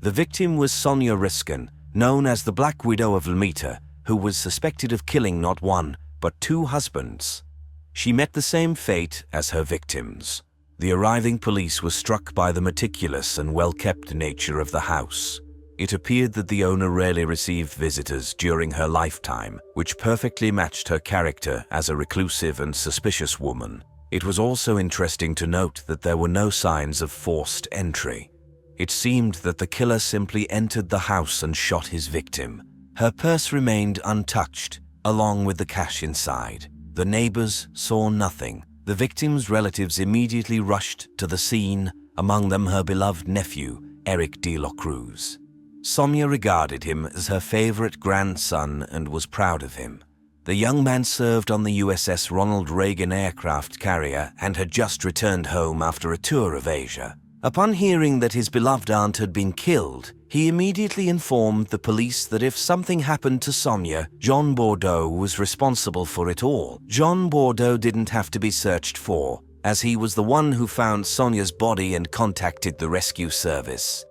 The victim was Sonia Riskin, known as the Black Widow of Lamita, who was suspected of killing not one, but two husbands. She met the same fate as her victims. The arriving police were struck by the meticulous and well-kept nature of the house. It appeared that the owner rarely received visitors during her lifetime, which perfectly matched her character as a reclusive and suspicious woman. It was also interesting to note that there were no signs of forced entry. It seemed that the killer simply entered the house and shot his victim. Her purse remained untouched, along with the cash inside. The neighbors saw nothing. The victim's relatives immediately rushed to the scene, among them her beloved nephew, Eric de la Cruz. Sonia regarded him as her favorite grandson and was proud of him. The young man served on the USS Ronald Reagan aircraft carrier and had just returned home after a tour of Asia. Upon hearing that his beloved aunt had been killed, he immediately informed the police that if something happened to Sonia, John Bordeaux was responsible for it all. John Bordeaux didn't have to be searched for, as he was the one who found Sonia's body and contacted the rescue service.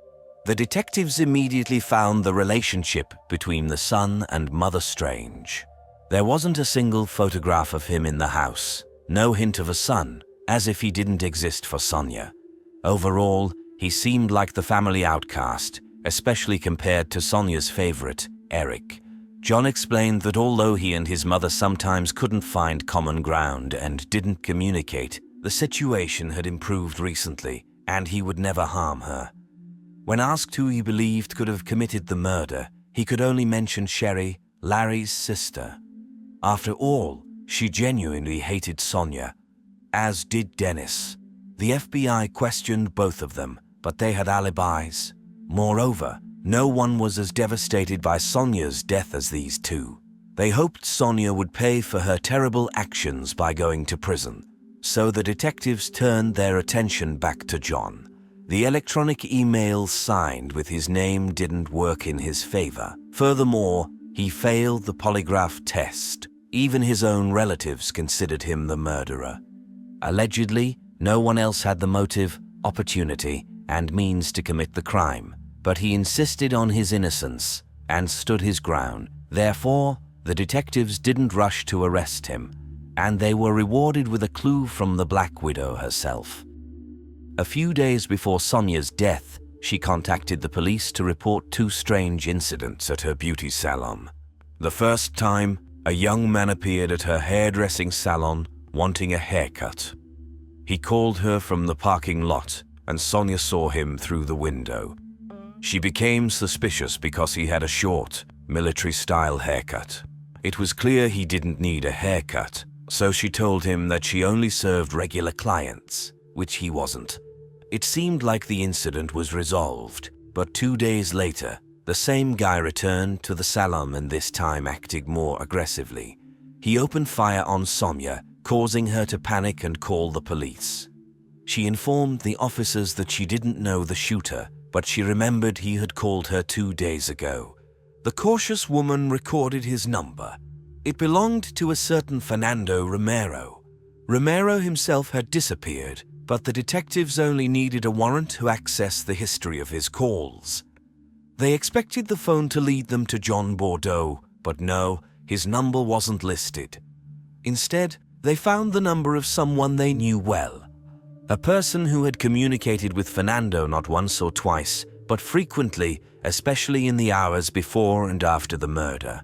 The detectives immediately found the relationship between the son and Mother Strange. There wasn't a single photograph of him in the house, no hint of a son, as if he didn't exist for Sonia. Overall, he seemed like the family outcast, especially compared to Sonia's favorite, Eric. John explained that although he and his mother sometimes couldn't find common ground and didn't communicate, the situation had improved recently, and he would never harm her. When asked who he believed could have committed the murder, he could only mention Sherry, Larry's sister. After all, she genuinely hated Sonia, as did Dennis. The FBI questioned both of them, but they had alibis. Moreover, no one was as devastated by Sonia's death as these two. They hoped Sonia would pay for her terrible actions by going to prison, so the detectives turned their attention back to John. The electronic emails signed with his name didn't work in his favor. Furthermore, he failed the polygraph test. Even his own relatives considered him the murderer. Allegedly, no one else had the motive, opportunity, and means to commit the crime, but he insisted on his innocence and stood his ground. Therefore, the detectives didn't rush to arrest him, and they were rewarded with a clue from the Black Widow herself. A few days before Sonia's death, she contacted the police to report two strange incidents at her beauty salon. The first time, a young man appeared at her hairdressing salon wanting a haircut. He called her from the parking lot, and Sonia saw him through the window. She became suspicious because he had a short, military-style haircut. It was clear he didn't need a haircut, so she told him that she only served regular clients, which he wasn't. It seemed like the incident was resolved, but 2 days later, the same guy returned to the salon and this time acting more aggressively. He opened fire on Sonia, causing her to panic and call the police. She informed the officers that she didn't know the shooter, but she remembered he had called her 2 days ago. The cautious woman recorded his number. It belonged to a certain Fernando Romero. Romero himself had disappeared, but the detectives only needed a warrant to access the history of his calls. They expected the phone to lead them to John Bordeaux, but no, his number wasn't listed. Instead, they found the number of someone they knew well. A person who had communicated with Fernando not once or twice, but frequently, especially in the hours before and after the murder.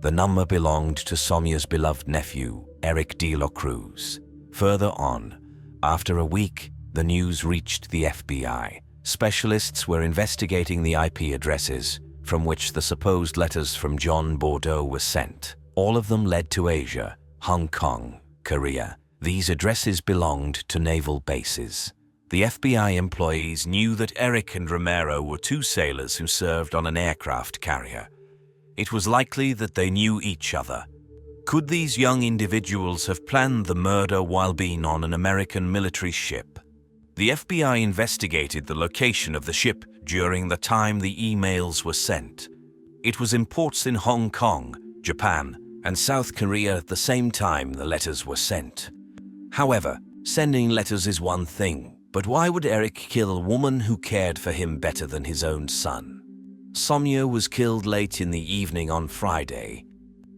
The number belonged to Sonia's beloved nephew, Eric de la Cruz. Further on, after a week, the news reached the FBI. Specialists were investigating the IP addresses from which the supposed letters from John Bordeaux were sent. All of them led to Asia, Hong Kong, Korea. These addresses belonged to naval bases. The FBI employees knew that Eric and Romero were two sailors who served on an aircraft carrier. It was likely that they knew each other. Could these young individuals have planned the murder while being on an American military ship? The FBI investigated the location of the ship during the time the emails were sent. It was in ports in Hong Kong, Japan, and South Korea at the same time the letters were sent. However, sending letters is one thing, but why would Eric kill a woman who cared for him better than his own son? Sonia was killed late in the evening on Friday,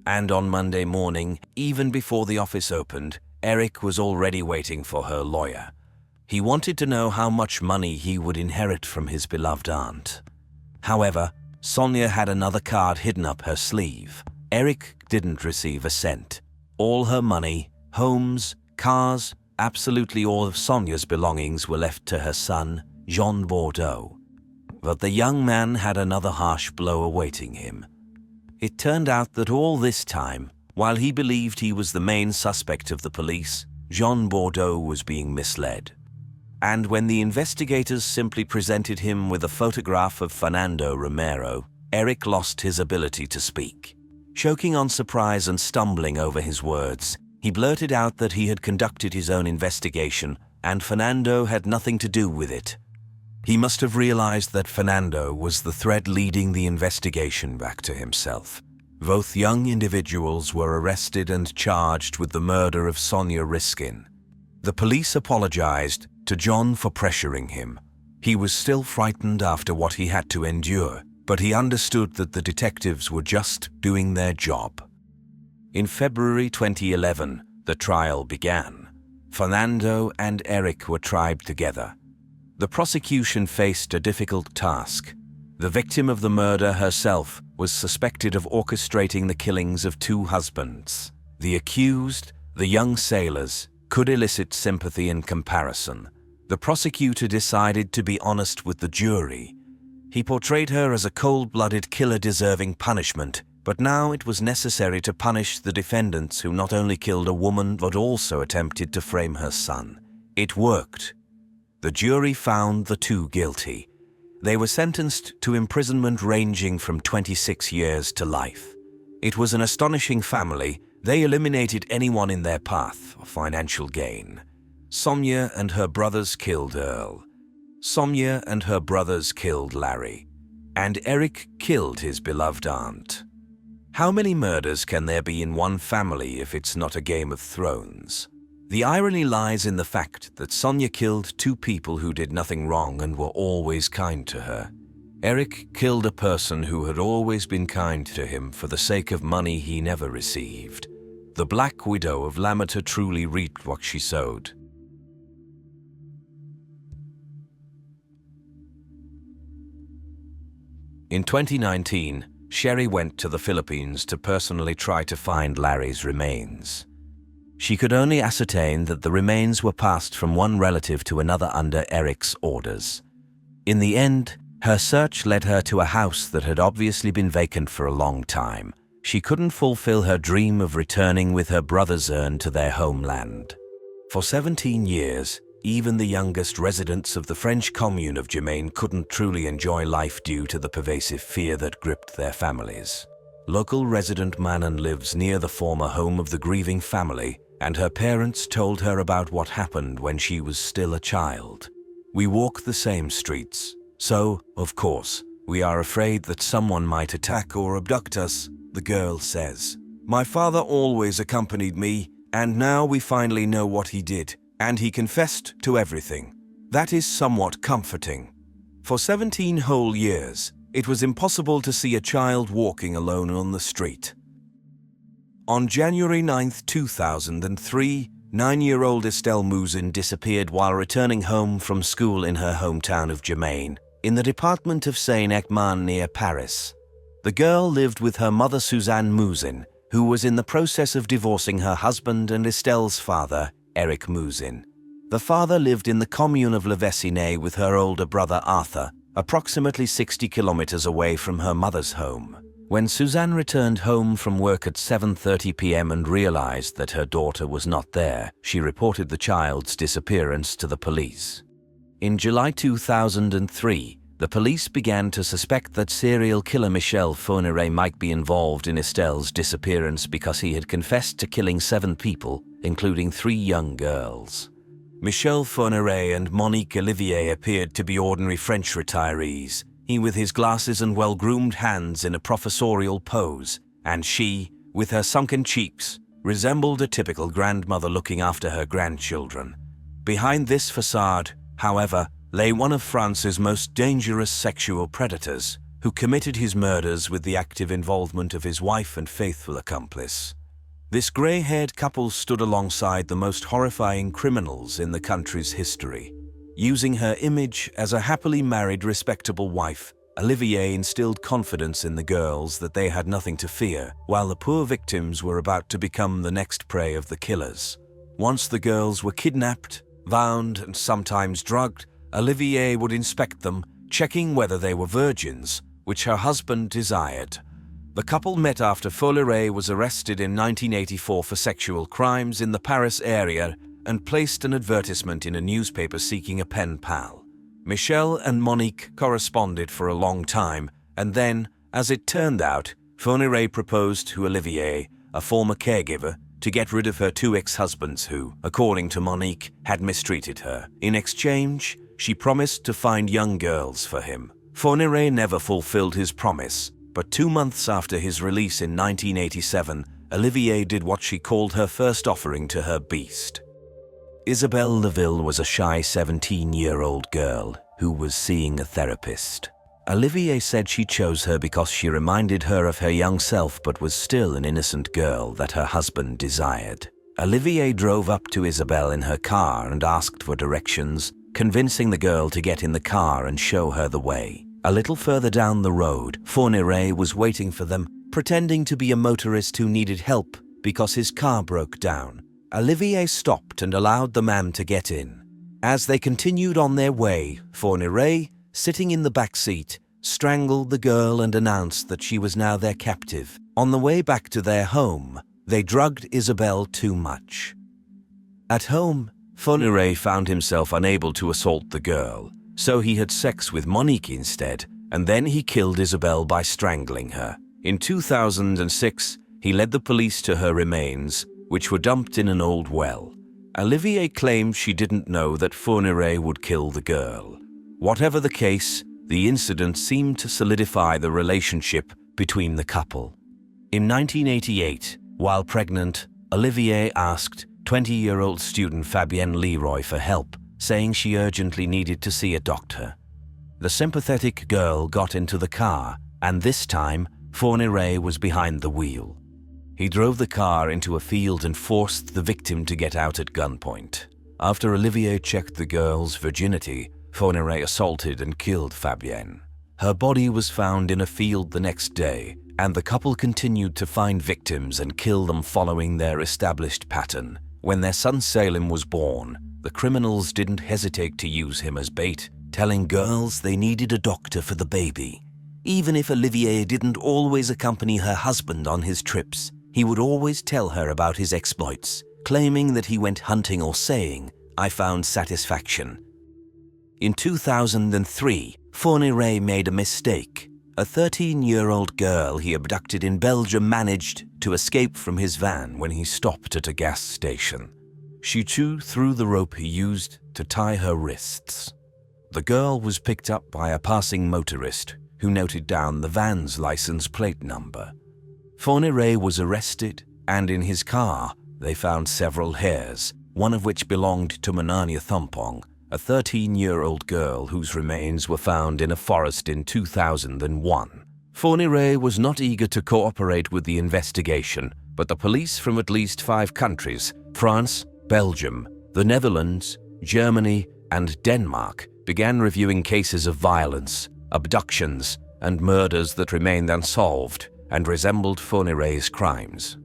and on Monday morning, even before the office opened, Eric was already waiting for her lawyer. He wanted to know how much money he would inherit from his beloved aunt. However, Sonia had another card hidden up her sleeve. Eric didn't receive a cent. All her money, homes, cars, absolutely all of Sonia's belongings were left to her son, Jean Bordeaux. But the young man had another harsh blow awaiting him. It turned out that all this time, while he believed he was the main suspect of the police, Jean Bordeaux was being misled. And when the investigators simply presented him with a photograph of Fernando Romero, Eric lost his ability to speak. Choking on surprise and stumbling over his words, he blurted out that he had conducted his own investigation and Fernando had nothing to do with it. He must have realized that Fernando was the thread leading the investigation back to himself. Both young individuals were arrested and charged with the murder of Sonia Riskin. The police apologized to John for pressuring him. He was still frightened after what he had to endure, but he understood that the detectives were just doing their job. In February 2011, the trial began. Fernando and Eric were tried together. The prosecution faced a difficult task. The victim of the murder herself was suspected of orchestrating the killings of two husbands. The accused, the young sailors, could elicit sympathy and comparison. The prosecutor decided to be honest with the jury. He portrayed her as a cold-blooded killer deserving punishment, but now it was necessary to punish the defendants who not only killed a woman but also attempted to frame her son. It worked. The jury found the two guilty. They were sentenced to imprisonment ranging from 26 years to life. It was an astonishing family. They eliminated anyone in their path for financial gain. Sonia and her brothers killed Earl. Sonia and her brothers killed Larry. And Eric killed his beloved aunt. How many murders can there be in one family if it's not a Game of Thrones? The irony lies in the fact that Sonia killed two people who did nothing wrong and were always kind to her. Eric killed a person who had always been kind to him for the sake of money he never received. The Black Widow of Lamata truly reaped what she sowed. In 2019, Sherry went to the Philippines to personally try to find Larry's remains. She could only ascertain that the remains were passed from one relative to another under Eric's orders. In the end, her search led her to a house that had obviously been vacant for a long time. She couldn't fulfill her dream of returning with her brother's urn to their homeland. For 17 years, even the youngest residents of the French commune of Germain couldn't truly enjoy life due to the pervasive fear that gripped their families. Local resident Manon lives near the former home of the grieving family, and her parents told her about what happened when she was still a child. We walk the same streets, so, of course, we are afraid that someone might attack or abduct us, the girl says. My father always accompanied me, and now we finally know what he did, and he confessed to everything. That is somewhat comforting. For 17 whole years, it was impossible to see a child walking alone on the street. On January 9, 2003, 9-year-old Estelle Mouzin disappeared while returning home from school in her hometown of Germain, in the department of Seine-et-Marne near Paris. The girl lived with her mother Suzanne Mouzin, who was in the process of divorcing her husband and Estelle's father, Eric Mouzin. The father lived in the commune of Le Vessinet with her older brother Arthur, approximately 60 kilometers away from her mother's home. When Suzanne returned home from work at 7:30 p.m. and realized that her daughter was not there, she reported the child's disappearance to the police. In July 2003, The police began to suspect that serial killer Michel Fourniret might be involved in Estelle's disappearance because he had confessed to killing 7 people, including 3 young girls. Michel Fourniret and Monique Olivier appeared to be ordinary French retirees, he with his glasses and well-groomed hands in a professorial pose, and she, with her sunken cheeks, resembled a typical grandmother looking after her grandchildren. Behind this facade, however, lay one of France's most dangerous sexual predators, who committed his murders with the active involvement of his wife and faithful accomplice. This grey-haired couple stood alongside the most horrifying criminals in the country's history. Using her image as a happily married, respectable wife, Olivier instilled confidence in the girls that they had nothing to fear, while the poor victims were about to become the next prey of the killers. Once the girls were kidnapped, bound, and sometimes drugged, Olivier would inspect them, checking whether they were virgins, which her husband desired. The couple met after Fourniret was arrested in 1984 for sexual crimes in the Paris area and placed an advertisement in a newspaper seeking a pen pal. Michel and Monique corresponded for a long time, and then, as it turned out, Fourniret proposed to Olivier, a former caregiver, to get rid of her 2 ex-husbands who, according to Monique, had mistreated her. In exchange, she promised to find young girls for him. Fourniret never fulfilled his promise, but 2 months after his release in 1987, Olivier did what she called her first offering to her beast. Isabelle Laville was a shy 17-year-old girl who was seeing a therapist. Olivier said she chose her because she reminded her of her young self but was still an innocent girl that her husband desired. Olivier drove up to Isabelle in her car and asked for directions, convincing the girl to get in the car and show her the way. A little further down the road, Fourniret was waiting for them, pretending to be a motorist who needed help because his car broke down. Olivier stopped and allowed the man to get in. As they continued on their way, Fourniret, sitting in the back seat, strangled the girl and announced that she was now their captive. On the way back to their home, they drugged Isabelle too much. At home, Fourniret found himself unable to assault the girl, so he had sex with Monique instead, and then he killed Isabelle by strangling her. In 2006, he led the police to her remains, which were dumped in an old well. Olivier claimed she didn't know that Fourniret would kill the girl. Whatever the case, the incident seemed to solidify the relationship between the couple. In 1988, while pregnant, Olivier asked 20-year-old student Fabienne Leroy for help, saying she urgently needed to see a doctor. The sympathetic girl got into the car, and this time, Fourniret was behind the wheel. He drove the car into a field and forced the victim to get out at gunpoint. After Olivier checked the girl's virginity, Fourniret assaulted and killed Fabienne. Her body was found in a field the next day, and the couple continued to find victims and kill them following their established pattern. When their son Salem was born, the criminals didn't hesitate to use him as bait, telling girls they needed a doctor for the baby. Even if Olivier didn't always accompany her husband on his trips, he would always tell her about his exploits, claiming that he went hunting or saying, "I found satisfaction." In 2003, Fourniret made a mistake. A 13-year-old girl he abducted in Belgium managed to escape from his van when he stopped at a gas station. She chewed through the rope he used to tie her wrists. The girl was picked up by a passing motorist who noted down the van's license plate number. Fourniret was arrested, and in his car they found several hairs, one of which belonged to Manania Thumpong, a 13-year-old girl whose remains were found in a forest in 2001. Fourniret was not eager to cooperate with the investigation, but the police from at least 5 countries, France, Belgium, the Netherlands, Germany, and Denmark, began reviewing cases of violence, abductions, and murders that remained unsolved and resembled Fourniret's crimes.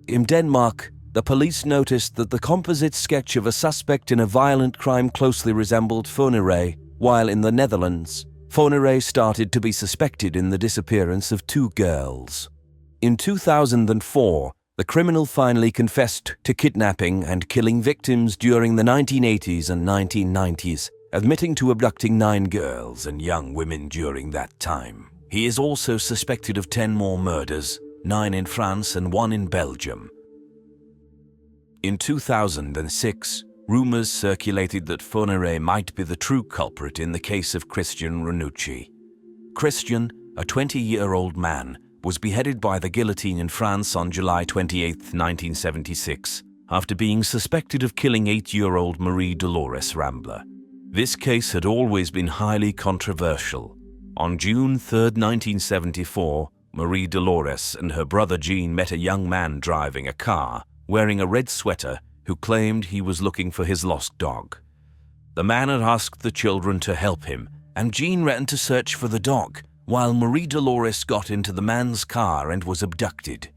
In Denmark, the police noticed that the composite sketch of a suspect in a violent crime closely resembled Fourniret, while in the Netherlands, Fourniret started to be suspected in the disappearance of 2 girls. In 2004, the criminal finally confessed to kidnapping and killing victims during the 1980s and 1990s, admitting to abducting 9 girls and young women during that time. He is also suspected of 10 more murders, 9 in France and 1 in Belgium. In 2006, rumors circulated that Fourniret might be the true culprit in the case of Christian Ranucci. Christian, a 20-year-old man, was beheaded by the guillotine in France on July 28, 1976, after being suspected of killing 8-year-old Marie Dolores Rambler. This case had always been highly controversial. On June 3, 1974, Marie Dolores and her brother Jean met a young man driving a car, wearing a red sweater, who claimed he was looking for his lost dog. The man had asked the children to help him, and Jean ran to search for the dog, while Marie Dolores got into the man's car and was abducted.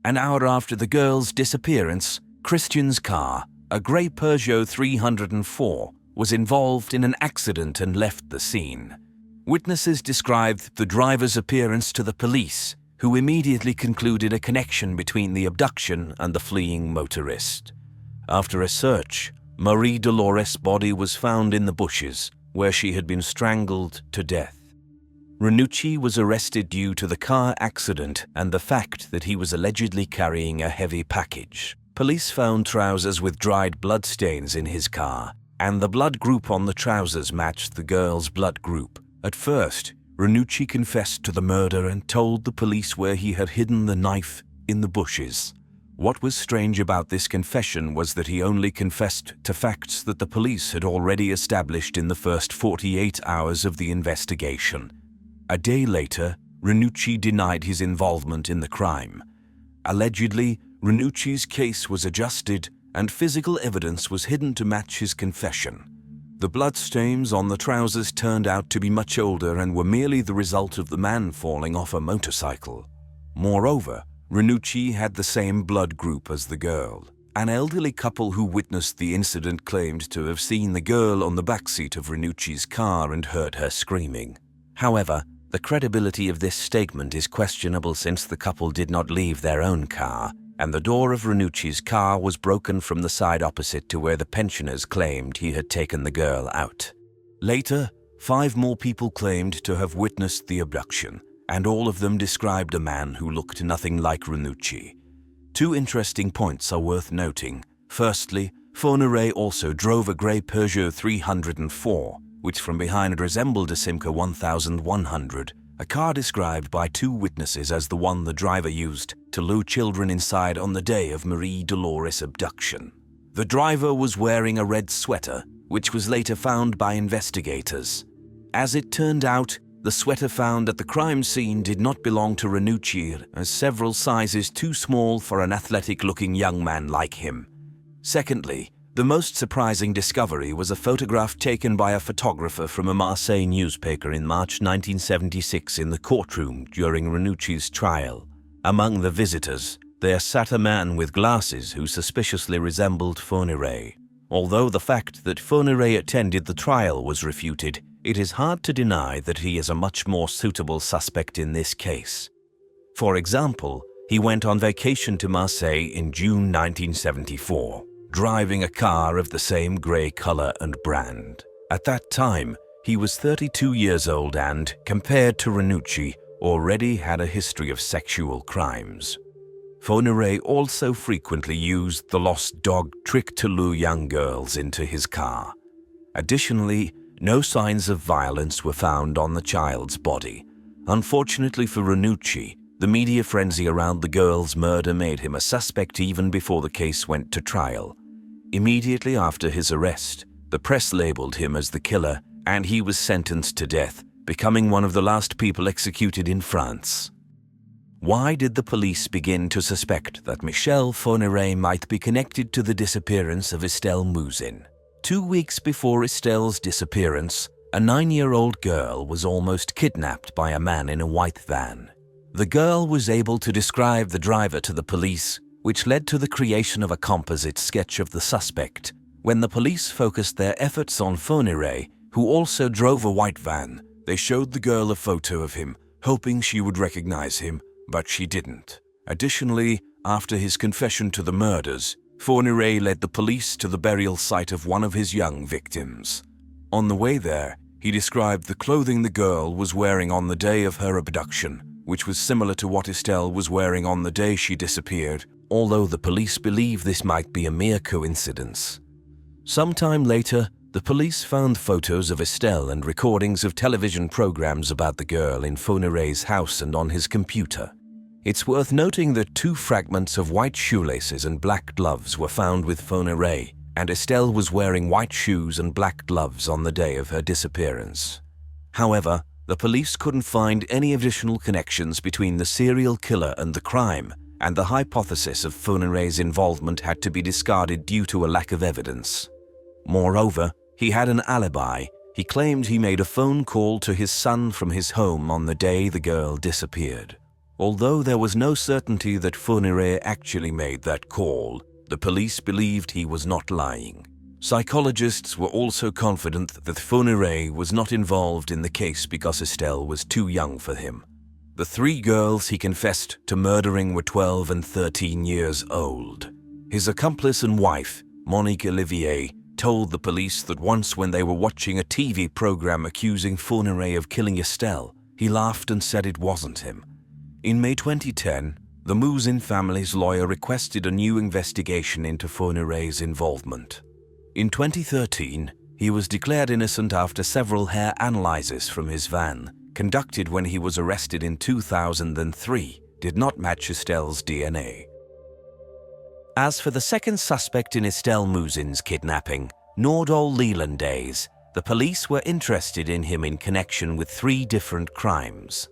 An hour after the girl's disappearance, Christian's car, a grey Peugeot 304, was involved in an accident and left the scene. Witnesses described the driver's appearance to the police, who immediately concluded a connection between the abduction and the fleeing motorist. After a search, Marie Dolores' body was found in the bushes, where she had been strangled to death. Ranucci was arrested due to the car accident and the fact that he was allegedly carrying a heavy package. Police found trousers with dried blood stains in his car, and the blood group on the trousers matched the girl's blood group. At first, Ranucci confessed to the murder and told the police where he had hidden the knife in the bushes. What was strange about this confession was that he only confessed to facts that the police had already established in the first 48 hours of the investigation. A day later, Ranucci denied his involvement in the crime. Allegedly, Ranucci's case was adjusted and physical evidence was hidden to match his confession. The bloodstains on the trousers turned out to be much older and were merely the result of the man falling off a motorcycle. Moreover, Ranucci had the same blood group as the girl. An elderly couple who witnessed the incident claimed to have seen the girl on the backseat of Ranucci's car and heard her screaming. However, the credibility of this statement is questionable since the couple did not leave their own car, and the door of Ranucci's car was broken from the side opposite to where the pensioners claimed he had taken the girl out. Later, 5 more people claimed to have witnessed the abduction, and all of them described a man who looked nothing like Ranucci. 2 interesting points are worth noting. Firstly, Fourniret also drove a grey Peugeot 304, which from behind resembled a Simca 1100, a car described by 2 witnesses as the one the driver used to lure children inside on the day of Marie Dolores' abduction. The driver was wearing a red sweater, which was later found by investigators. As it turned out, the sweater found at the crime scene did not belong to Ranucci, as several sizes too small for an athletic-looking young man like him. Secondly, the most surprising discovery was a photograph taken by a photographer from a Marseille newspaper in March 1976 in the courtroom during Ranucci's trial. Among the visitors, there sat a man with glasses who suspiciously resembled Fourniret. Although the fact that Fourniret attended the trial was refuted, it is hard to deny that he is a much more suitable suspect in this case. For example, he went on vacation to Marseille in June 1974. Driving a car of the same grey colour and brand. At that time, he was 32 years old and, compared to Ranucci, already had a history of sexual crimes. Fourniret also frequently used the lost dog trick to lure young girls into his car. Additionally, no signs of violence were found on the child's body. Unfortunately for Ranucci, the media frenzy around the girl's murder made him a suspect even before the case went to trial. Immediately after his arrest, the press labeled him as the killer, and he was sentenced to death, becoming one of the last people executed in France. Why did the police begin to suspect that Michel Fourniret might be connected to the disappearance of Estelle Mouzin? 2 weeks before Estelle's disappearance, a 9-year-old girl was almost kidnapped by a man in a white van. The girl was able to describe the driver to the police, which led to the creation of a composite sketch of the suspect. When the police focused their efforts on Fourniret, who also drove a white van, they showed the girl a photo of him, hoping she would recognize him, but she didn't. Additionally, after his confession to the murders, Fourniret led the police to the burial site of one of his young victims. On the way there, he described the clothing the girl was wearing on the day of her abduction, which was similar to what Estelle was wearing on the day she disappeared, although the police believe this might be a mere coincidence. Sometime later, the police found photos of Estelle and recordings of television programs about the girl in Foneray's house and on his computer. It's worth noting that 2 fragments of white shoelaces and black gloves were found with Foneray, and Estelle was wearing white shoes and black gloves on the day of her disappearance. However, the police couldn't find any additional connections between the serial killer and the crime, and the hypothesis of Foneray's involvement had to be discarded due to a lack of evidence. Moreover, he had an alibi. He claimed he made a phone call to his son from his home on the day the girl disappeared. Although there was no certainty that Foneray actually made that call, the police believed he was not lying. Psychologists were also confident that Foneray was not involved in the case because Estelle was too young for him. The 3 girls he confessed to murdering were 12 and 13 years old. His accomplice and wife, Monique Olivier, told the police that once when they were watching a TV program accusing Foneray of killing Estelle, he laughed and said it wasn't him. In May 2010, the Mouzin family's lawyer requested a new investigation into Foneray's involvement. In 2013, he was declared innocent after several hair analyses from his van, conducted when he was arrested in 2003, did not match Estelle's DNA. As for the second suspect in Estelle Mouzin's kidnapping, Nordal Lelandaise, the police were interested in him in connection with 3 different crimes.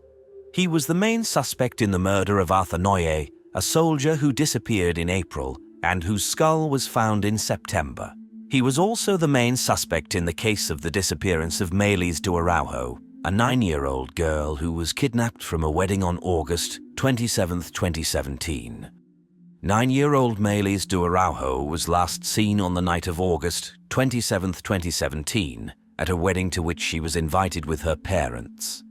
He was the main suspect in the murder of Arthur Noyer, a soldier who disappeared in April and whose skull was found in September. He was also the main suspect in the case of the disappearance of Maëlys do Araujo, a 9-year-old girl who was kidnapped from a wedding on August 27, 2017. 9-year-old Maëlys do Araujo was last seen on the night of August 27, 2017, at a wedding to which she was invited with her parents.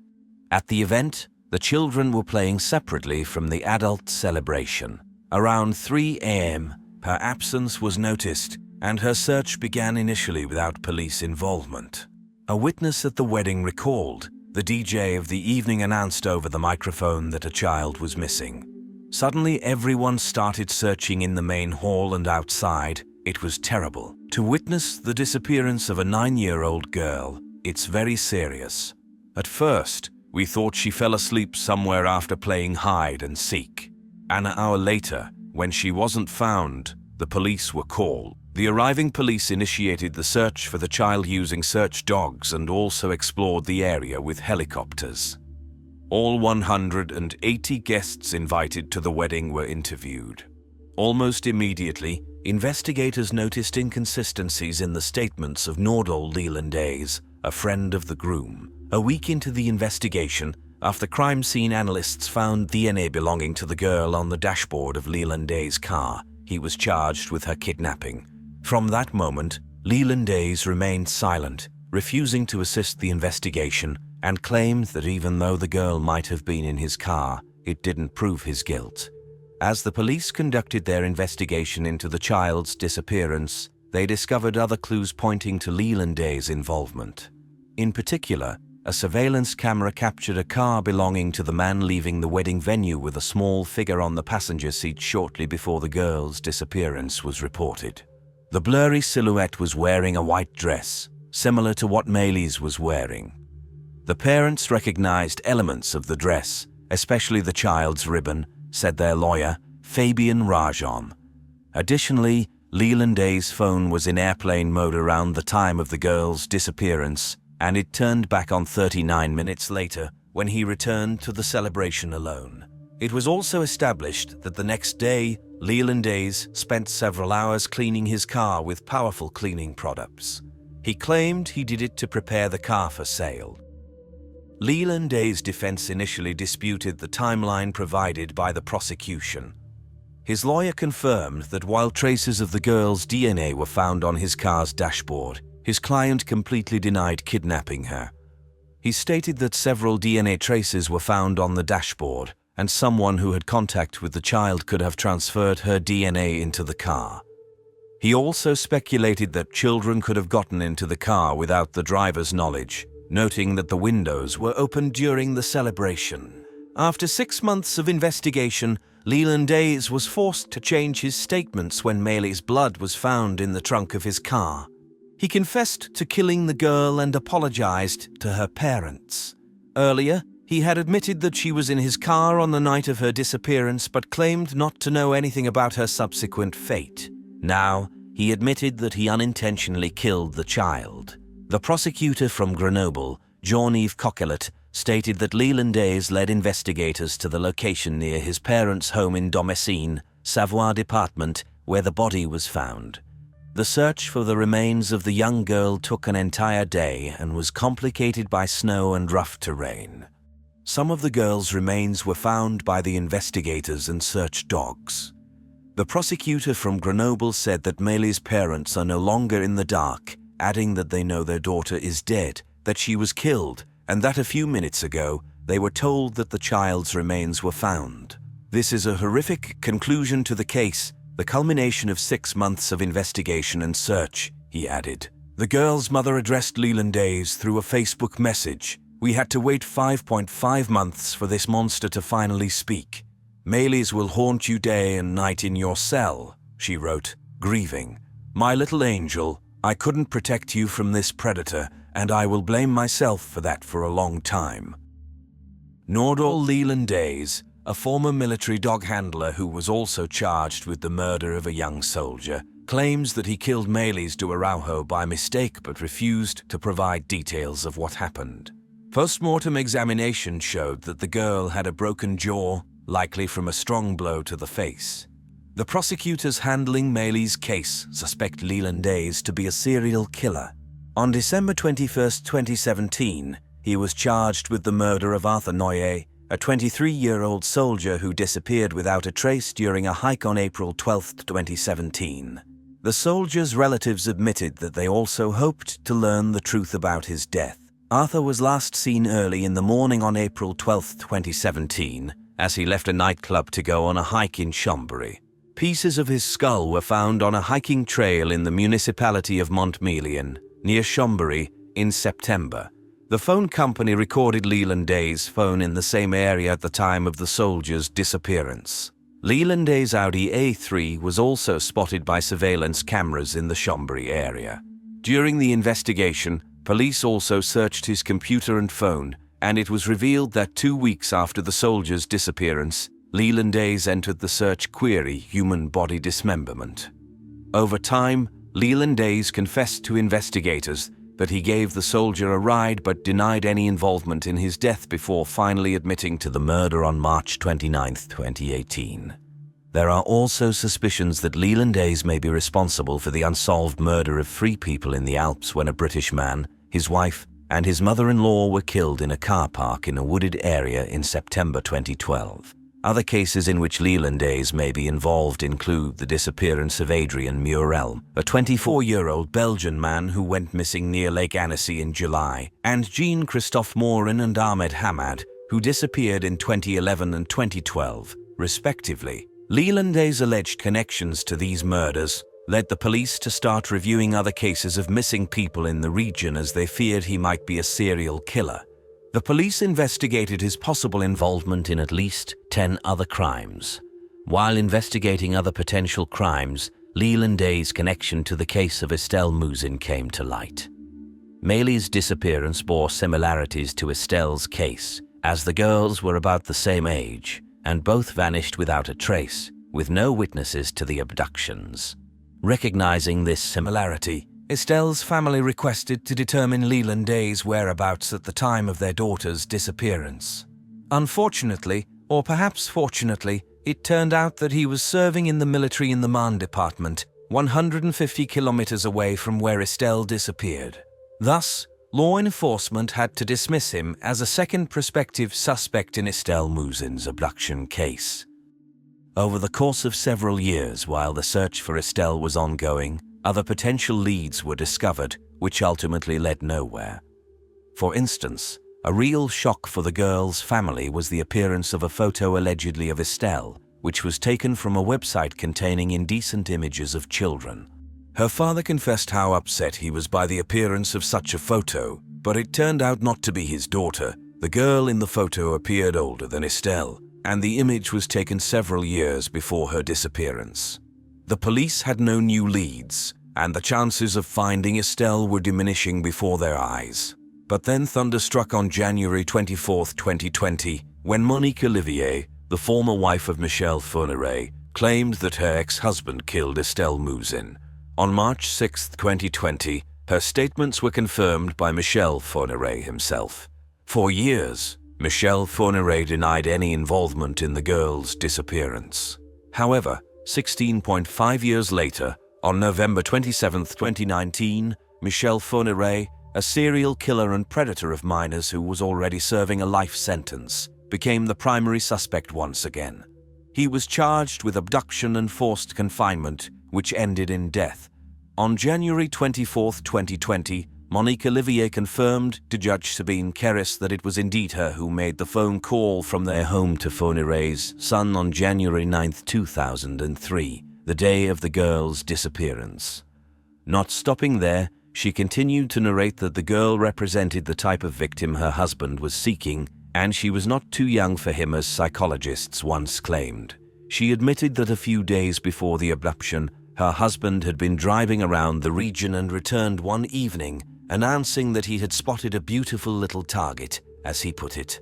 At the event, the children were playing separately from the adult celebration. Around 3 a.m., her absence was noticed, and her search began initially without police involvement. A witness at the wedding recalled, the DJ of the evening announced over the microphone that a child was missing. Suddenly, everyone started searching in the main hall and outside. It was terrible. To witness the disappearance of a 9-year-old girl, it's very serious. At first, we thought she fell asleep somewhere after playing hide and seek. An hour later, when she wasn't found, the police were called. The arriving police initiated the search for the child using search dogs and also explored the area with helicopters. All 180 guests invited to the wedding were interviewed. Almost immediately, investigators noticed inconsistencies in the statements of Nordal Lelandaise, a friend of the groom. A week into the investigation, after crime scene analysts found DNA belonging to the girl on the dashboard of Lelandaise's car, he was charged with her kidnapping. From that moment, Lelandaise remained silent, refusing to assist the investigation, and claimed that even though the girl might have been in his car, it didn't prove his guilt. As the police conducted their investigation into the child's disappearance, they discovered other clues pointing to Lelandaise's involvement. In particular, a surveillance camera captured a car belonging to the man leaving the wedding venue with a small figure on the passenger seat shortly before the girl's disappearance was reported. The blurry silhouette was wearing a white dress, similar to what Maëlys was wearing. The parents recognized elements of the dress, especially the child's ribbon, said their lawyer, Fabian Rajon. Additionally, Lelandaise's phone was in airplane mode around the time of the girl's disappearance, and it turned back on 39 minutes later when he returned to the celebration alone. It was also established that the next day, Lelandaise spent several hours cleaning his car with powerful cleaning products. He claimed he did it to prepare the car for sale. Lelandaise's defense initially disputed the timeline provided by the prosecution. His lawyer confirmed that while traces of the girl's DNA were found on his car's dashboard, his client completely denied kidnapping her. He stated that several DNA traces were found on the dashboard, and someone who had contact with the child could have transferred her DNA into the car. He also speculated that children could have gotten into the car without the driver's knowledge, noting that the windows were open during the celebration. After 6 months of investigation, Leland Days was forced to change his statements when Maylee's blood was found in the trunk of his car. He confessed to killing the girl and apologized to her parents. Earlier, he had admitted that she was in his car on the night of her disappearance but claimed not to know anything about her subsequent fate. Now, he admitted that he unintentionally killed the child. The prosecutor from Grenoble, Jean-Yves Coquelet, stated that Leland Days led investigators to the location near his parents' home in Domessine, Savoie Department, where the body was found. The search for the remains of the young girl took an entire day and was complicated by snow and rough terrain. Some of the girl's remains were found by the investigators and search dogs. The prosecutor from Grenoble said that Maylee's parents are no longer in the dark, adding that they know their daughter is dead, that she was killed, and that a few minutes ago they were told that the child's remains were found. This is a horrific conclusion to the case, the culmination of 6 months of investigation and search, he added. The girl's mother addressed Leland Days through a Facebook message. We had to wait 5.5 months for this monster to finally speak. Maylee's will haunt you day and night in your cell, she wrote, grieving. My little angel, I couldn't protect you from this predator, and I will blame myself for that for a long time. Ordeal Leland Days, a former military dog handler who was also charged with the murder of a young soldier, claims that he killed Maylee's do Araujo by mistake but refused to provide details of what happened. Post-mortem examination showed that the girl had a broken jaw, likely from a strong blow to the face. The prosecutors handling Maylee's case suspect Leland Days to be a serial killer. On December 21, 2017, he was charged with the murder of Arthur Noyer, a 23-year-old soldier who disappeared without a trace during a hike on April 12, 2017. The soldier's relatives admitted that they also hoped to learn the truth about his death. Arthur was last seen early in the morning on April 12, 2017, as he left a nightclub to go on a hike in Chambéry. Pieces of his skull were found on a hiking trail in the municipality of Montmelian, near Chambéry, in September. The phone company recorded Leland Days' phone in the same area at the time of the soldier's disappearance. Leland Days' Audi A3 was also spotted by surveillance cameras in the Chambéry area. During the investigation, police also searched his computer and phone, and it was revealed that 2 weeks after the soldier's disappearance, Leland Days entered the search query human body dismemberment. Over time, Leland Days confessed to investigators that he gave the soldier a ride but denied any involvement in his death before finally admitting to the murder on March 29, 2018. There are also suspicions that Leland Days may be responsible for the unsolved murder of 3 people in the Alps when a British man, his wife, and his mother-in-law were killed in a car park in a wooded area in September 2012. Other cases in which Leland Days may be involved include the disappearance of Adrien Murel, a 24-year-old Belgian man who went missing near Lake Annecy in July, and Jean-Christophe Morin and Ahmed Hamad, who disappeared in 2011 and 2012, respectively. Leland Days' alleged connections to these murders led the police to start reviewing other cases of missing people in the region as they feared he might be a serial killer. The police investigated his possible involvement in at least 10 other crimes. While investigating other potential crimes, Leland Days' connection to the case of Estelle Mouzin came to light. Maylee's disappearance bore similarities to Estelle's case, as the girls were about the same age, and both vanished without a trace, with no witnesses to the abductions. Recognizing this similarity, Estelle's family requested to determine Leland Days' whereabouts at the time of their daughter's disappearance. Unfortunately, or perhaps fortunately, it turned out that he was serving in the military in the Marne department, 150 kilometers away from where Estelle disappeared. Thus, law enforcement had to dismiss him as a second prospective suspect in Estelle Mouzin's abduction case. Over the course of several years while the search for Estelle was ongoing, other potential leads were discovered, which ultimately led nowhere. For instance, a real shock for the girl's family was the appearance of a photo allegedly of Estelle, which was taken from a website containing indecent images of children. Her father confessed how upset he was by the appearance of such a photo, but it turned out not to be his daughter. The girl in the photo appeared older than Estelle, and the image was taken several years before her disappearance. The police had no new leads, and the chances of finding Estelle were diminishing before their eyes. But then thunder struck on January 24, 2020, when Monique Olivier, the former wife of Michel Fourniret, claimed that her ex-husband killed Estelle Mouzin. On March 6, 2020, her statements were confirmed by Michel Fourniret himself. For years, Michel Fourniret denied any involvement in the girl's disappearance. However, 16.5 years later, on November 27, 2019, Michel Fourniret, a serial killer and predator of minors who was already serving a life sentence, became the primary suspect once again. He was charged with abduction and forced confinement, which ended in death. On January 24, 2020, Monique Olivier confirmed to Judge Sabine Keris that it was indeed her who made the phone call from their home to Fourniret's son on January 9, 2003, the day of the girl's disappearance. Not stopping there, she continued to narrate that the girl represented the type of victim her husband was seeking, and she was not too young for him, as psychologists once claimed. She admitted that a few days before the abduction, her husband had been driving around the region and returned one evening, announcing that he had spotted a beautiful little target, as he put it.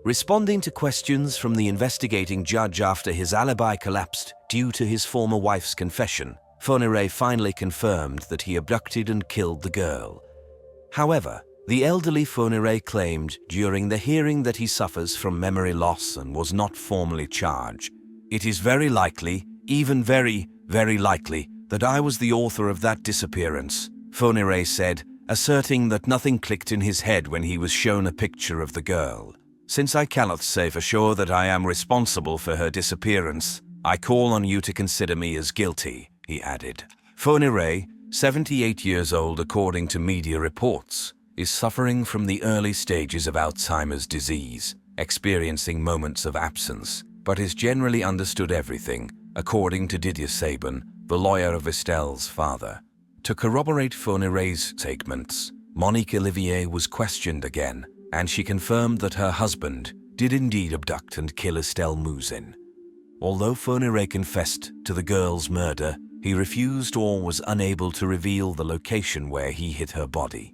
Responding to questions from the investigating judge after his alibi collapsed due to his former wife's confession, Fourniret finally confirmed that he abducted and killed the girl. However, the elderly Fourniret claimed during the hearing that he suffers from memory loss and was not formally charged. "It is very likely, even very, very likely, that I was the author of that disappearance," Fourniret said, asserting that nothing clicked in his head when he was shown a picture of the girl. "Since I cannot say for sure that I am responsible for her disappearance, I call on you to consider me as guilty," he added. Fourniret, 78 years old according to media reports, is suffering from the early stages of Alzheimer's disease, experiencing moments of absence, but is generally understood everything, according to Didier Sabin, the lawyer of Estelle's father. To corroborate Fourniret's statements, Monique Olivier was questioned again, and she confirmed that her husband did indeed abduct and kill Estelle Mouzin. Although Fourniret confessed to the girl's murder, he refused or was unable to reveal the location where he hid her body.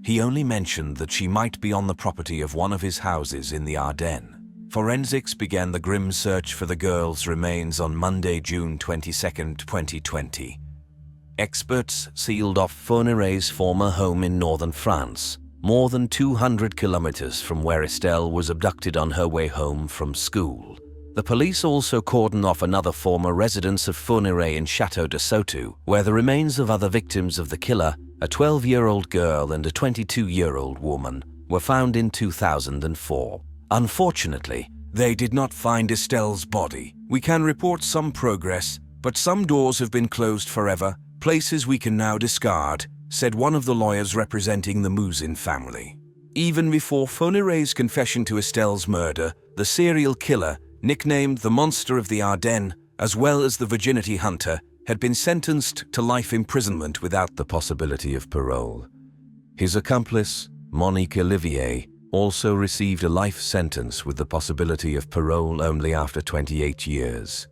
He only mentioned that she might be on the property of one of his houses in the Ardennes. Forensics began the grim search for the girl's remains on Monday, June 22, 2020. Experts sealed off Fourniret's former home in northern France, more than 200 kilometers from where Estelle was abducted on her way home from school. The police also cordoned off another former residence of Fourniret in Château de Sautou, where the remains of other victims of the killer, a 12-year-old girl and a 22-year-old woman, were found in 2004. Unfortunately, they did not find Estelle's body. "We can report some progress, but some doors have been closed forever, places we can now discard," said one of the lawyers representing the Mouzin family. Even before Fourniret's confession to Estelle's murder, the serial killer, nicknamed the Monster of the Ardennes, as well as the Virginity Hunter, had been sentenced to life imprisonment without the possibility of parole. His accomplice, Monique Olivier, also received a life sentence with the possibility of parole only after 28 years.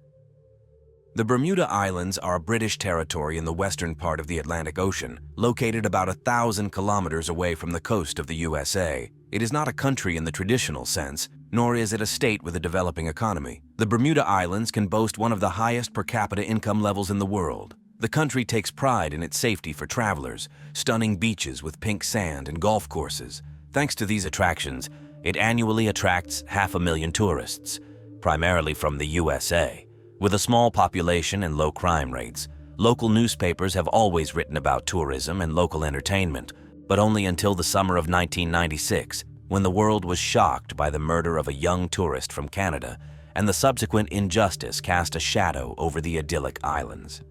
The Bermuda Islands are a British territory in the western part of the Atlantic Ocean, located about 1,000 kilometers away from the coast of the USA. It is not a country in the traditional sense, nor is it a state with a developing economy. The Bermuda Islands can boast one of the highest per capita income levels in the world. The country takes pride in its safety for travelers, stunning beaches with pink sand and golf courses. Thanks to these attractions, it annually attracts 500,000 tourists, primarily from the USA. With a small population and low crime rates, local newspapers have always written about tourism and local entertainment, but only until the summer of 1996, when the world was shocked by the murder of a young tourist from Canada, and the subsequent injustice cast a shadow over the idyllic islands.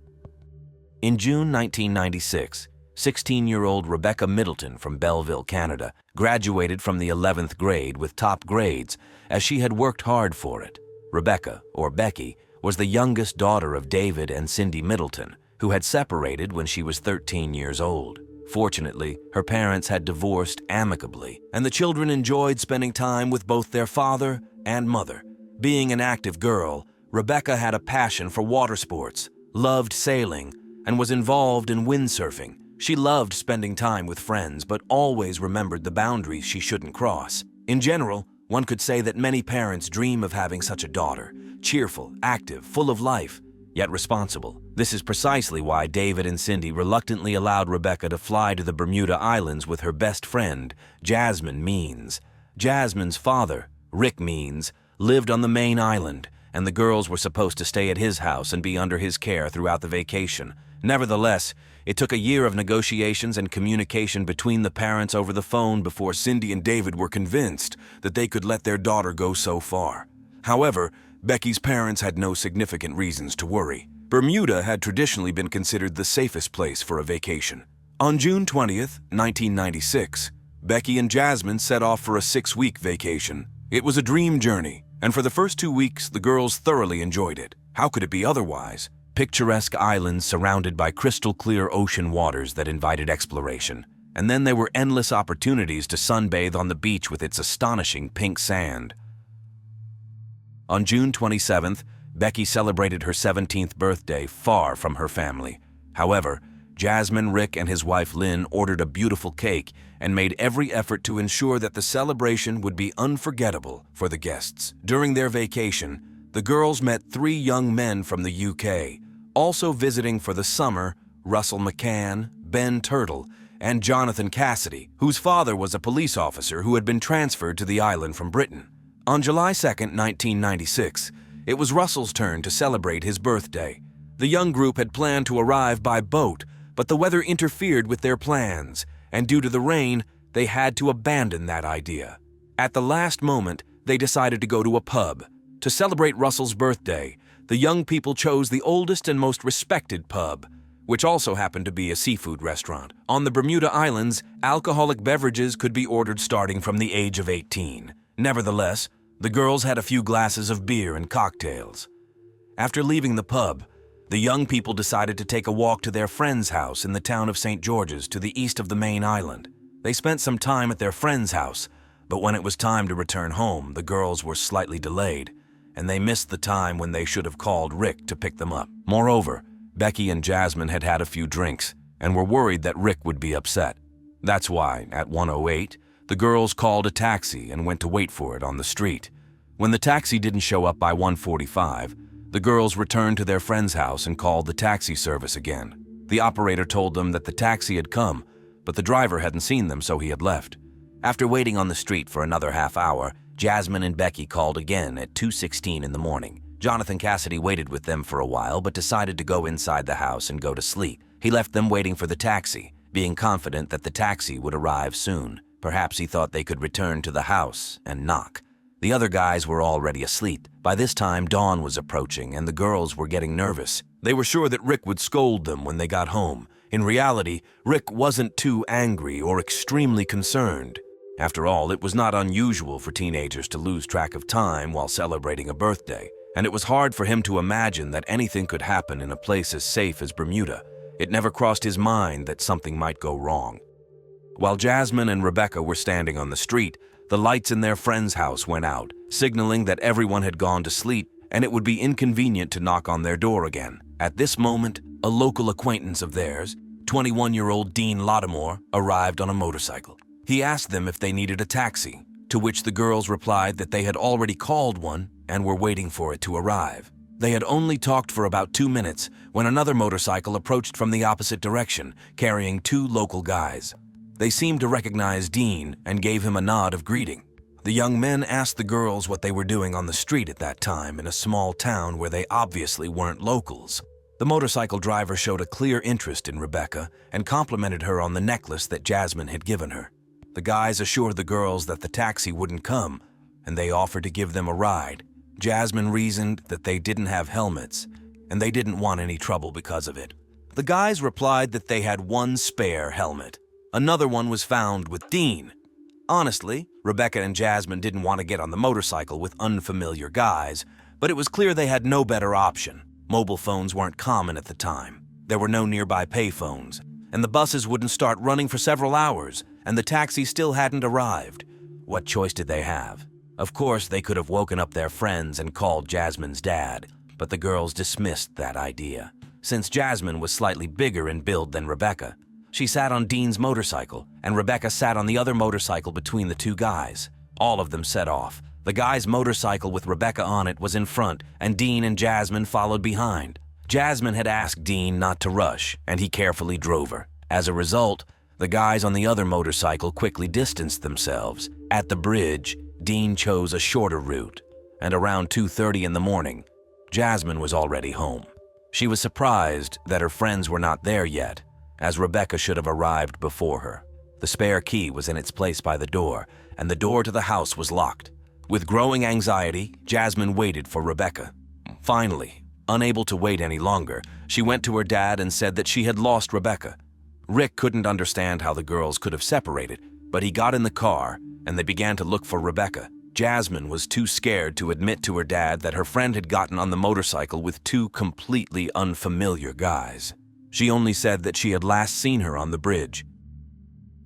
In June 1996, 16-year-old Rebecca Middleton from Belleville, Canada, graduated from the 11th grade with top grades as she had worked hard for it. Rebecca, or Becky, was the youngest daughter of David and Cindy Middleton. who had separated when she was 13 years old. Fortunately, her parents had divorced amicably, and the children enjoyed spending time with both their father and mother. Being an active girl, Rebecca had a passion for water sports, loved sailing, and was involved in windsurfing. She loved spending time with friends, but always remembered the boundaries she shouldn't cross. In general, one could say that many parents dream of having such a daughter, cheerful, active, full of life, yet responsible. This is precisely why David and Cindy reluctantly allowed Rebecca to fly to the Bermuda Islands with her best friend, Jasmine Means. Jasmine's father, Rick Means, lived on the main island, and the girls were supposed to stay at his house and be under his care throughout the vacation. Nevertheless, it took a year of negotiations and communication between the parents over the phone before Cindy and David were convinced that they could let their daughter go so far. However, Becky's parents had no significant reasons to worry. Bermuda had traditionally been considered the safest place for a vacation. On June 20th, 1996, Becky and Jasmine set off for a 6-week vacation. It was a dream journey, and for the first 2 weeks, the girls thoroughly enjoyed it. How could it be otherwise? Picturesque islands surrounded by crystal-clear ocean waters that invited exploration. And then there were endless opportunities to sunbathe on the beach with its astonishing pink sand. On June 27th, Becky celebrated her 17th birthday far from her family. However, Jasmine, Rick, and his wife Lynn ordered a beautiful cake and made every effort to ensure that the celebration would be unforgettable for the guests. During their vacation, the girls met 3 young men from the UK. Also visiting for the summer, Russell McCann, Ben Turtle, and Jonathan Cassidy, whose father was a police officer who had been transferred to the island from Britain. On July 2, 1996, it was Russell's turn to celebrate his birthday. The young group had planned to arrive by boat, but the weather interfered with their plans, and due to the rain, they had to abandon that idea. At the last moment, they decided to go to a pub. To celebrate Russell's birthday, the young people chose the oldest and most respected pub, which also happened to be a seafood restaurant. On the Bermuda Islands, alcoholic beverages could be ordered starting from the age of 18. Nevertheless, the girls had a few glasses of beer and cocktails. After leaving the pub, the young people decided to take a walk to their friend's house in the town of St. George's to the east of the main island. They spent some time at their friend's house, but when it was time to return home, the girls were slightly delayed, and they missed the time when they should have called Rick to pick them up. Moreover, Becky and Jasmine had had a few drinks and were worried that Rick would be upset. That's why, at 1:08, the girls called a taxi and went to wait for it on the street. When the taxi didn't show up by 1:45, the girls returned to their friend's house and called the taxi service again. The operator told them that the taxi had come, but the driver hadn't seen them, so he had left. After waiting on the street for another half hour, Jasmine and Becky called again at 2:16 in the morning. Jonathan Cassidy waited with them for a while, but decided to go inside the house and go to sleep. He left them waiting for the taxi, being confident that the taxi would arrive soon. Perhaps he thought they could return to the house and knock. The other guys were already asleep. By this time, dawn was approaching, and the girls were getting nervous. They were sure that Rick would scold them when they got home. In reality, Rick wasn't too angry or extremely concerned. After all, it was not unusual for teenagers to lose track of time while celebrating a birthday, and it was hard for him to imagine that anything could happen in a place as safe as Bermuda. It never crossed his mind that something might go wrong. While Jasmine and Rebecca were standing on the street, the lights in their friend's house went out, signaling that everyone had gone to sleep and it would be inconvenient to knock on their door again. At this moment, a local acquaintance of theirs, 21-year-old Dean Lattimore, arrived on a motorcycle. He asked them if they needed a taxi, to which the girls replied that they had already called one and were waiting for it to arrive. They had only talked for about 2 minutes when another motorcycle approached from the opposite direction, carrying 2 local guys. They seemed to recognize Dean and gave him a nod of greeting. The young men asked the girls what they were doing on the street at that time in a small town where they obviously weren't locals. The motorcycle driver showed a clear interest in Rebecca and complimented her on the necklace that Jasmine had given her. The guys assured the girls that the taxi wouldn't come, and they offered to give them a ride. Jasmine reasoned that they didn't have helmets, and they didn't want any trouble because of it. The guys replied that they had 1 spare helmet. Another one was found with Dean. Honestly, Rebecca and Jasmine didn't want to get on the motorcycle with unfamiliar guys, but it was clear they had no better option. Mobile phones weren't common at the time. There were no nearby payphones, and the buses wouldn't start running for several hours, and the taxi still hadn't arrived. What choice did they have? Of course, they could have woken up their friends and called Jasmine's dad, but the girls dismissed that idea. Since Jasmine was slightly bigger in build than Rebecca, she sat on Dean's motorcycle, and Rebecca sat on the other motorcycle between the two guys. All of them set off. The guy's motorcycle with Rebecca on it was in front, and Dean and Jasmine followed behind. Jasmine had asked Dean not to rush, and he carefully drove her. As a result, the guys on the other motorcycle quickly distanced themselves. At the bridge, Dean chose a shorter route, and around 2:30 in the morning, Jasmine was already home. She was surprised that her friends were not there yet, as Rebecca should have arrived before her. The spare key was in its place by the door, and the door to the house was locked. With growing anxiety, Jasmine waited for Rebecca. Finally, unable to wait any longer, she went to her dad and said that she had lost Rebecca. Rick couldn't understand how the girls could have separated, but he got in the car and they began to look for Rebecca. Jasmine was too scared to admit to her dad that her friend had gotten on the motorcycle with two completely unfamiliar guys. She only said that she had last seen her on the bridge.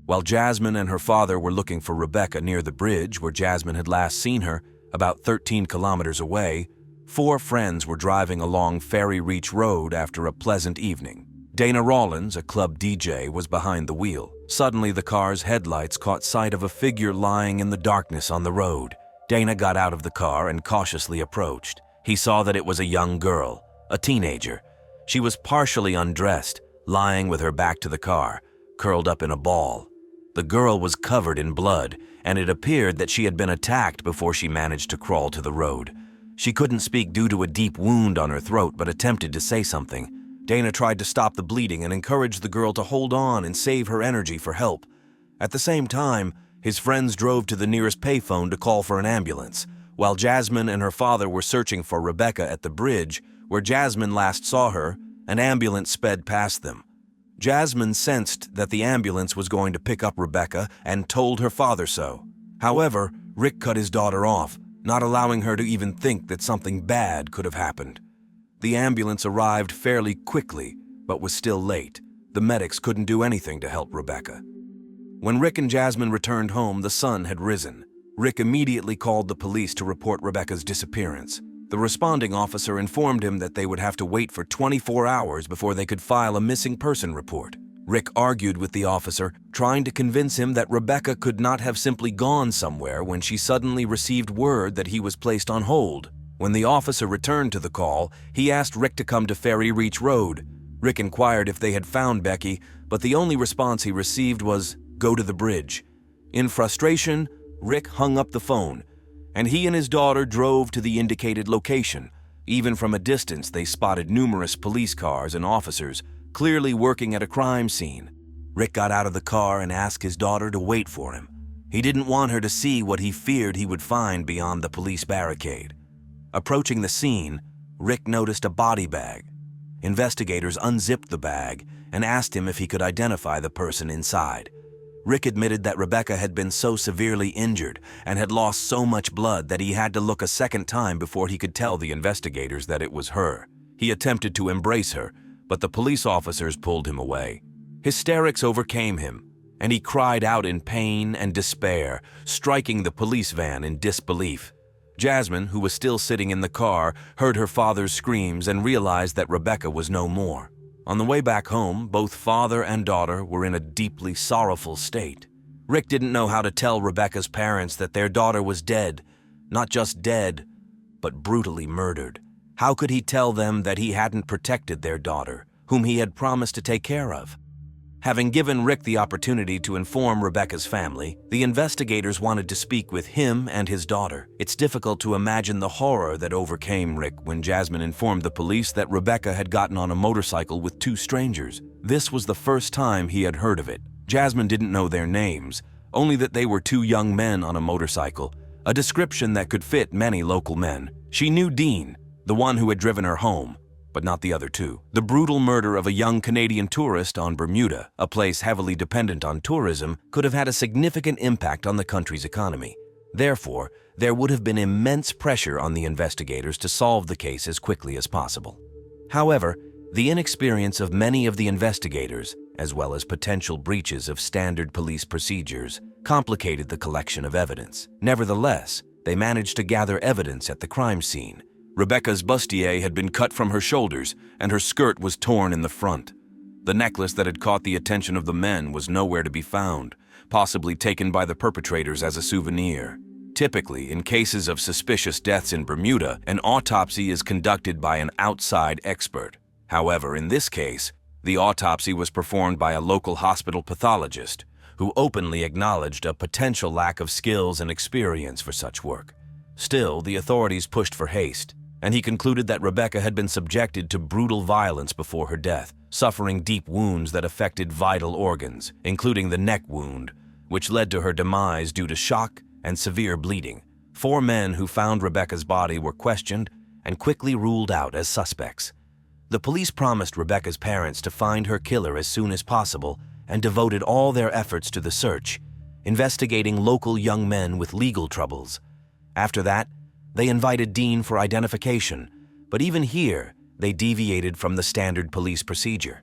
While Jasmine and her father were looking for Rebecca near the bridge where Jasmine had last seen her, about 13 kilometers away, 4 friends were driving along Ferry Reach Road after a pleasant evening. Dana Rollins, a club DJ, was behind the wheel. Suddenly, the car's headlights caught sight of a figure lying in the darkness on the road. Dana got out of the car and cautiously approached. He saw that it was a young girl, a teenager. She was partially undressed, lying with her back to the car, curled up in a ball. The girl was covered in blood, and it appeared that she had been attacked before she managed to crawl to the road. She couldn't speak due to a deep wound on her throat, but attempted to say something. Dana tried to stop the bleeding and encouraged the girl to hold on and save her energy for help. At the same time, his friends drove to the nearest payphone to call for an ambulance, while Jasmine and her father were searching for Rebecca at the bridge, where Jasmine last saw her. An ambulance sped past them. Jasmine sensed that the ambulance was going to pick up Rebecca and told her father so. However, Rick cut his daughter off, not allowing her to even think that something bad could have happened. The ambulance arrived fairly quickly, but was still late. The medics couldn't do anything to help Rebecca. When Rick and Jasmine returned home, the sun had risen. Rick immediately called the police to report Rebecca's disappearance. The responding officer informed him that they would have to wait for 24 hours before they could file a missing person report. Rick argued with the officer, trying to convince him that Rebecca could not have simply gone somewhere when she suddenly received word that he was placed on hold. When the officer returned to the call, he asked Rick to come to Ferry Reach Road. Rick inquired if they had found Becky, but the only response he received was, "Go to the bridge." In frustration, Rick hung up the phone, and he and his daughter drove to the indicated location. Even from a distance, they spotted numerous police cars and officers, clearly working at a crime scene. Rick got out of the car and asked his daughter to wait for him. He didn't want her to see what he feared he would find beyond the police barricade. Approaching the scene, Rick noticed a body bag. Investigators unzipped the bag and asked him if he could identify the person inside. Rick admitted that Rebecca had been so severely injured and had lost so much blood that he had to look a second time before he could tell the investigators that it was her. He attempted to embrace her, but the police officers pulled him away. Hysterics overcame him, and he cried out in pain and despair, striking the police van in disbelief. Jasmine, who was still sitting in the car, heard her father's screams and realized that Rebecca was no more. On the way back home, both father and daughter were in a deeply sorrowful state. Rick didn't know how to tell Rebecca's parents that their daughter was dead, not just dead, but brutally murdered. How could he tell them that he hadn't protected their daughter, whom he had promised to take care of? Having given Rick the opportunity to inform Rebecca's family, the investigators wanted to speak with him and his daughter. It's difficult to imagine the horror that overcame Rick when Jasmine informed the police that Rebecca had gotten on a motorcycle with 2 strangers. This was the first time he had heard of it. Jasmine didn't know their names, only that they were 2 young men on a motorcycle, a description that could fit many local men. She knew Dean, the one who had driven her home, but not the other 2. The brutal murder of a young Canadian tourist on Bermuda, a place heavily dependent on tourism, could have had a significant impact on the country's economy. Therefore, there would have been immense pressure on the investigators to solve the case as quickly as possible. However, The inexperience of many of the investigators, as well as potential breaches of standard police procedures, complicated the collection of evidence. Nevertheless, they managed to gather evidence at the crime scene. Rebecca's bustier had been cut from her shoulders, and her skirt was torn in the front. The necklace that had caught the attention of the men was nowhere to be found, possibly taken by the perpetrators as a souvenir. Typically, in cases of suspicious deaths in Bermuda, an autopsy is conducted by an outside expert. However, in this case, the autopsy was performed by a local hospital pathologist who openly acknowledged a potential lack of skills and experience for such work. Still, the authorities pushed for haste, and he concluded that Rebecca had been subjected to brutal violence before her death, suffering deep wounds that affected vital organs, including the neck wound, which led to her demise due to shock and severe bleeding. 4 men who found Rebecca's body were questioned and quickly ruled out as suspects. The police promised Rebecca's parents to find her killer as soon as possible and devoted all their efforts to the search, investigating local young men with legal troubles. After that, they invited Dean for identification, but even here, they deviated from the standard police procedure.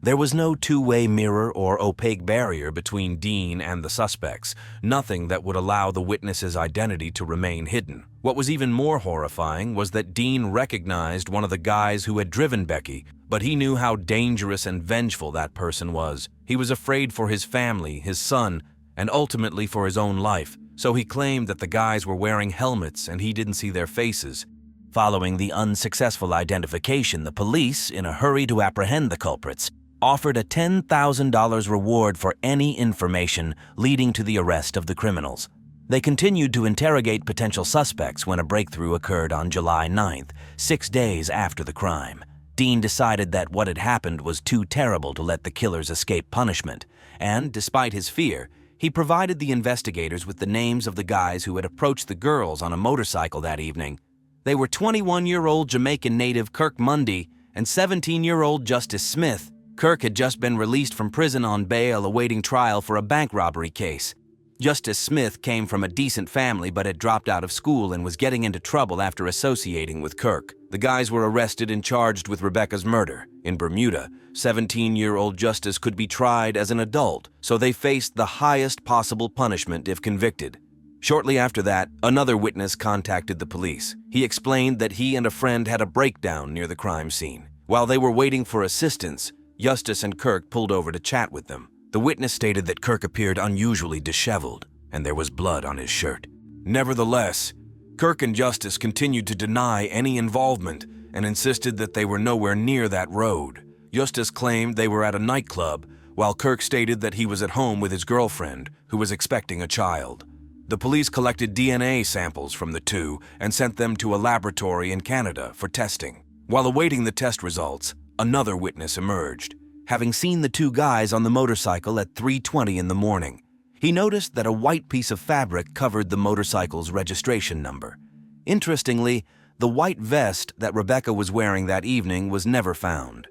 There was no two-way mirror or opaque barrier between Dean and the suspects, nothing that would allow the witness's identity to remain hidden. What was even more horrifying was that Dean recognized one of the guys who had driven Becky, but he knew how dangerous and vengeful that person was. He was afraid for his family, his son, and ultimately for his own life, so he claimed that the guys were wearing helmets and he didn't see their faces. Following the unsuccessful identification, the police, in a hurry to apprehend the culprits, offered a $10,000 reward for any information leading to the arrest of the criminals. They continued to interrogate potential suspects when a breakthrough occurred on July 9th, 6 days after the crime. Dean decided that what had happened was too terrible to let the killers escape punishment, and, despite his fear, he provided the investigators with the names of the guys who had approached the girls on a motorcycle that evening. They were 21-year-old Jamaican native Kirk Mundy and 17-year-old Justice Smith. Kirk had just been released from prison on bail awaiting trial for a bank robbery case. Justice Smith came from a decent family but had dropped out of school and was getting into trouble after associating with Kirk. The guys were arrested and charged with Rebecca's murder. In Bermuda, 17-year-old Justice could be tried as an adult, so they faced the highest possible punishment if convicted. Shortly after that, another witness contacted the police. He explained that he and a friend had a breakdown near the crime scene. While they were waiting for assistance, Justice and Kirk pulled over to chat with them. The witness stated that Kirk appeared unusually disheveled, and there was blood on his shirt. Nevertheless, Kirk and Justice continued to deny any involvement and insisted that they were nowhere near that road. Justice claimed they were at a nightclub, while Kirk stated that he was at home with his girlfriend, who was expecting a child. The police collected DNA samples from the two and sent them to a laboratory in Canada for testing. While awaiting the test results, another witness emerged, having seen the two guys on the motorcycle at 3:20 in the morning. He noticed that a white piece of fabric covered the motorcycle's registration number. Interestingly, the white vest that Rebecca was wearing that evening was never found.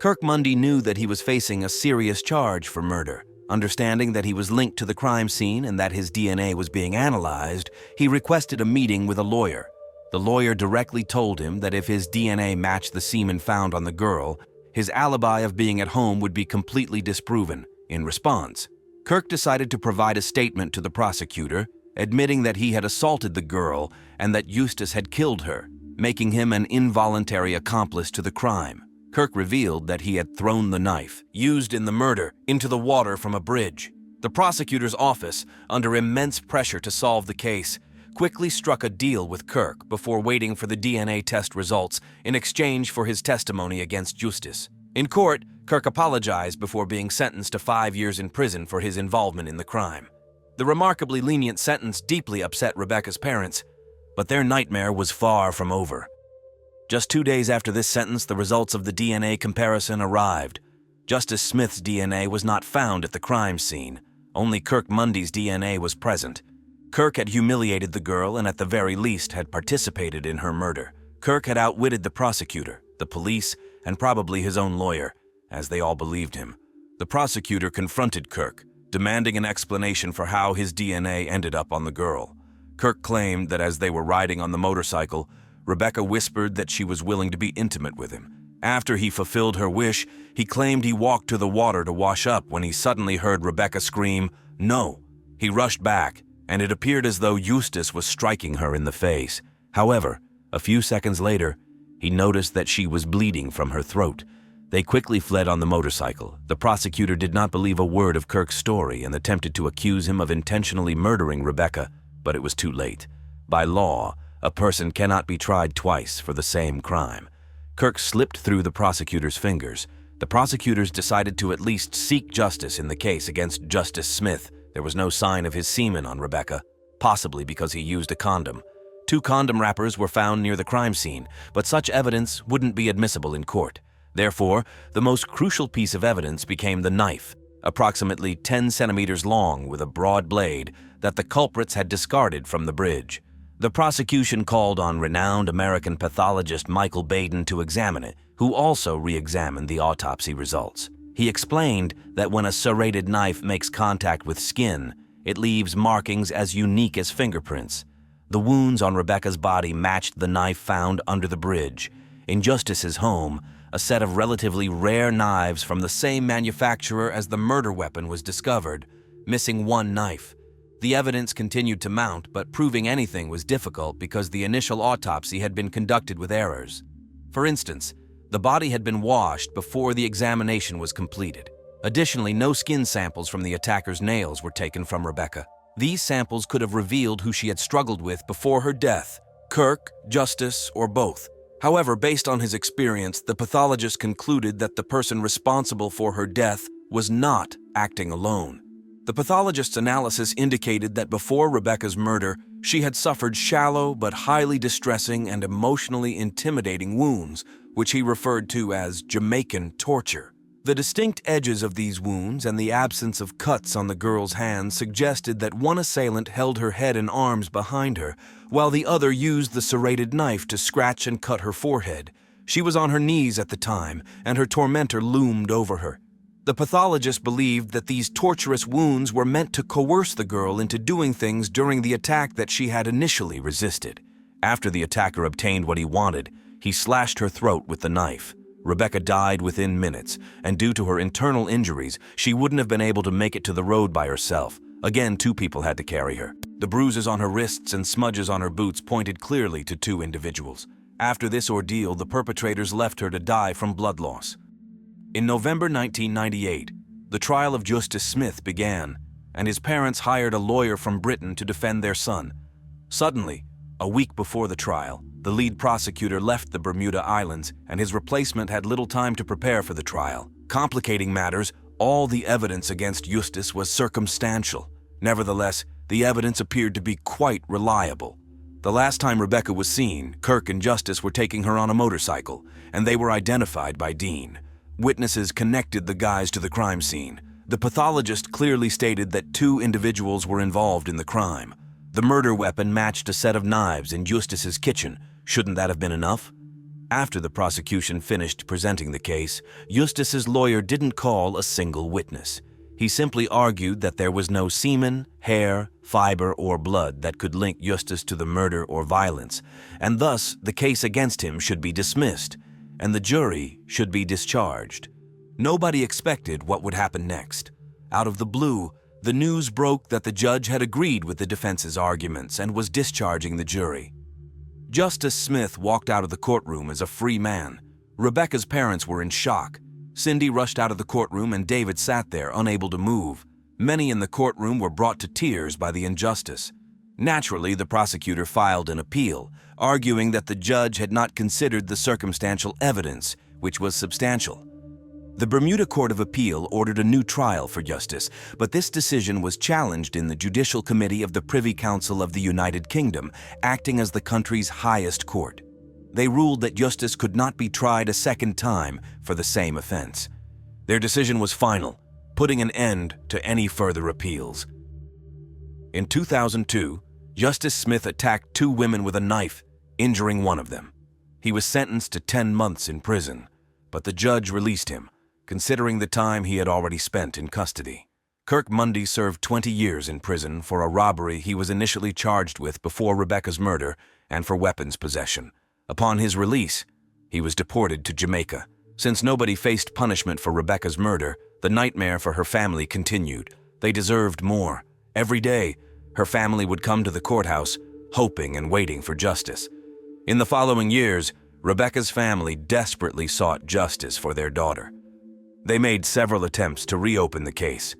Kirk Mundy knew that he was facing a serious charge for murder. Understanding that he was linked to the crime scene and that his DNA was being analyzed, he requested a meeting with a lawyer. The lawyer directly told him that if his DNA matched the semen found on the girl, his alibi of being at home would be completely disproven. In response, Kirk decided to provide a statement to the prosecutor, admitting that he had assaulted the girl and that Eustace had killed her, making him an involuntary accomplice to the crime. Kirk revealed that he had thrown the knife, used in the murder, into the water from a bridge. The prosecutor's office, under immense pressure to solve the case, quickly struck a deal with Kirk before waiting for the DNA test results in exchange for his testimony against Eustace. In court, Kirk apologized before being sentenced to 5 years in prison for his involvement in the crime. The remarkably lenient sentence deeply upset Rebecca's parents, but their nightmare was far from over. Just 2 days after this sentence, the results of the DNA comparison arrived. Justice Smith's DNA was not found at the crime scene. Only Kirk Mundy's DNA was present. Kirk had humiliated the girl and at the very least had participated in her murder. Kirk had outwitted the prosecutor, the police, and probably his own lawyer, as they all believed him. The prosecutor confronted Kirk, demanding an explanation for how his DNA ended up on the girl. Kirk claimed that as they were riding on the motorcycle, Rebecca whispered that she was willing to be intimate with him, After he fulfilled her wish, he claimed he walked to the water to wash up when he suddenly heard Rebecca scream, "No!" He rushed back, and it appeared as though Eustace was striking her in the face. However, a few seconds later, he noticed that she was bleeding from her throat. They quickly fled on the motorcycle. The prosecutor did not believe a word of Kirk's story and attempted to accuse him of intentionally murdering Rebecca, but it was too late. By law, a person cannot be tried twice for the same crime. Kirk slipped through the prosecutor's fingers. The prosecutors decided to at least seek justice in the case against Justice Smith. There was no sign of his semen on Rebecca, possibly because he used a condom. 2 condom wrappers were found near the crime scene, but such evidence wouldn't be admissible in court. Therefore, the most crucial piece of evidence became the knife, approximately 10 centimeters long with a broad blade, that the culprits had discarded from the bridge. The prosecution called on renowned American pathologist Michael Baden to examine it, who also re-examined the autopsy results. He explained that when a serrated knife makes contact with skin, it leaves markings as unique as fingerprints. The wounds on Rebecca's body matched the knife found under the bridge. In Justice's home, a set of relatively rare knives from the same manufacturer as the murder weapon was discovered, missing 1 knife. The evidence continued to mount, but proving anything was difficult because the initial autopsy had been conducted with errors. For instance, the body had been washed before the examination was completed. Additionally, no skin samples from the attacker's nails were taken from Rebecca. These samples could have revealed who she had struggled with before her death: Kirk, Justice, or both. However, based on his experience, the pathologist concluded that the person responsible for her death was not acting alone. The pathologist's analysis indicated that before Rebecca's murder, she had suffered shallow but highly distressing and emotionally intimidating wounds, which he referred to as Jamaican torture. The distinct edges of these wounds and the absence of cuts on the girl's hands suggested that one assailant held her head and arms behind her, while the other used the serrated knife to scratch and cut her forehead. She was on her knees at the time, and her tormentor loomed over her. The pathologist believed that these torturous wounds were meant to coerce the girl into doing things during the attack that she had initially resisted. After the attacker obtained what he wanted, he slashed her throat with the knife. Rebecca died within minutes, and due to her internal injuries, she wouldn't have been able to make it to the road by herself. Again, 2 people had to carry her. The bruises on her wrists and smudges on her boots pointed clearly to 2 individuals. After this ordeal, the perpetrators left her to die from blood loss. In November 1998, the trial of Justice Smith began, and his parents hired a lawyer from Britain to defend their son. Suddenly, a week before the trial, the lead prosecutor left the Bermuda Islands, and his replacement had little time to prepare for the trial. Complicating matters, all the evidence against Eustace was circumstantial. Nevertheless, the evidence appeared to be quite reliable. The last time Rebecca was seen, Kirk and Justice were taking her on a motorcycle, and they were identified by Dean. Witnesses connected the guys to the crime scene. The pathologist clearly stated that 2 individuals were involved in the crime. The murder weapon matched a set of knives in Eustace's kitchen. Shouldn't that have been enough? After the prosecution finished presenting the case, Eustace's lawyer didn't call a single witness. He simply argued that there was no semen, hair, fiber, or blood that could link Eustace to the murder or violence, and thus the case against him should be dismissed, and the jury should be discharged. Nobody expected what would happen next. Out of the blue, the news broke that the judge had agreed with the defense's arguments and was discharging the jury. Justice Smith walked out of the courtroom as a free man. Rebecca's parents were in shock. Cindy rushed out of the courtroom and David sat there, unable to move. Many in the courtroom were brought to tears by the injustice. Naturally, the prosecutor filed an appeal, arguing that the judge had not considered the circumstantial evidence, which was substantial. The Bermuda Court of Appeal ordered a new trial for Justice, but this decision was challenged in the Judicial Committee of the Privy Council of the United Kingdom, acting as the country's highest court. They ruled that Justice could not be tried a second time for the same offense. Their decision was final, putting an end to any further appeals. In 2002, Justice Smith attacked 2 women with a knife, injuring one of them. He was sentenced to 10 months in prison, but the judge released him, considering the time he had already spent in custody. Kirk Mundy served 20 years in prison for a robbery he was initially charged with before Rebecca's murder and for weapons possession. Upon his release, he was deported to Jamaica, Since nobody faced punishment for Rebecca's murder, the nightmare for her family continued. They deserved more. Every day, her family would come to the courthouse, hoping and waiting for justice. In the following years, Rebecca's family desperately sought justice for their daughter. They made several attempts to reopen the case,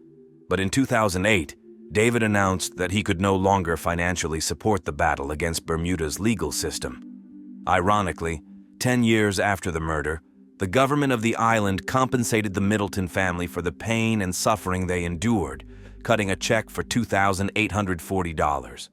but in 2008, David announced that he could no longer financially support the battle against Bermuda's legal system. Ironically, 10 years after the murder, the government of the island compensated the Middleton family for the pain and suffering they endured, cutting a check for $2,840.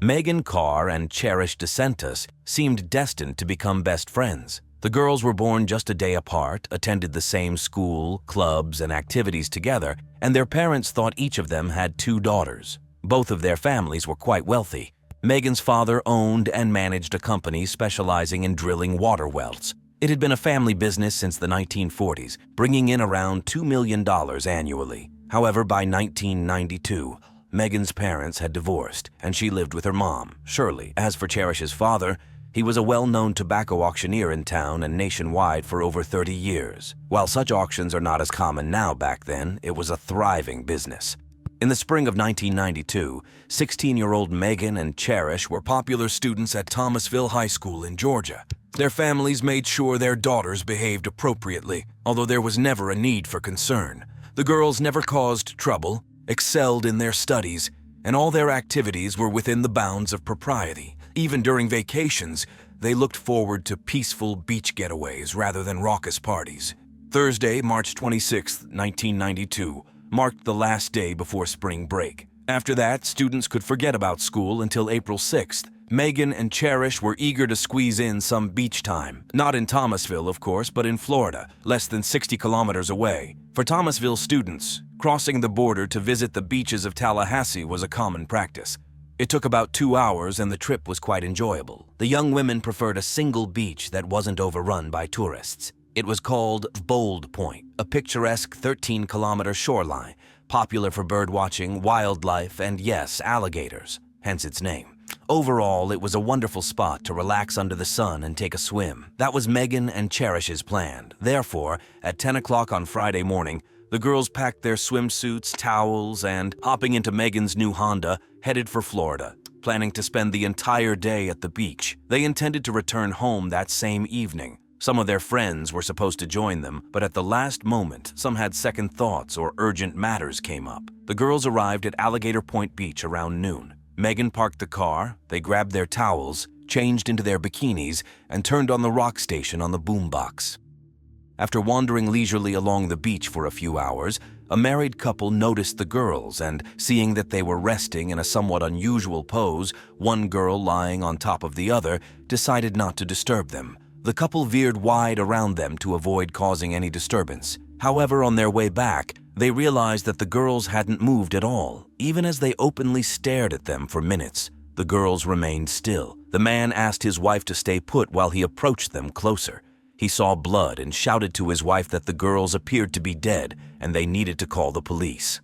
Megan Carr and Cherish DeSantis seemed destined to become best friends. The girls were born just a day apart, attended the same school, clubs, and activities together, and their parents thought each of them had 2 daughters. Both of their families were quite wealthy. Megan's father owned and managed a company specializing in drilling water wells. It had been a family business since the 1940s, bringing in around $2 million annually. However, by 1992, Megan's parents had divorced, and she lived with her mom, Shirley. As for Cherish's father, he was a well-known tobacco auctioneer in town and nationwide for over 30 years. While such auctions are not as common now, back then, it was a thriving business. In the spring of 1992, 16-year-old Megan and Cherish were popular students at Thomasville High School in Georgia. Their families made sure their daughters behaved appropriately, although there was never a need for concern. The girls never caused trouble, excelled in their studies, and all their activities were within the bounds of propriety. Even during vacations, they looked forward to peaceful beach getaways rather than raucous parties. Thursday, March 26, 1992, marked the last day before spring break. After that, students could forget about school until April 6th. Megan and Cherish were eager to squeeze in some beach time. Not in Thomasville, of course, but in Florida, less than 60 kilometers away. For Thomasville students, crossing the border to visit the beaches of Tallahassee was a common practice. It took about 2 hours and the trip was quite enjoyable. The young women preferred a single beach that wasn't overrun by tourists. It was called Bold Point, a picturesque 13-kilometer shoreline, popular for birdwatching, wildlife, and yes, alligators, hence its name. Overall, it was a wonderful spot to relax under the sun and take a swim. That was Megan and Cherish's plan. Therefore, at 10 o'clock on Friday morning, the girls packed their swimsuits, towels, and, hopping into Megan's new Honda, headed for Florida, planning to spend the entire day at the beach. They intended to return home that same evening. Some of their friends were supposed to join them, but at the last moment, some had second thoughts or urgent matters came up. The girls arrived at Alligator Point Beach around noon. Megan parked the car, they grabbed their towels, changed into their bikinis, and turned on the rock station on the boombox. After wandering leisurely along the beach for a few hours, a married couple noticed the girls and, seeing that they were resting in a somewhat unusual pose, one girl lying on top of the other, decided not to disturb them. The couple veered wide around them to avoid causing any disturbance. However, on their way back, they realized that the girls hadn't moved at all. Even as they openly stared at them for minutes, the girls remained still. The man asked his wife to stay put while he approached them closer. He saw blood and shouted to his wife that the girls appeared to be dead and they needed to call the police.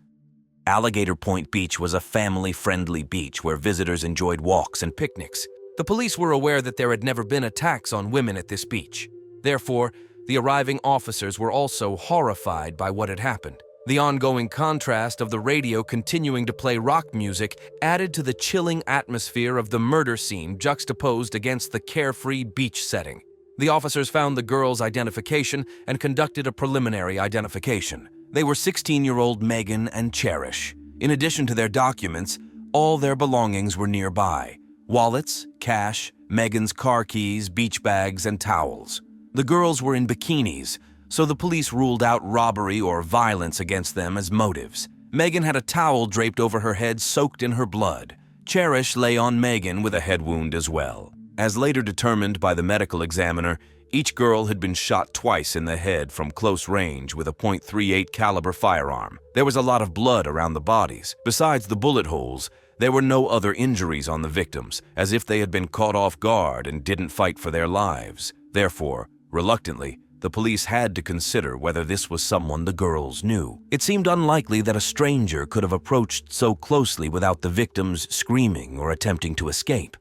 Alligator Point Beach was a family-friendly beach where visitors enjoyed walks and picnics. The police were aware that there had never been attacks on women at this beach. Therefore, the arriving officers were also horrified by what had happened. The ongoing contrast of the radio continuing to play rock music added to the chilling atmosphere of the murder scene juxtaposed against the carefree beach setting. The officers found the girls' identification and conducted a preliminary identification. They were 16-year-old Megan and Cherish. In addition to their documents, all their belongings were nearby: wallets, cash, Megan's car keys, beach bags, and towels. The girls were in bikinis, so the police ruled out robbery or violence against them as motives. Megan had a towel draped over her head soaked in her blood. Cherish lay on Megan with a head wound as well. As later determined by the medical examiner, each girl had been shot twice in the head from close range with a .38 caliber firearm. There was a lot of blood around the bodies. Besides the bullet holes, there were no other injuries on the victims, as if they had been caught off guard and didn't fight for their lives. Therefore, reluctantly, the police had to consider whether this was someone the girls knew. It seemed unlikely that a stranger could have approached so closely without the victims screaming or attempting to escape.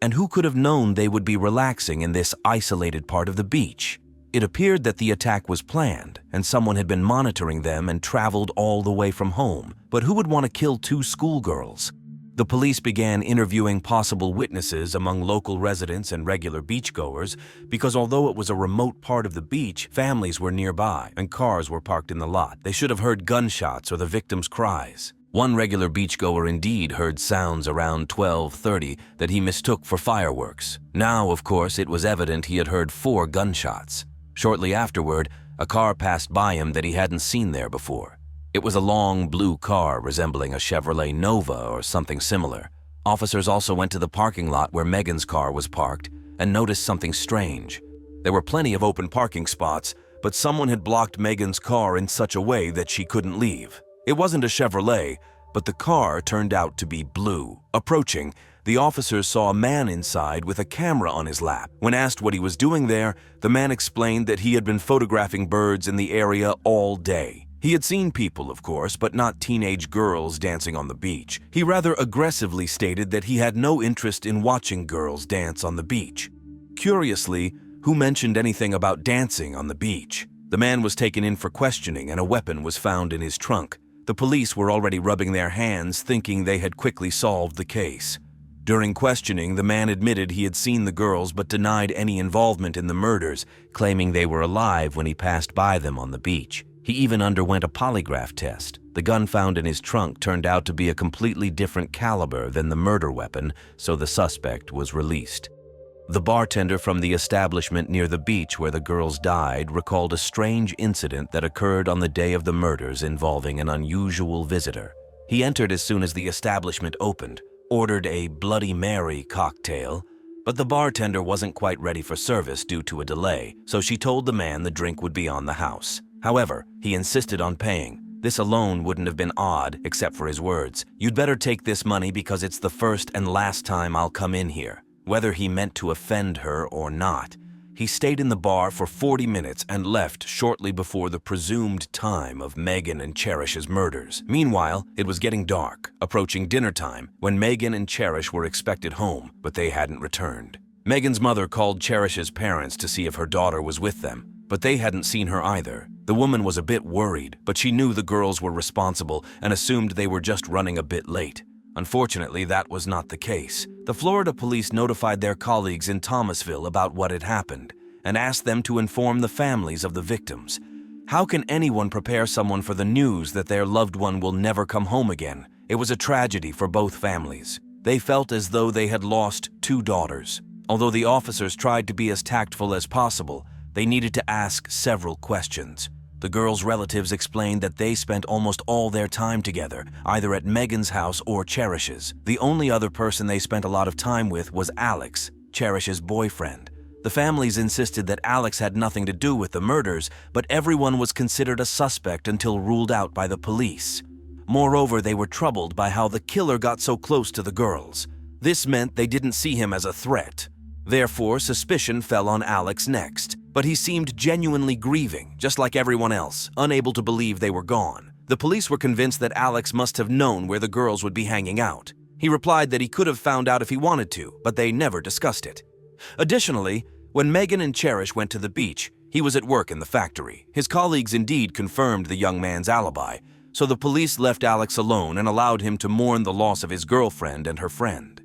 And who could have known they would be relaxing in this isolated part of the beach? It appeared that the attack was planned, and someone had been monitoring them and traveled all the way from home. But who would want to kill two schoolgirls? The police began interviewing possible witnesses among local residents and regular beachgoers because although it was a remote part of the beach, families were nearby and cars were parked in the lot. They should have heard gunshots or the victims' cries. One regular beachgoer indeed heard sounds around 12:30 that he mistook for fireworks. Now, of course, it was evident he had heard 4 gunshots. Shortly afterward, a car passed by him that he hadn't seen there before. It was a long blue car resembling a Chevrolet Nova or something similar. Officers also went to the parking lot where Megan's car was parked and noticed something strange. There were plenty of open parking spots, but someone had blocked Megan's car in such a way that she couldn't leave. It wasn't a Chevrolet, but the car turned out to be blue. Approaching, the officers saw a man inside with a camera on his lap. When asked what he was doing there, the man explained that he had been photographing birds in the area all day. He had seen people, of course, but not teenage girls dancing on the beach. He rather aggressively stated that he had no interest in watching girls dance on the beach. Curiously, who mentioned anything about dancing on the beach? The man was taken in for questioning and a weapon was found in his trunk. The police were already rubbing their hands, thinking they had quickly solved the case. During questioning, the man admitted he had seen the girls but denied any involvement in the murders, claiming they were alive when he passed by them on the beach. He even underwent a polygraph test. The gun found in his trunk turned out to be a completely different caliber than the murder weapon, so the suspect was released. The bartender from the establishment near the beach where the girls died recalled a strange incident that occurred on the day of the murders involving an unusual visitor. He entered as soon as the establishment opened, ordered a Bloody Mary cocktail, but the bartender wasn't quite ready for service due to a delay, so she told the man the drink would be on the house. However, he insisted on paying. This alone wouldn't have been odd, except for his words. "You'd better take this money because it's the first and last time I'll come in here." Whether he meant to offend her or not, he stayed in the bar for 40 minutes and left shortly before the presumed time of Megan and Cherish's murders. Meanwhile, it was getting dark, approaching dinner time, when Megan and Cherish were expected home, but they hadn't returned. Megan's mother called Cherish's parents to see if her daughter was with them, but they hadn't seen her either. The woman was a bit worried, but she knew the girls were responsible and assumed they were just running a bit late. Unfortunately, that was not the case. The Florida police notified their colleagues in Thomasville about what had happened and asked them to inform the families of the victims. How can anyone prepare someone for the news that their loved one will never come home again? It was a tragedy for both families. They felt as though they had lost 2 daughters. Although the officers tried to be as tactful as possible, they needed to ask several questions. The girls' relatives explained that they spent almost all their time together, either at Megan's house or Cherish's. The only other person they spent a lot of time with was Alex, Cherish's boyfriend. The families insisted that Alex had nothing to do with the murders, but everyone was considered a suspect until ruled out by the police. Moreover, they were troubled by how the killer got so close to the girls. This meant they didn't see him as a threat. Therefore, suspicion fell on Alex next, but he seemed genuinely grieving, just like everyone else, unable to believe they were gone. The police were convinced that Alex must have known where the girls would be hanging out. He replied that he could have found out if he wanted to, but they never discussed it. Additionally, when Megan and Cherish went to the beach, he was at work in the factory. His colleagues indeed confirmed the young man's alibi, so the police left Alex alone and allowed him to mourn the loss of his girlfriend and her friend.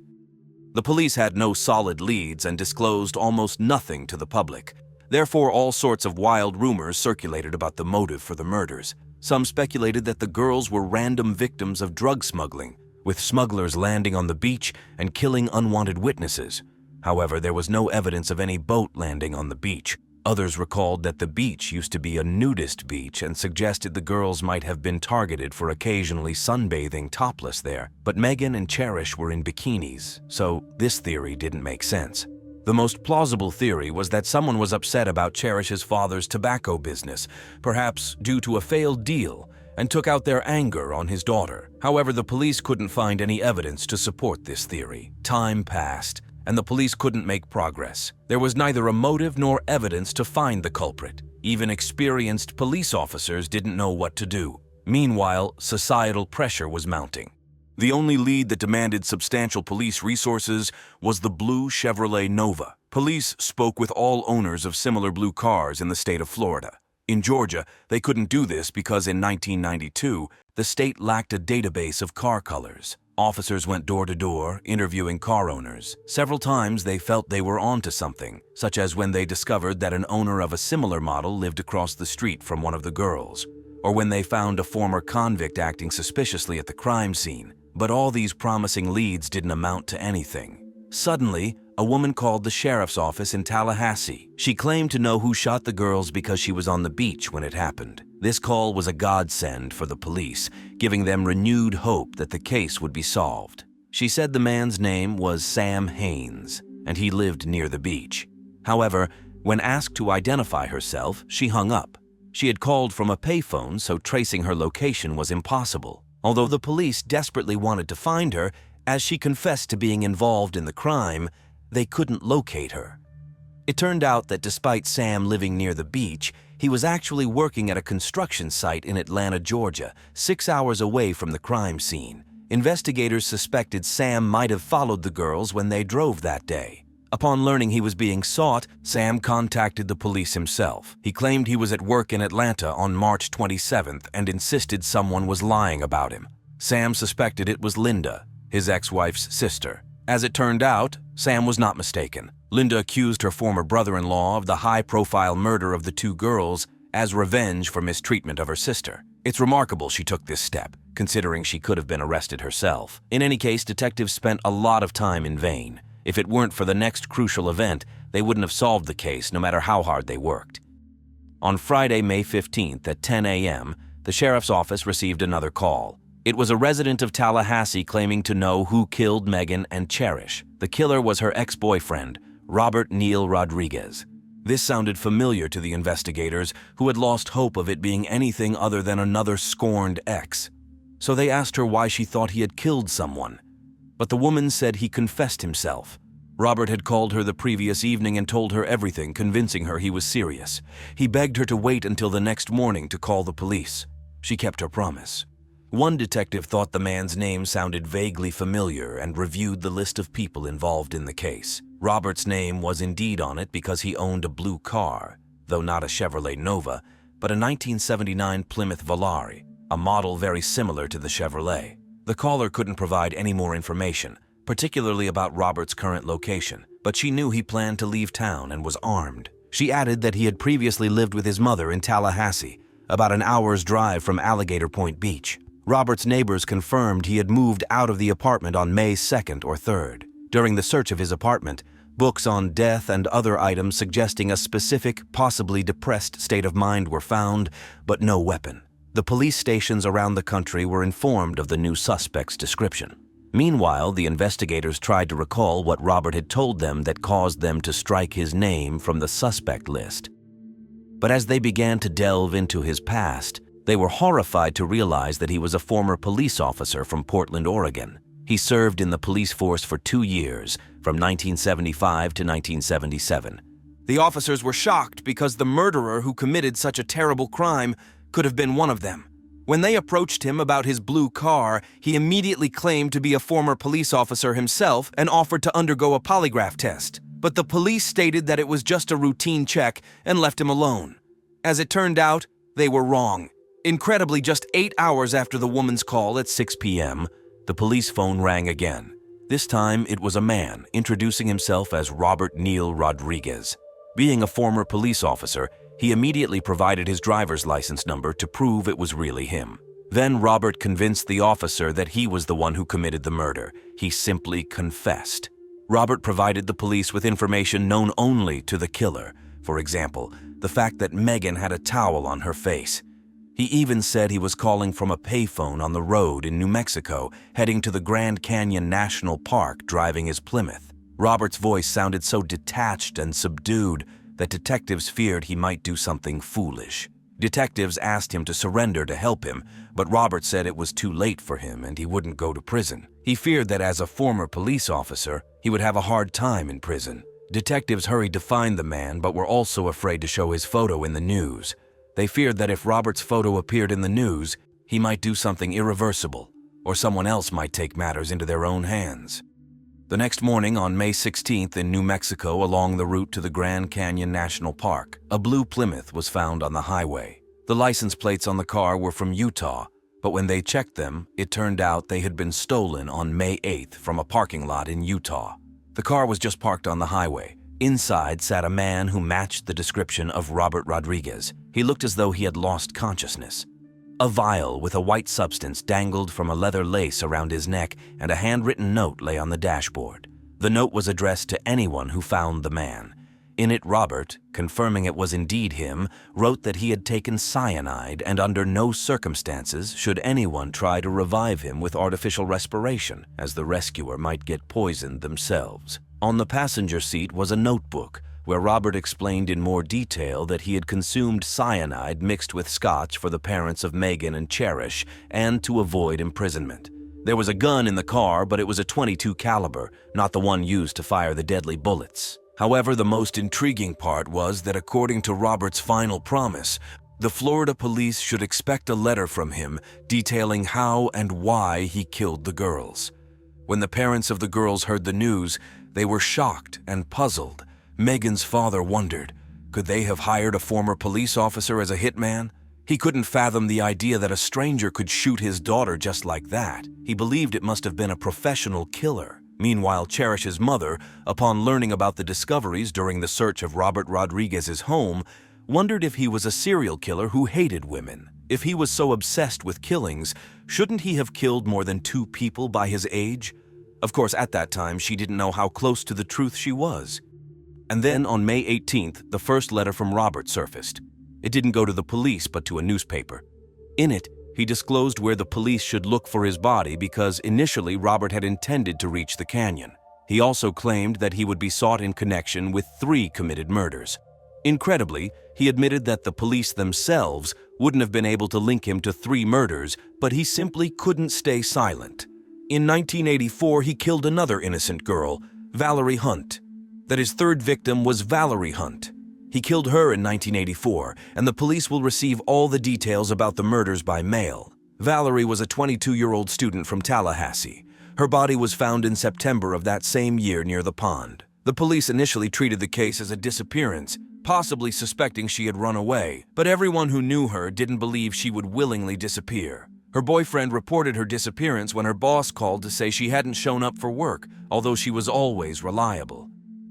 The police had no solid leads and disclosed almost nothing to the public. Therefore, all sorts of wild rumors circulated about the motive for the murders. Some speculated that the girls were random victims of drug smuggling, with smugglers landing on the beach and killing unwanted witnesses. However, there was no evidence of any boat landing on the beach. Others recalled that the beach used to be a nudist beach and suggested the girls might have been targeted for occasionally sunbathing topless there. But Megan and Cherish were in bikinis, so this theory didn't make sense. The most plausible theory was that someone was upset about Cherish's father's tobacco business, perhaps due to a failed deal, and took out their anger on his daughter. However, the police couldn't find any evidence to support this theory. Time passed, and the police couldn't make progress. There was neither a motive nor evidence to find the culprit. Even experienced police officers didn't know what to do. Meanwhile, societal pressure was mounting. The only lead that demanded substantial police resources was the blue Chevrolet Nova. Police spoke with all owners of similar blue cars in the state of Florida. In Georgia, they couldn't do this because in 1992, the state lacked a database of car colors. Officers went door to door, interviewing car owners. Several times they felt they were onto something, such as when they discovered that an owner of a similar model lived across the street from one of the girls, or when they found a former convict acting suspiciously at the crime scene. But all these promising leads didn't amount to anything. Suddenly, a woman called the sheriff's office in Tallahassee. She claimed to know who shot the girls because she was on the beach when it happened. This call was a godsend for the police, giving them renewed hope that the case would be solved. She said the man's name was Sam Haynes, and he lived near the beach. However, when asked to identify herself, she hung up. She had called from a payphone, so tracing her location was impossible. Although the police desperately wanted to find her, as she confessed to being involved in the crime, they couldn't locate her. It turned out that despite Sam living near the beach, he was actually working at a construction site in Atlanta, Georgia, 6 hours away from the crime scene. Investigators suspected Sam might have followed the girls when they drove that day. Upon learning he was being sought, Sam contacted the police himself. He claimed he was at work in Atlanta on March 27th and insisted someone was lying about him. Sam suspected it was Linda, his ex-wife's sister. As it turned out, Sam was not mistaken. Linda accused her former brother-in-law of the high-profile murder of the two girls as revenge for mistreatment of her sister. It's remarkable she took this step, considering she could have been arrested herself. In any case, detectives spent a lot of time in vain. If it weren't for the next crucial event, they wouldn't have solved the case no matter how hard they worked. On Friday, May 15th at 10 a.m., the sheriff's office received another call. It was a resident of Tallahassee claiming to know who killed Megan and Cherish. The killer was her ex-boyfriend, Robert Neil Rodriguez. This sounded familiar to the investigators, who had lost hope of it being anything other than another scorned ex. So they asked her why she thought he had killed someone. But the woman said he confessed himself. Robert had called her the previous evening and told her everything, convincing her he was serious. He begged her to wait until the next morning to call the police. She kept her promise. One detective thought the man's name sounded vaguely familiar and reviewed the list of people involved in the case. Robert's name was indeed on it because he owned a blue car, though not a Chevrolet Nova, but a 1979 Plymouth Volare, a model very similar to the Chevrolet. The caller couldn't provide any more information, particularly about Robert's current location, but she knew he planned to leave town and was armed. She added that he had previously lived with his mother in Tallahassee, about an hour's drive from Alligator Point Beach. Robert's neighbors confirmed he had moved out of the apartment on May 2nd or 3rd. During the search of his apartment, books on death and other items suggesting a specific, possibly depressed state of mind were found, but no weapon. The police stations around the country were informed of the new suspect's description. Meanwhile, the investigators tried to recall what Robert had told them that caused them to strike his name from the suspect list. But as they began to delve into his past, they were horrified to realize that he was a former police officer from Portland, Oregon. He served in the police force for 2 years, from 1975 to 1977. The officers were shocked because the murderer who committed such a terrible crime could have been one of them. When they approached him about his blue car, he immediately claimed to be a former police officer himself and offered to undergo a polygraph test. But the police stated that it was just a routine check and left him alone. As it turned out, they were wrong. Incredibly, just 8 hours after the woman's call at 6 p.m., the police phone rang again. This time, it was a man introducing himself as Robert Neil Rodriguez. Being a former police officer, he immediately provided his driver's license number to prove it was really him. Then Robert convinced the officer that he was the one who committed the murder. He simply confessed. Robert provided the police with information known only to the killer. For example, the fact that Megan had a towel on her face. He even said he was calling from a payphone on the road in New Mexico, heading to the Grand Canyon National Park, driving his Plymouth. Robert's voice sounded so detached and subdued that detectives feared he might do something foolish. Detectives asked him to surrender to help him, but Robert said it was too late for him and he wouldn't go to prison. He feared that as a former police officer, he would have a hard time in prison. Detectives hurried to find the man, but were also afraid to show his photo in the news. They feared that if Robert's photo appeared in the news, he might do something irreversible, or someone else might take matters into their own hands. The next morning, on May 16th in New Mexico along the route to the Grand Canyon National Park, a blue Plymouth was found on the highway. The license plates on the car were from Utah, but when they checked them, it turned out they had been stolen on May 8th from a parking lot in Utah. The car was just parked on the highway. Inside sat a man who matched the description of Robert Rodriguez. He looked as though he had lost consciousness. A vial with a white substance dangled from a leather lace around his neck, and a handwritten note lay on the dashboard. The note was addressed to anyone who found the man. In it, Robert, confirming it was indeed him, wrote that he had taken cyanide and under no circumstances should anyone try to revive him with artificial respiration, as the rescuer might get poisoned themselves. On the passenger seat was a notebook, where Robert explained in more detail that he had consumed cyanide mixed with scotch for the parents of Megan and Cherish and to avoid imprisonment. There was a gun in the car, but it was a .22 caliber, not the one used to fire the deadly bullets. However, the most intriguing part was that according to Robert's final promise, the Florida police should expect a letter from him detailing how and why he killed the girls. When the parents of the girls heard the news, they were shocked and puzzled. Megan's father wondered, could they have hired a former police officer as a hitman? He couldn't fathom the idea that a stranger could shoot his daughter just like that. He believed it must have been a professional killer. Meanwhile, Cherish's mother, upon learning about the discoveries during the search of Robert Rodriguez's home, wondered if he was a serial killer who hated women. If he was so obsessed with killings, shouldn't he have killed more than 2 people by his age? Of course, at that time, she didn't know how close to the truth she was. And then, on May 18th, the first letter from Robert surfaced. It didn't go to the police, but to a newspaper. In it, he disclosed where the police should look for his body because initially Robert had intended to reach the canyon. He also claimed that he would be sought in connection with 3 committed murders. Incredibly, he admitted that the police themselves wouldn't have been able to link him to 3 murders, but he simply couldn't stay silent. In 1984, he killed another innocent girl, Valerie Hunt. That his 3rd victim was Valerie Hunt. He killed her in 1984, and the police will receive all the details about the murders by mail. Valerie was a 22-year-old student from Tallahassee. Her body was found in September of that same year near the pond. The police initially treated the case as a disappearance, possibly suspecting she had run away, but everyone who knew her didn't believe she would willingly disappear. Her boyfriend reported her disappearance when her boss called to say she hadn't shown up for work, although she was always reliable.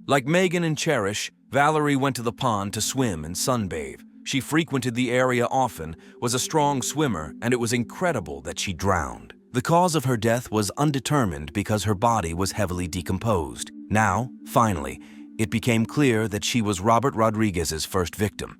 Like Megan and Cherish, Valerie went to the pond to swim and sunbathe. She frequented the area often, was a strong swimmer, and it was incredible that she drowned. The cause of her death was undetermined because her body was heavily decomposed. Now, finally, it became clear that she was Robert Rodriguez's first victim.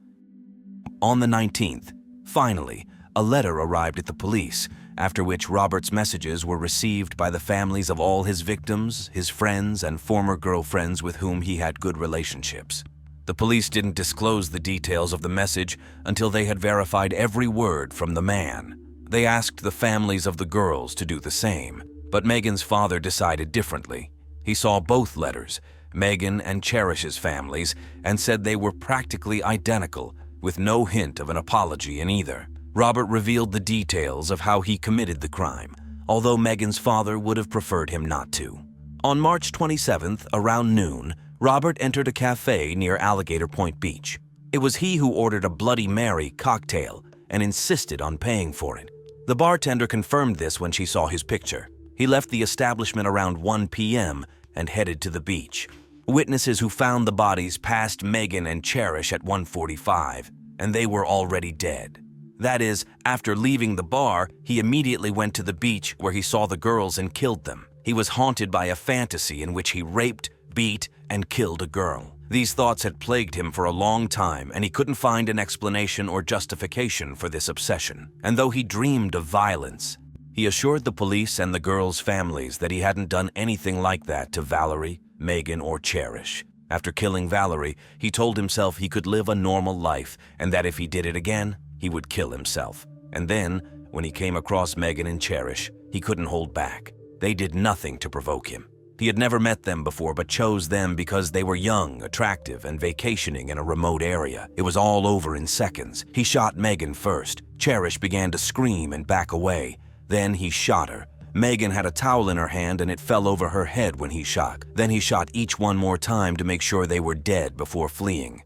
On the 19th, finally, a letter arrived at the police, after which Robert's messages were received by the families of all his victims, his friends, and former girlfriends with whom he had good relationships. The police didn't disclose the details of the message until they had verified every word from the man. They asked the families of the girls to do the same, but Megan's father decided differently. He saw both letters, Megan and Cherish's families, and said they were practically identical, with no hint of an apology in either. Robert revealed the details of how he committed the crime, although Megan's father would have preferred him not to. On March 27th, around noon, Robert entered a cafe near Alligator Point Beach. It was he who ordered a Bloody Mary cocktail and insisted on paying for it. The bartender confirmed this when she saw his picture. He left the establishment around 1 p.m. and headed to the beach. Witnesses who found the bodies passed Megan and Cherish at 1:45, and they were already dead. That is, after leaving the bar, he immediately went to the beach where he saw the girls and killed them. He was haunted by a fantasy in which he raped, beat, and killed a girl. These thoughts had plagued him for a long time, and he couldn't find an explanation or justification for this obsession. And though he dreamed of violence, he assured the police and the girls' families that he hadn't done anything like that to Valerie, Megan, or Cherish. After killing Valerie, he told himself he could live a normal life, and that if he did it again, he would kill himself. And then, when he came across Megan and Cherish, he couldn't hold back. They did nothing to provoke him. He had never met them before, but chose them because they were young, attractive, and vacationing in a remote area. It was all over in seconds. He shot Megan first. Cherish began to scream and back away. Then he shot her. Megan had a towel in her hand and it fell over her head when he shot. Then he shot each one more time to make sure they were dead before fleeing.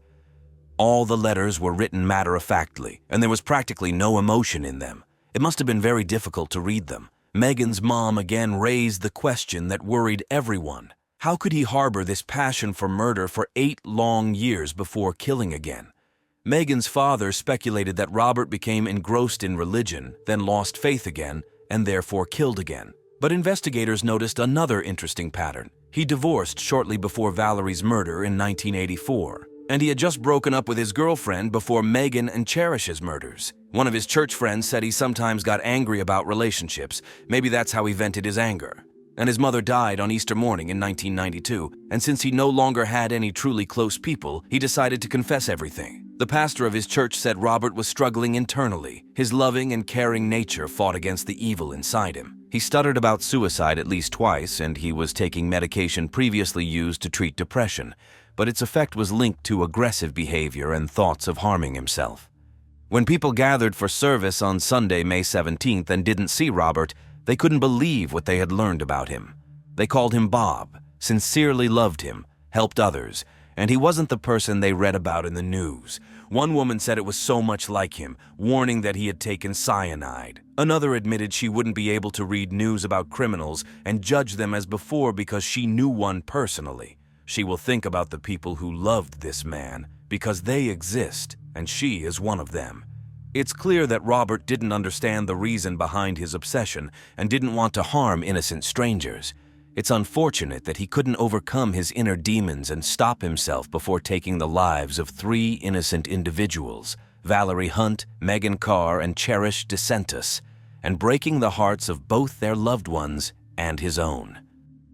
All the letters were written matter-of-factly, and there was practically no emotion in them. It must have been very difficult to read them. Megan's mom again raised the question that worried everyone. How could he harbor this passion for murder for 8 long years before killing again? Megan's father speculated that Robert became engrossed in religion, then lost faith again, and therefore killed again. But investigators noticed another interesting pattern. He divorced shortly before Valerie's murder in 1984, and he had just broken up with his girlfriend before Megan and Cherish's murders. One of his church friends said he sometimes got angry about relationships. Maybe that's how he vented his anger. And his mother died on Easter morning in 1992, and since he no longer had any truly close people, he decided to confess everything. The pastor of his church said Robert was struggling internally. His loving and caring nature fought against the evil inside him. He stuttered about suicide at least twice, and he was taking medication previously used to treat depression, but its effect was linked to aggressive behavior and thoughts of harming himself. When people gathered for service on Sunday, May 17th, and didn't see Robert, they couldn't believe what they had learned about him. They called him Bob, sincerely loved him, helped others, and he wasn't the person they read about in the news. One woman said it was so much like him, warning that he had taken cyanide. Another admitted she wouldn't be able to read news about criminals and judge them as before because she knew one personally. She will think about the people who loved this man because they exist, and she is one of them. It's clear that Robert didn't understand the reason behind his obsession and didn't want to harm innocent strangers. It's unfortunate that he couldn't overcome his inner demons and stop himself before taking the lives of 3 innocent individuals, Valerie Hunt, Megan Carr, and Cherish DeSantis, and breaking the hearts of both their loved ones and his own.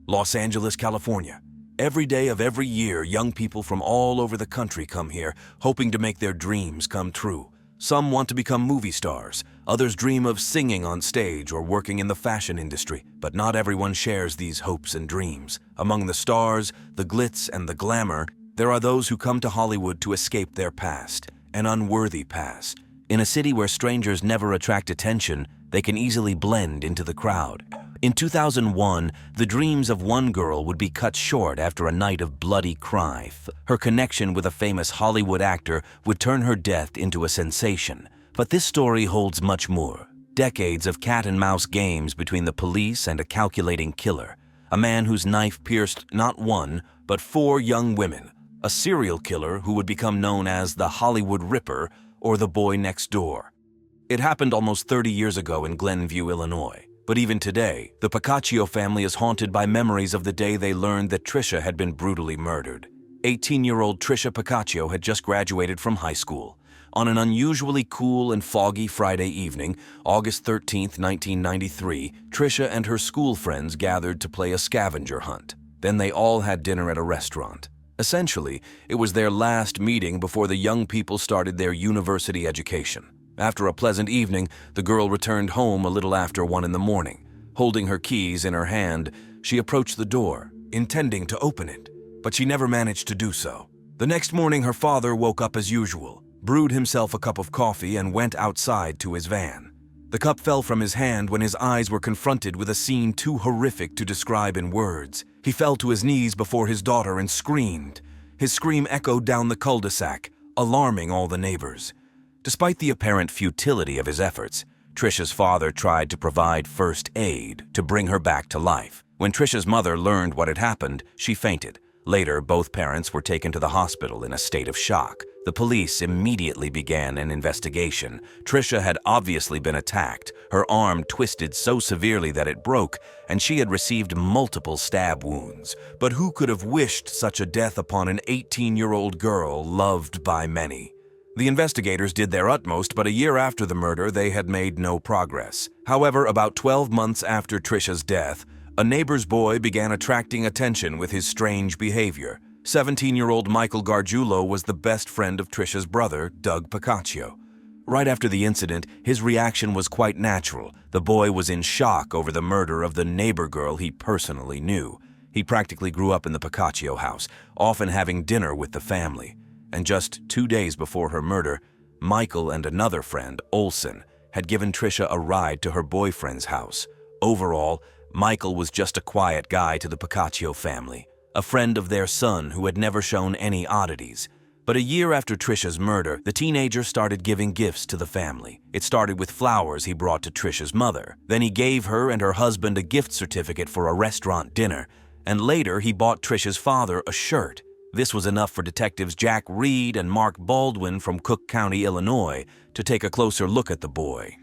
Los Angeles, California. Every day of every year, young people from all over the country come here, hoping to make their dreams come true. Some want to become movie stars, others dream of singing on stage or working in the fashion industry, but not everyone shares these hopes and dreams. Among the stars, the glitz, and the glamour, there are those who come to Hollywood to escape their past, an unworthy past. In a city where strangers never attract attention, they can easily blend into the crowd. In 2001, the dreams of one girl would be cut short after a night of bloody crime. Her connection with a famous Hollywood actor would turn her death into a sensation. But this story holds much more. Decades of cat-and-mouse games between the police and a calculating killer. A man whose knife pierced not 1, but 4 young women. A serial killer who would become known as the Hollywood Ripper or the Boy Next Door. It happened almost 30 years ago in Glenview, Illinois. But even today, the Piccaccio family is haunted by memories of the day they learned that Tricia had been brutally murdered. 18-year-old Tricia Piccaccio had just graduated from high school. On an unusually cool and foggy Friday evening, August 13, 1993, Tricia and her school friends gathered to play a scavenger hunt. Then they all had dinner at a restaurant. Essentially, it was their last meeting before the young people started their university education. After a pleasant evening, the girl returned home a little after 1 in the morning. Holding her keys in her hand, she approached the door, intending to open it, but she never managed to do so. The next morning, her father woke up as usual, brewed himself a cup of coffee, and went outside to his van. The cup fell from his hand when his eyes were confronted with a scene too horrific to describe in words. He fell to his knees before his daughter and screamed. His scream echoed down the cul-de-sac, alarming all the neighbors. Despite the apparent futility of his efforts, Tricia's father tried to provide first aid to bring her back to life. When Tricia's mother learned what had happened, she fainted. Later, both parents were taken to the hospital in a state of shock. The police immediately began an investigation. Tricia had obviously been attacked, her arm twisted so severely that it broke, and she had received multiple stab wounds. But who could have wished such a death upon an 18-year-old girl loved by many? The investigators did their utmost, but a year after the murder, they had made no progress. However, about 12 months after Tricia's death, a neighbor's boy began attracting attention with his strange behavior. 17-year-old Michael Gargiulo was the best friend of Tricia's brother, Doug Piccaccio. Right after the incident, his reaction was quite natural. The boy was in shock over the murder of the neighbor girl he personally knew. He practically grew up in the Piccaccio house, often having dinner with the family. And just 2 days before her murder, Michael and another friend, Olson, had given Tricia a ride to her boyfriend's house. Overall, Michael was just a quiet guy to the Piccaccio family, a friend of their son who had never shown any oddities. But a year after Trisha's murder, the teenager started giving gifts to the family. It started with flowers he brought to Trisha's mother. Then he gave her and her husband a gift certificate for a restaurant dinner. And later, he bought Trisha's father a shirt. This was enough for detectives Jack Reed and Mark Baldwin from Cook County, Illinois, to take a closer look at the boy.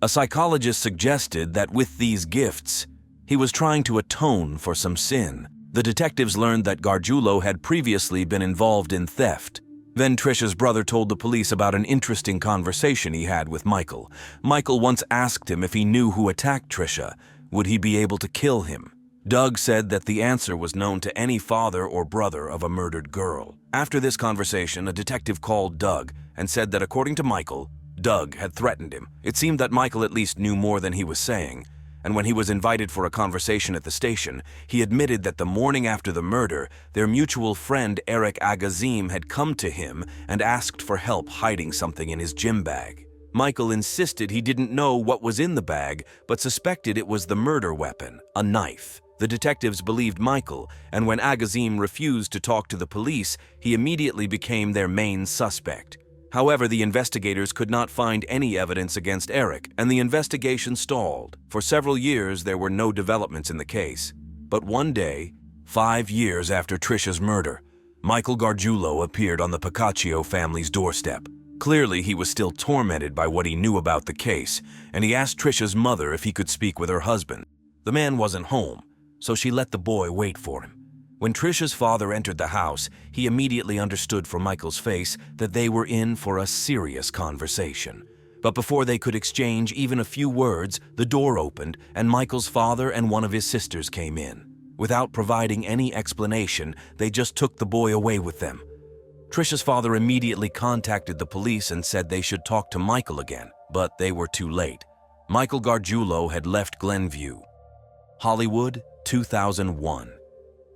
A psychologist suggested that with these gifts, he was trying to atone for some sin. The detectives learned that Gargiulo had previously been involved in theft. Then Trisha's brother told the police about an interesting conversation he had with Michael. Michael once asked him if he knew who attacked Trisha. Would he be able to kill him? Doug said that the answer was known to any father or brother of a murdered girl. After this conversation, a detective called Doug and said that according to Michael, Doug had threatened him. It seemed that Michael at least knew more than he was saying. And when he was invited for a conversation at the station, he admitted that the morning after the murder, their mutual friend Eric Agazim had come to him and asked for help hiding something in his gym bag. Michael insisted he didn't know what was in the bag, but suspected it was the murder weapon, a knife. The detectives believed Michael, and when Agazim refused to talk to the police, he immediately became their main suspect. However, the investigators could not find any evidence against Eric, and the investigation stalled. For several years, there were no developments in the case. But one day, 5 years after Trisha's murder, Michael Gargiulo appeared on the Piccaccio family's doorstep. Clearly, he was still tormented by what he knew about the case, and he asked Trisha's mother if he could speak with her husband. The man wasn't home, so she let the boy wait for him. When Trisha's father entered the house, he immediately understood from Michael's face that they were in for a serious conversation. But before they could exchange even a few words, the door opened and Michael's father and one of his sisters came in. Without providing any explanation, they just took the boy away with them. Trisha's father immediately contacted the police and said they should talk to Michael again, but they were too late. Michael Gargiulo had left Glenview. Hollywood, 2001.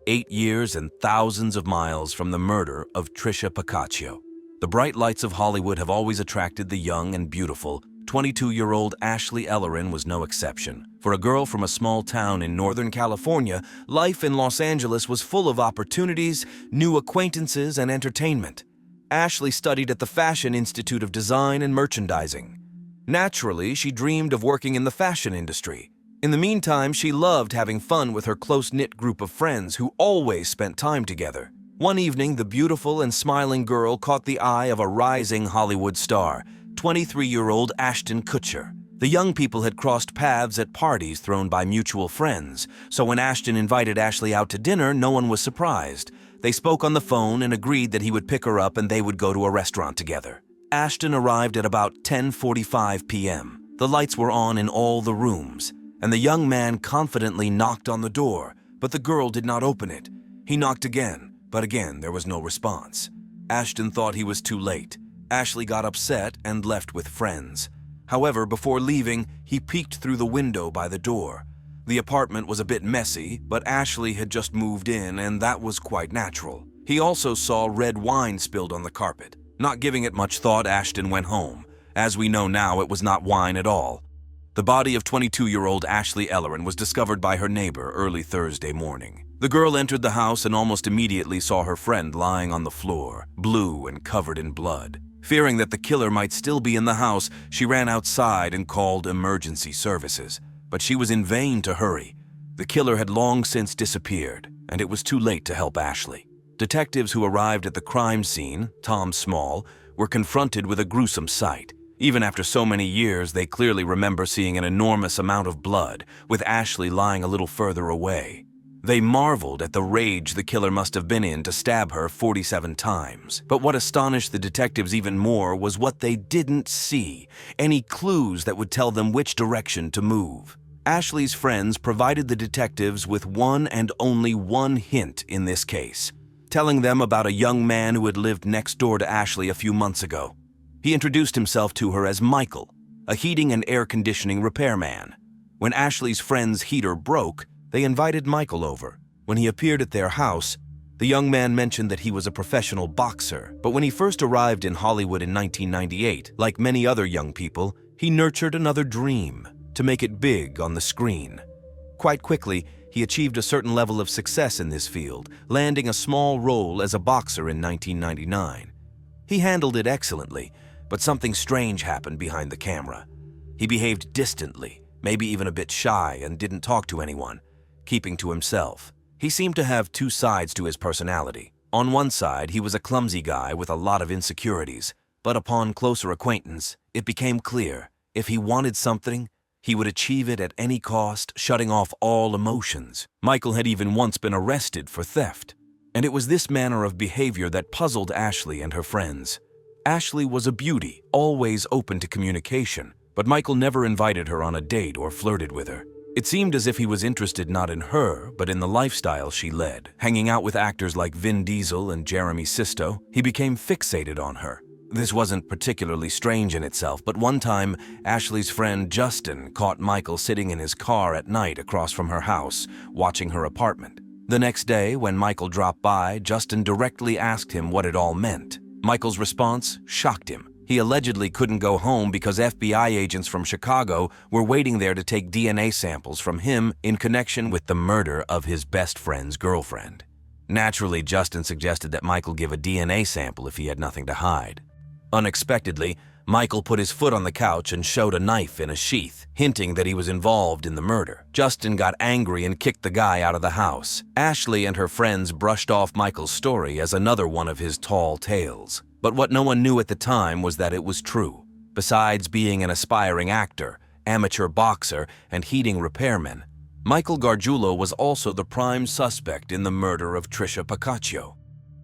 8 years and thousands of miles from the murder of Trisha Piccaccio. The bright lights of Hollywood have always attracted the young and beautiful. 22-year-old Ashley Ellerin was no exception. For a girl from a small town in Northern California, life in Los Angeles was full of opportunities, new acquaintances, and entertainment. Ashley studied at the Fashion Institute of Design and Merchandising. Naturally, she dreamed of working in the fashion industry. In the meantime, she loved having fun with her close-knit group of friends who always spent time together. One evening, the beautiful and smiling girl caught the eye of a rising Hollywood star, 23-year-old Ashton Kutcher. The young people had crossed paths at parties thrown by mutual friends, so when Ashton invited Ashley out to dinner, no one was surprised. They spoke on the phone and agreed that he would pick her up and they would go to a restaurant together. Ashton arrived at about 10:45 p.m. The lights were on in all the rooms, and the young man confidently knocked on the door, but the girl did not open it. He knocked again, but again there was no response. Ashton thought he was too late. Ashley got upset and left with friends. However, before leaving, he peeked through the window by the door. The apartment was a bit messy, but Ashley had just moved in, and that was quite natural. He also saw red wine spilled on the carpet. Not giving it much thought, Ashton went home. As we know now, it was not wine at all. The body of 22-year-old Ashley Ellerin was discovered by her neighbor early Thursday morning. The girl entered the house and almost immediately saw her friend lying on the floor, blue and covered in blood. Fearing that the killer might still be in the house, she ran outside and called emergency services. But she was in vain to hurry. The killer had long since disappeared, and it was too late to help Ashley. Detectives who arrived at the crime scene, Tom Small, were confronted with a gruesome sight. Even after so many years, they clearly remember seeing an enormous amount of blood, with Ashley lying a little further away. They marveled at the rage the killer must have been in to stab her 47 times. But what astonished the detectives even more was what they didn't see, any clues that would tell them which direction to move. Ashley's friends provided the detectives with one and only one hint in this case, telling them about a young man who had lived next door to Ashley a few months ago. He introduced himself to her as Michael, a heating and air conditioning repairman. When Ashley's friend's heater broke, they invited Michael over. When he appeared at their house, the young man mentioned that he was a professional boxer. But when he first arrived in Hollywood in 1998, like many other young people, he nurtured another dream: to make it big on the screen. Quite quickly, he achieved a certain level of success in this field, landing a small role as a boxer in 1999. He handled it excellently, but something strange happened behind the camera. He behaved distantly, maybe even a bit shy, and didn't talk to anyone, keeping to himself. He seemed to have two sides to his personality. On one side, he was a clumsy guy with a lot of insecurities, but upon closer acquaintance, it became clear if he wanted something, he would achieve it at any cost, shutting off all emotions. Michael had even once been arrested for theft, and it was this manner of behavior that puzzled Ashley and her friends. Ashley was a beauty, always open to communication, but Michael never invited her on a date or flirted with her. It seemed as if he was interested not in her, but in the lifestyle she led. Hanging out with actors like Vin Diesel and Jeremy Sisto, he became fixated on her. This wasn't particularly strange in itself, but one time, Ashley's friend Justin caught Michael sitting in his car at night across from her house, watching her apartment. The next day, when Michael dropped by, Justin directly asked him what it all meant. Michael's response shocked him. He allegedly couldn't go home because FBI agents from Chicago were waiting there to take DNA samples from him in connection with the murder of his best friend's girlfriend. Naturally, Justin suggested that Michael give a DNA sample if he had nothing to hide. Unexpectedly, Michael put his foot on the couch and showed a knife in a sheath, hinting that he was involved in the murder. Justin got angry and kicked the guy out of the house. Ashley and her friends brushed off Michael's story as another one of his tall tales. But what no one knew at the time was that it was true. Besides being an aspiring actor, amateur boxer, and heating repairman, Michael Gargiulo was also the prime suspect in the murder of Trisha Pacaccio.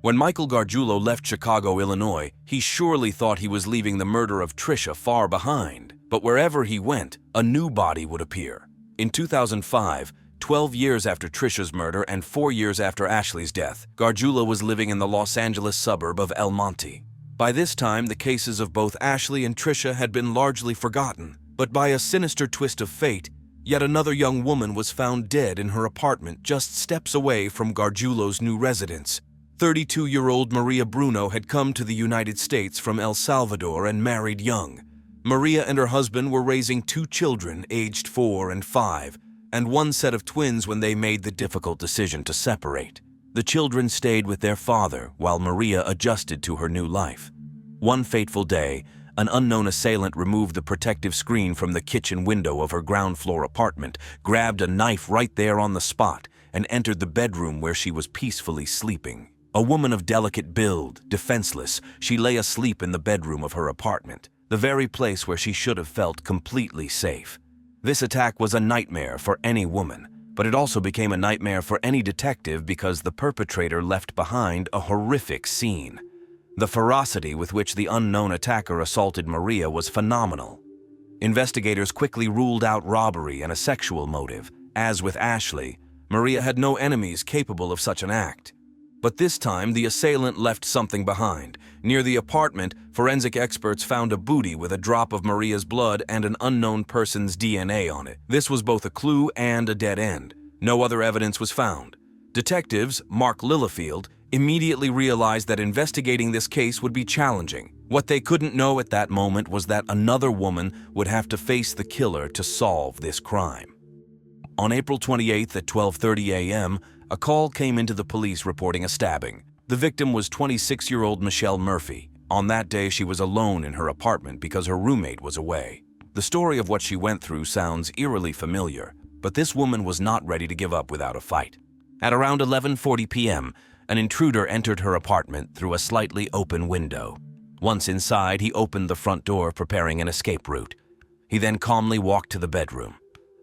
When Michael Gargiulo left Chicago, Illinois, he surely thought he was leaving the murder of Trisha far behind. But wherever he went, a new body would appear. In 2005, 12 years after Trisha's murder and 4 years after Ashley's death, Gargiulo was living in the Los Angeles suburb of El Monte. By this time, the cases of both Ashley and Trisha had been largely forgotten, but by a sinister twist of fate, yet another young woman was found dead in her apartment just steps away from Gargiulo's new residence. 32-year-old Maria Bruno had come to the United States from El Salvador and married young. Maria and her husband were raising 2 children aged 4 and 5, and one set of twins when they made the difficult decision to separate. The children stayed with their father while Maria adjusted to her new life. One fateful day, an unknown assailant removed the protective screen from the kitchen window of her ground-floor apartment, grabbed a knife right there on the spot, and entered the bedroom where she was peacefully sleeping. A woman of delicate build, defenseless, she lay asleep in the bedroom of her apartment, the very place where she should have felt completely safe. This attack was a nightmare for any woman, but it also became a nightmare for any detective because the perpetrator left behind a horrific scene. The ferocity with which the unknown attacker assaulted Maria was phenomenal. Investigators quickly ruled out robbery and a sexual motive. As with Ashley, Maria had no enemies capable of such an act. But this time, the assailant left something behind. Near the apartment, forensic experts found a booty with a drop of Maria's blood and an unknown person's DNA on it. This was both a clue and a dead end. No other evidence was found. Detectives, Mark Littlefield, immediately realized that investigating this case would be challenging. What they couldn't know at that moment was that another woman would have to face the killer to solve this crime. On April 28th at 12:30 a.m., a call came into the police reporting a stabbing. The victim was 26-year-old Michelle Murphy. On that day, she was alone in her apartment because her roommate was away. The story of what she went through sounds eerily familiar, but this woman was not ready to give up without a fight. At around 11:40 p.m., an intruder entered her apartment through a slightly open window. Once inside, he opened the front door, preparing an escape route. He then calmly walked to the bedroom.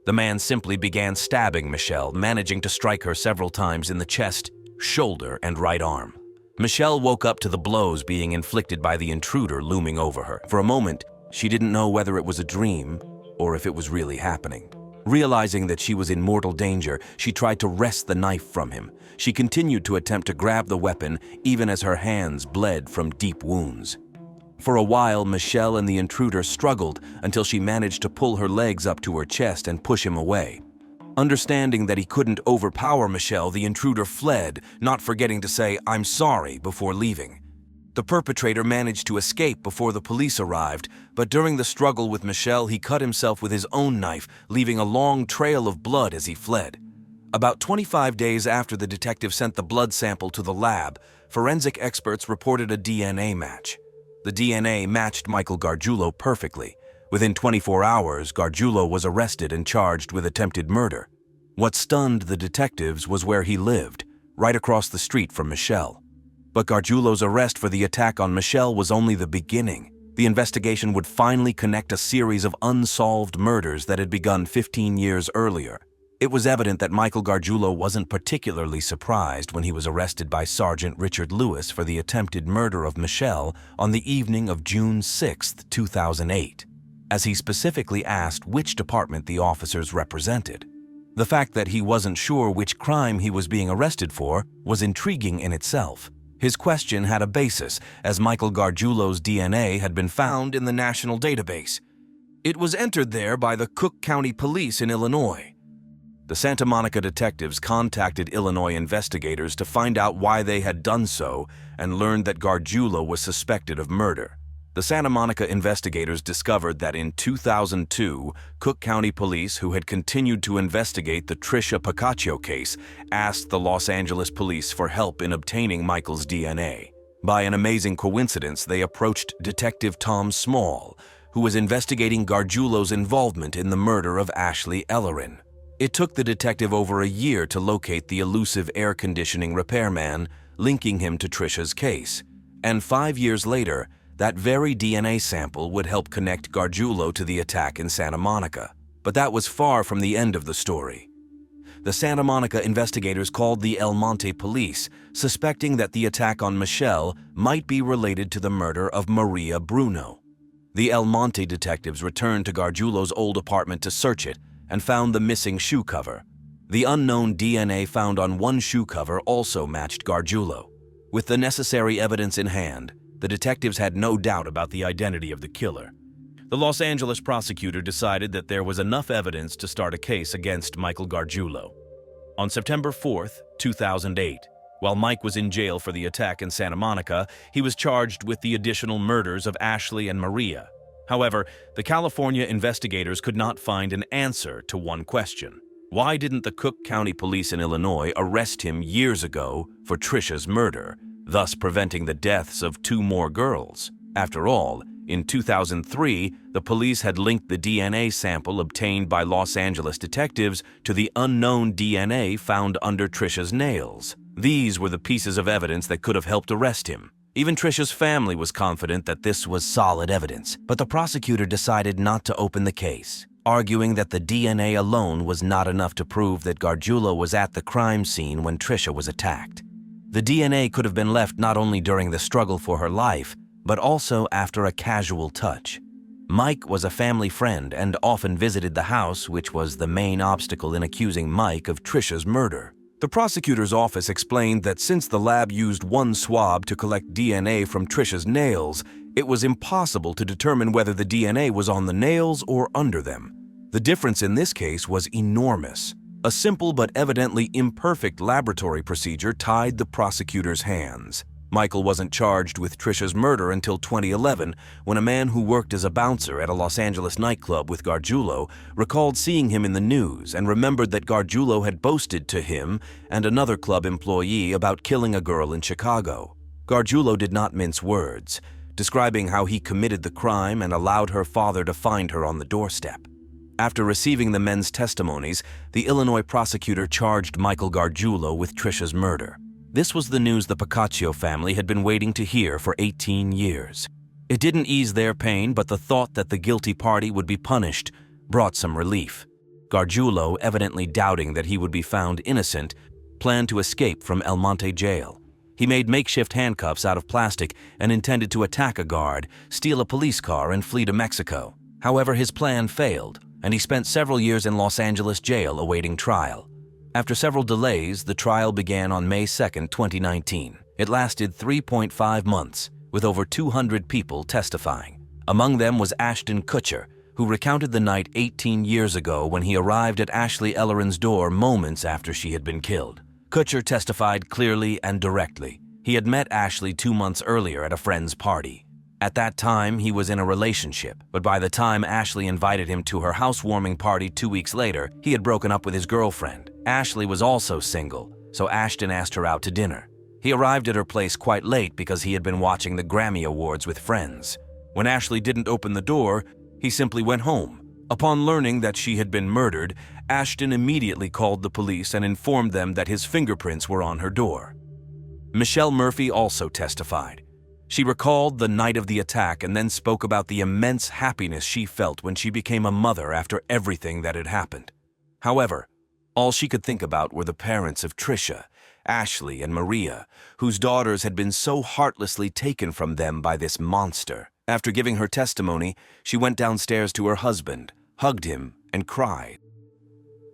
The man simply began stabbing Michelle, managing to strike her several times in the chest, shoulder, and right arm. Michelle woke up to the blows being inflicted by the intruder looming over her. For a moment, she didn't know whether it was a dream or if it was really happening. Realizing that she was in mortal danger, she tried to wrest the knife from him. She continued to attempt to grab the weapon, even as her hands bled from deep wounds. For a while, Michelle and the intruder struggled until she managed to pull her legs up to her chest and push him away. Understanding that he couldn't overpower Michelle, the intruder fled, not forgetting to say, "I'm sorry," before leaving. The perpetrator managed to escape before the police arrived, but during the struggle with Michelle, he cut himself with his own knife, leaving a long trail of blood as he fled. About 25 days after the detective sent the blood sample to the lab, forensic experts reported a DNA match. The DNA matched Michael Gargiulo perfectly. Within 24 hours, Gargiulo was arrested and charged with attempted murder. What stunned the detectives was where he lived, right across the street from Michelle. But Gargiulo's arrest for the attack on Michelle was only the beginning. The investigation would finally connect a series of unsolved murders that had begun 15 years earlier. It was evident that Michael Gargiulo wasn't particularly surprised when he was arrested by Sergeant Richard Lewis for the attempted murder of Michelle on the evening of June 6, 2008, as he specifically asked which department the officers represented. The fact that he wasn't sure which crime he was being arrested for was intriguing in itself. His question had a basis, as Michael Gargiulo's DNA had been found in the national database. It was entered there by the Cook County Police in Illinois. The Santa Monica detectives contacted Illinois investigators to find out why they had done so and learned that Gargiulo was suspected of murder. The Santa Monica investigators discovered that in 2002, Cook County Police, who had continued to investigate the Tricia Pacaccio case, asked the Los Angeles police for help in obtaining Michael's DNA. By an amazing coincidence, they approached Detective Tom Small, who was investigating Gargiulo's involvement in the murder of Ashley Ellerin. It took the detective over a year to locate the elusive air conditioning repairman, linking him to Tricia's case. And 5 years later, that very DNA sample would help connect Gargiulo to the attack in Santa Monica. But that was far from the end of the story. The Santa Monica investigators called the El Monte police, suspecting that the attack on Michelle might be related to the murder of Maria Bruno. The El Monte detectives returned to Gargiulo's old apartment to search it and found the missing shoe cover. The unknown DNA found on one shoe cover also matched Gargiulo. With the necessary evidence in hand, the detectives had no doubt about the identity of the killer. The Los Angeles prosecutor decided that there was enough evidence to start a case against Michael Gargiulo. On September 4, 2008, while Mike was in jail for the attack in Santa Monica, he was charged with the additional murders of Ashley and Maria. However, the California investigators could not find an answer to one question. Why didn't the Cook County Police in Illinois arrest him years ago for Tricia's murder, thus preventing the deaths of 2 more girls? After all, in 2003, the police had linked the DNA sample obtained by Los Angeles detectives to the unknown DNA found under Tricia's nails. These were the pieces of evidence that could have helped arrest him. Even Tricia's family was confident that this was solid evidence, but the prosecutor decided not to open the case, arguing that the DNA alone was not enough to prove that Gargiulo was at the crime scene when Tricia was attacked. The DNA could have been left not only during the struggle for her life, but also after a casual touch. Mike was a family friend and often visited the house, which was the main obstacle in accusing Mike of Tricia's murder. The prosecutor's office explained that since the lab used one swab to collect DNA from Tricia's nails, it was impossible to determine whether the DNA was on the nails or under them. The difference in this case was enormous. A simple but evidently imperfect laboratory procedure tied the prosecutor's hands. Michael wasn't charged with Tricia's murder until 2011, when a man who worked as a bouncer at a Los Angeles nightclub with Gargiulo recalled seeing him in the news and remembered that Gargiulo had boasted to him and another club employee about killing a girl in Chicago. Gargiulo did not mince words, describing how he committed the crime and allowed her father to find her on the doorstep. After receiving the men's testimonies, the Illinois prosecutor charged Michael Gargiulo with Tricia's murder. This was the news the Pacaccio family had been waiting to hear for 18 years. It didn't ease their pain, but the thought that the guilty party would be punished brought some relief. Gargiulo, evidently doubting that he would be found innocent, planned to escape from El Monte jail. He made makeshift handcuffs out of plastic and intended to attack a guard, steal a police car, and flee to Mexico. However, his plan failed, and he spent several years in Los Angeles jail awaiting trial. After several delays, the trial began on May 2, 2019. It lasted 3.5 months, with over 200 people testifying. Among them was Ashton Kutcher, who recounted the night 18 years ago when he arrived at Ashley Ellerin's door moments after she had been killed. Kutcher testified clearly and directly. He had met Ashley 2 months earlier at a friend's party. At that time, he was in a relationship, but by the time Ashley invited him to her housewarming party 2 weeks later, he had broken up with his girlfriend. Ashley was also single, so Ashton asked her out to dinner. He arrived at her place quite late because he had been watching the Grammy Awards with friends. When Ashley didn't open the door, he simply went home. Upon learning that she had been murdered, Ashton immediately called the police and informed them that his fingerprints were on her door. Michelle Murphy also testified. She recalled the night of the attack and then spoke about the immense happiness she felt when she became a mother after everything that had happened. However, all she could think about were the parents of Tricia, Ashley, and Maria, whose daughters had been so heartlessly taken from them by this monster. After giving her testimony, she went downstairs to her husband, hugged him, and cried.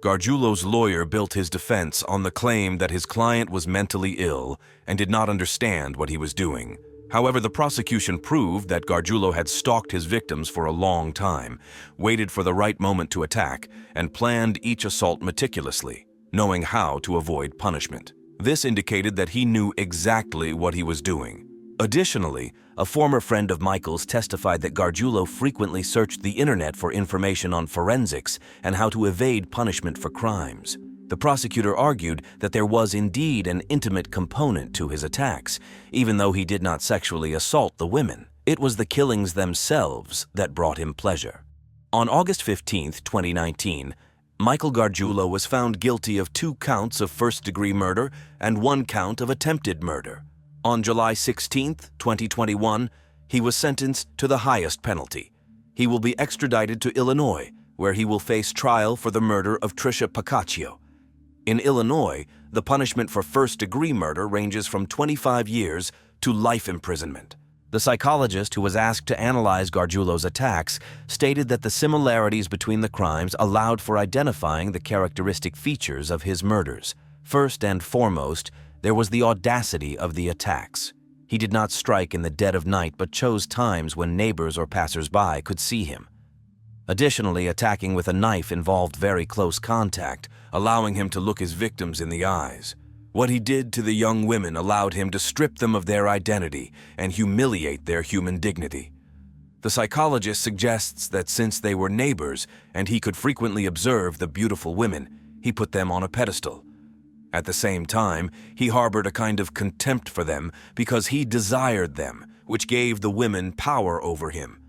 Gargiulo's lawyer built his defense on the claim that his client was mentally ill and did not understand what he was doing. However, the prosecution proved that Gargiulo had stalked his victims for a long time, waited for the right moment to attack, and planned each assault meticulously, knowing how to avoid punishment. This indicated that he knew exactly what he was doing. Additionally, a former friend of Michael's testified that Gargiulo frequently searched the internet for information on forensics and how to evade punishment for crimes. The prosecutor argued that there was indeed an intimate component to his attacks, even though he did not sexually assault the women. It was the killings themselves that brought him pleasure. On August 15, 2019, Michael Gargiulo was found guilty of 2 counts of first-degree murder and 1 count of attempted murder. On July 16, 2021, he was sentenced to the highest penalty. He will be extradited to Illinois, where he will face trial for the murder of Tricia Pacaccio. In Illinois, the punishment for first-degree murder ranges from 25 years to life imprisonment. The psychologist who was asked to analyze Gargiulo's attacks stated that the similarities between the crimes allowed for identifying the characteristic features of his murders. First and foremost, there was the audacity of the attacks. He did not strike in the dead of night but chose times when neighbors or passers-by could see him. Additionally, attacking with a knife involved very close contact, allowing him to look his victims in the eyes. What he did to the young women allowed him to strip them of their identity and humiliate their human dignity. The psychologist suggests that since they were neighbors and he could frequently observe the beautiful women, he put them on a pedestal. At the same time, he harbored a kind of contempt for them because he desired them, which gave the women power over him.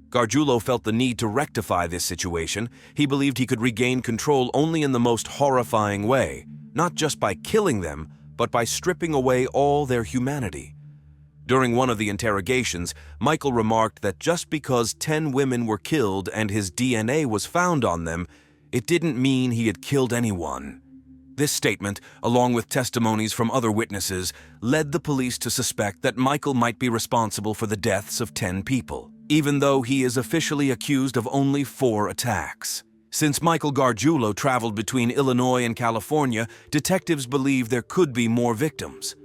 Gargiulo felt the need to rectify this situation. He believed he could regain control only in the most horrifying way, not just by killing them, but by stripping away all their humanity. During one of the interrogations, Michael remarked that just because 10 women were killed and his DNA was found on them, it didn't mean he had killed anyone. This statement, along with testimonies from other witnesses, led the police to suspect that Michael might be responsible for the deaths of 10 people, even though he is officially accused of only 4 attacks. Since Michael Gargiulo traveled between Illinois and California, detectives believe there could be more victims.